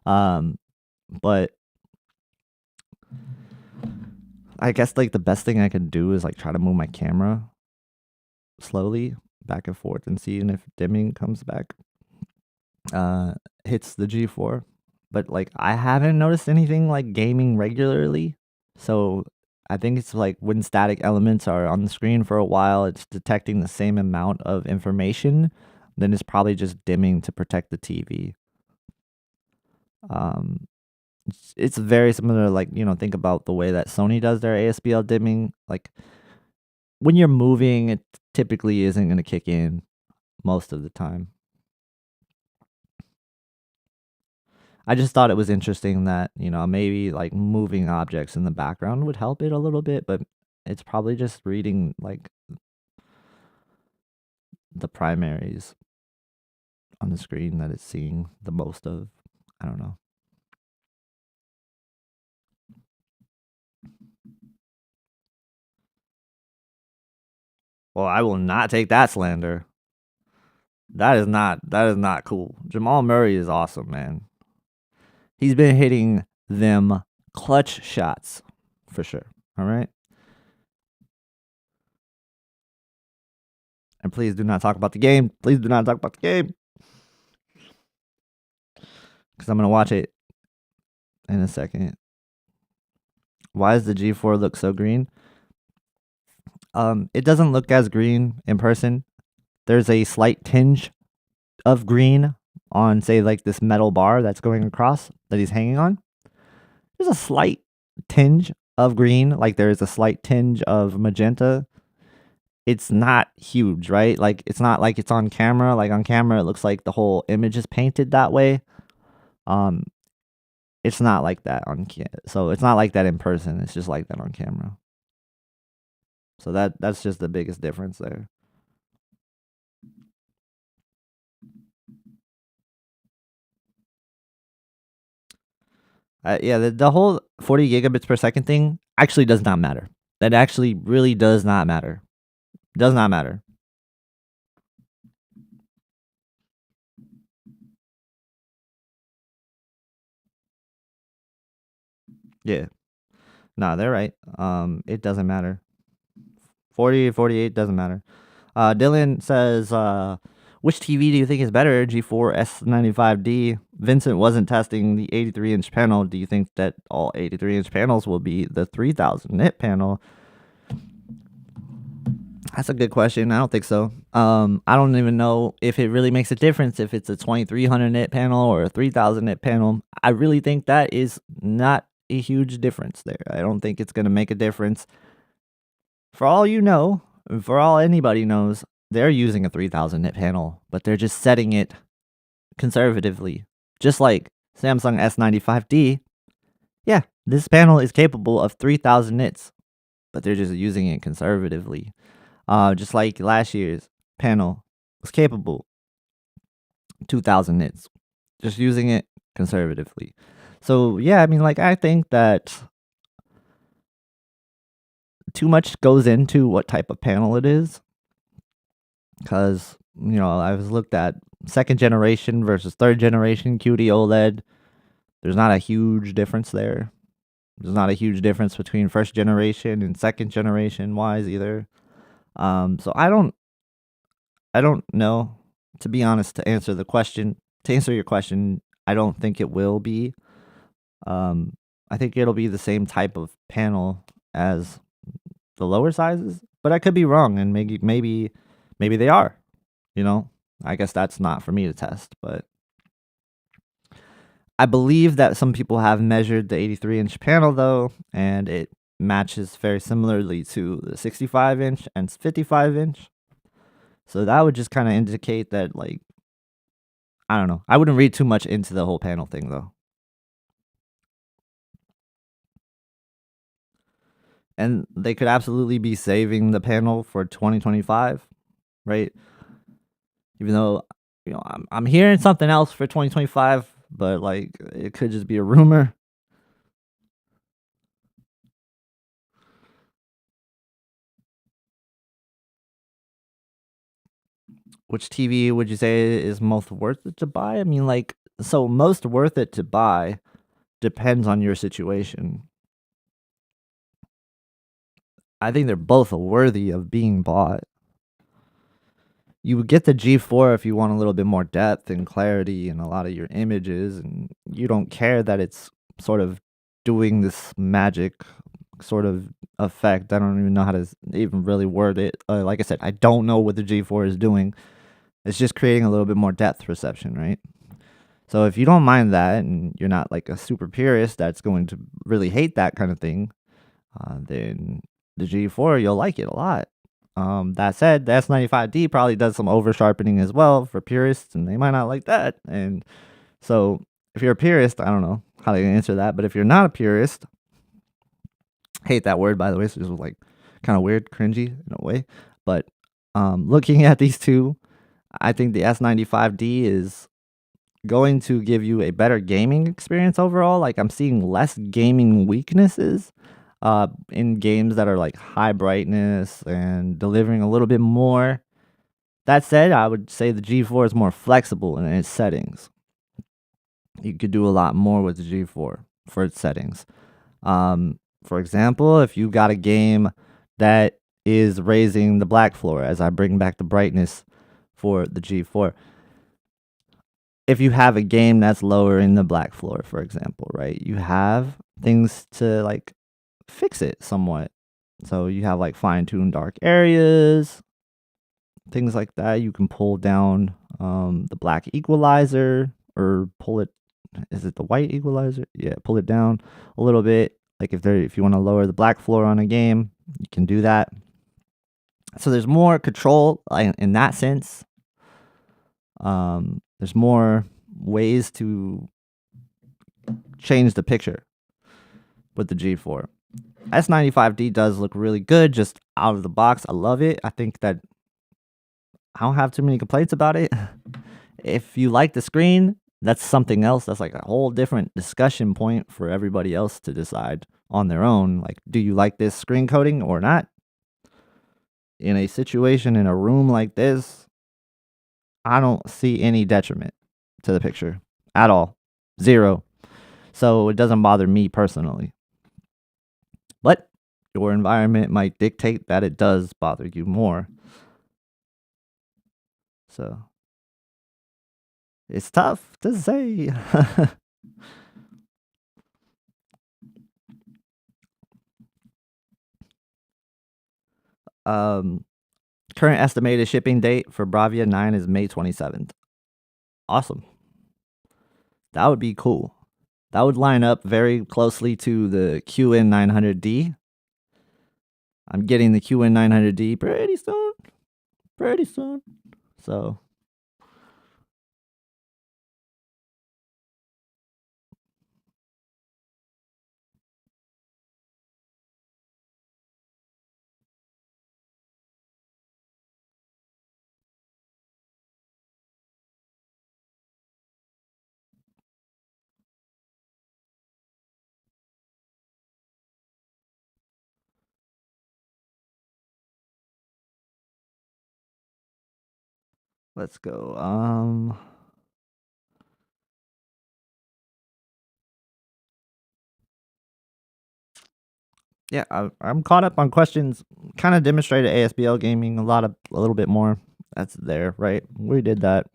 but I guess, like, the best thing I could do is, like, try to move my camera slowly back and forth and seeing if dimming comes back, hits the G4. But, like, I haven't noticed anything, like, gaming regularly, so I think it's like when static elements are on the screen for a while, it's detecting the same amount of information. Then it's probably just dimming to protect the TV. It's very similar. Like think about the way that Sony does their ASBL dimming. Like when you're moving, it typically isn't going to kick in most of the time. I just thought it was interesting that, maybe like moving objects in the background would help it a little bit, but it's probably just reading like the primaries on the screen that it's seeing the most of. I don't know. Well, I will not take that slander. That is not cool. Jamal Murray is awesome, man. He's been hitting them clutch shots for sure. All right. And please do not talk about the game. Please do not talk about the game. Because I'm going to watch it in a second. Why does the G4 look so green? It doesn't look as green in person. There's a slight tinge of green on, say, like this metal bar that's going across that he's hanging on. There's a slight tinge of green, like there's a slight tinge of magenta. It's not huge, right? Like it's not like it's on camera. Like on camera, it looks like the whole image is painted that way. Um, it's not like that so it's not like that in person. It's just like that on camera. So that's just the biggest difference there. Yeah, the whole 40 gigabits per second thing actually does not matter. That actually really does not matter. Does not matter. Yeah. Nah, they're right. It doesn't matter. 40, 48 doesn't matter. Dylan says, which TV do you think is better, G4 S95D? Vincent wasn't testing the 83-inch panel. Do you think that all 83-inch panels will be the 3000 nit panel? That's a good question. I don't think so. I don't even know if it really makes a difference if it's a 2300 nit panel or a 3000 nit panel. I really think that is not a huge difference there. I don't think it's going to make a difference. For all you know, for all anybody knows, they're using a 3000 nit panel, but they're just setting it conservatively. Just like Samsung S95D. Yeah, this panel is capable of 3000 nits, but they're just using it conservatively. Just like last year's panel was capable 2000 nits, just using it conservatively. So yeah, I mean, like I think that too much goes into what type of panel it is, because I was looked at second generation versus third generation QD-OLED. There's not a huge difference there. There's not a huge difference between first generation and second generation wise either. So I don't know, to be honest, to answer your question, I don't think it will be. I think it'll be the same type of panel as the lower sizes, but I could be wrong, and maybe they are. I guess that's not for me to test, but I believe that some people have measured the 83-inch panel though, and it matches very similarly to the 65-inch and 55-inch. So that would just kind of indicate that, like, I don't know. I wouldn't read too much into the whole panel thing though. And they could absolutely be saving the panel for 2025, right? Even though I'm hearing something else for 2025, but like it could just be a rumor. Which TV would you say is most worth it to buy? I mean, like, so most worth it to buy depends on your situation. I think they're both worthy of being bought. You would get the G4 if you want a little bit more depth and clarity in a lot of your images, and you don't care that it's sort of doing this magic sort of effect. I don't even know how to even really word it. Like I said, I don't know what the G4 is doing. It's just creating a little bit more depth perception, right? So if you don't mind that, and you're not like a super purist that's going to really hate that kind of thing, then the G4, you'll like it a lot. That said, the S95D probably does some over sharpening as well for purists, and they might not like that. And so if you're a purist, I don't know how to answer that, but if you're not a purist, hate that word, by the way, so this was like kind of weird, cringy in a way. But looking at these two, I think the S95D is going to give you a better gaming experience overall. Like I'm seeing less gaming weaknesses in games that are like high brightness and delivering a little bit more. That said, I would say the G4 is more flexible in its settings. You could do a lot more with the G4 for its settings. For example, if you got a game that is raising the black floor, as I bring back the brightness for the G4, if you have a game that's lowering the black floor, for example, right, you have things to like fix it somewhat. So you have like fine-tuned dark areas, things like that. You can pull down the black equalizer or pull it. Is it the white equalizer? Yeah, pull it down a little bit. Like if you want to lower the black floor on a game, you can do that. So there's more control in that sense. There's more ways to change the picture with the G4. S95D does look really good just out of the box. I love it. I think that I don't have too many complaints about it. If you like the screen, that's something else. That's like a whole different discussion point for everybody else to decide on their own. Like, do you like this screen coating or not? In a situation in a room like this, I don't see any detriment to the picture at all. Zero. So it doesn't bother me personally. But your environment might dictate that it does bother you more. So it's tough to say. Current estimated shipping date for Bravia 9 is May 27th. Awesome. That would be cool. That would line up very closely to the QN900D. I'm getting the QN900D pretty soon. Pretty soon. So let's go. Yeah, I'm caught up on questions. Kind of demonstrated ASBL gaming a little bit more. That's there, right? We did that.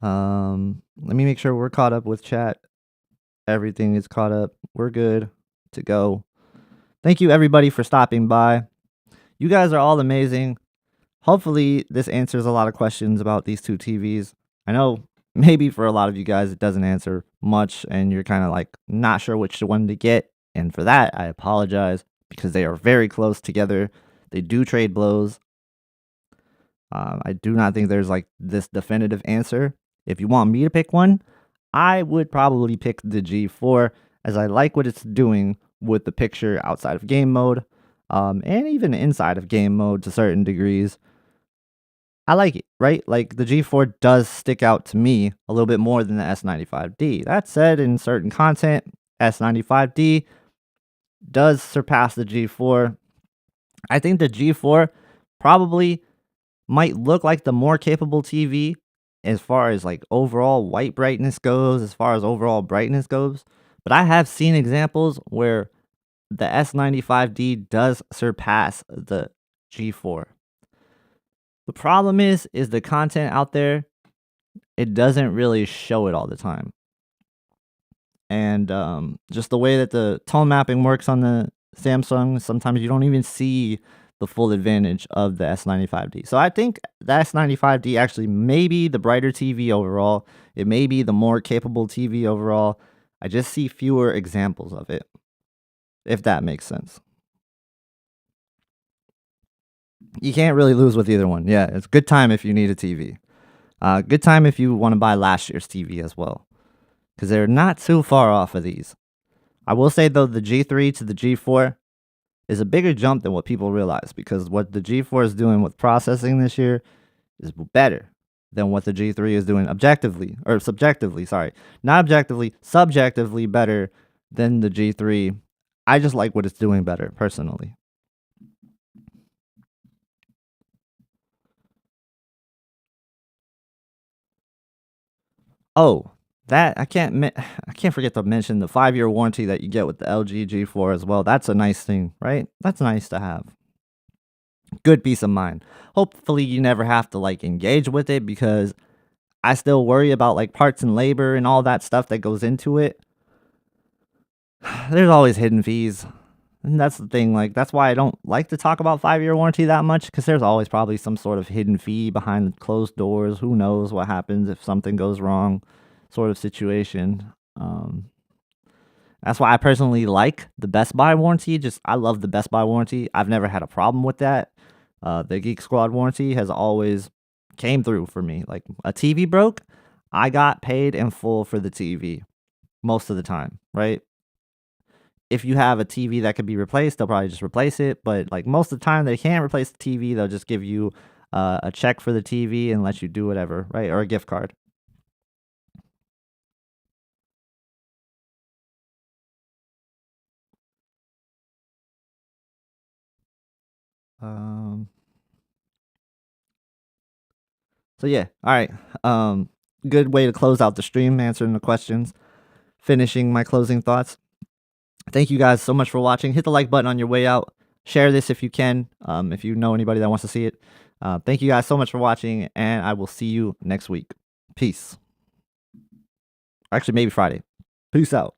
Let me make sure we're caught up with chat. Everything is caught up. We're good to go. Thank you everybody for stopping by. You guys are all amazing. Hopefully this answers a lot of questions about these two TVs. I know maybe for a lot of you guys it doesn't answer much and you're kind of like not sure which one to get. And for that, I apologize because they are very close together. They do trade blows. I do not think there's like this definitive answer. If you want me to pick one, I would probably pick the G4 as I like what it's doing with the picture outside of game mode and even inside of game mode to certain degrees. I like it, right? Like the G4 does stick out to me a little bit more than the S95D. That said, in certain content, S95D does surpass the G4. I think the G4 probably might look like the more capable TV as far as like overall white brightness goes, as far as overall brightness goes. But I have seen examples where the S95D does surpass the G4. The problem is the content out there, it doesn't really show it all the time. And just the way that the tone mapping works on the Samsung, sometimes you don't even see the full advantage of the S95D. So I think the S95D actually may be the brighter TV overall. It may be the more capable TV overall. I just see fewer examples of it, if that makes sense. You can't really lose with either one. Yeah, it's good time if you need a TV. Good time if you want to buy last year's TV as well, because they're not too far off of these. I will say, though, the G3 to the G4 is a bigger jump than what people realize, because what the G4 is doing with processing this year is better than what the G3 is doing objectively, or subjectively, sorry. Not objectively, subjectively better than the G3. I just like what it's doing better, personally. Oh, that I can't forget to mention the 5-year warranty that you get with the LG G4 as well. That's a nice thing, right? That's nice to have. Good peace of mind. Hopefully you never have to like engage with it, because I still worry about like parts and labor and all that stuff that goes into it. there's always hidden fees. And that's the thing, like, that's why I don't like to talk about 5-year warranty that much, because there's always probably some sort of hidden fee behind closed doors. Who knows what happens if something goes wrong, sort of situation. That's why I personally like the Best Buy warranty. Just, I love the Best Buy warranty. I've never had a problem with that. The Geek Squad warranty has always came through for me. Like, a TV broke, I got paid in full for the TV most of the time, right? If you have a TV that could be replaced, they'll probably just replace it. But like most of the time, they can't replace the TV. They'll just give you a check for the TV and let you do whatever, right? Or a gift card. Um, so yeah, all right. Good way to close out the stream, answering the questions, finishing my closing thoughts. Thank you guys so much for watching. Hit the like button on your way out. Share this if you can, if you know anybody that wants to see it. Thank you guys so much for watching, and I will see you next week. Peace. Actually, maybe Friday. Peace out.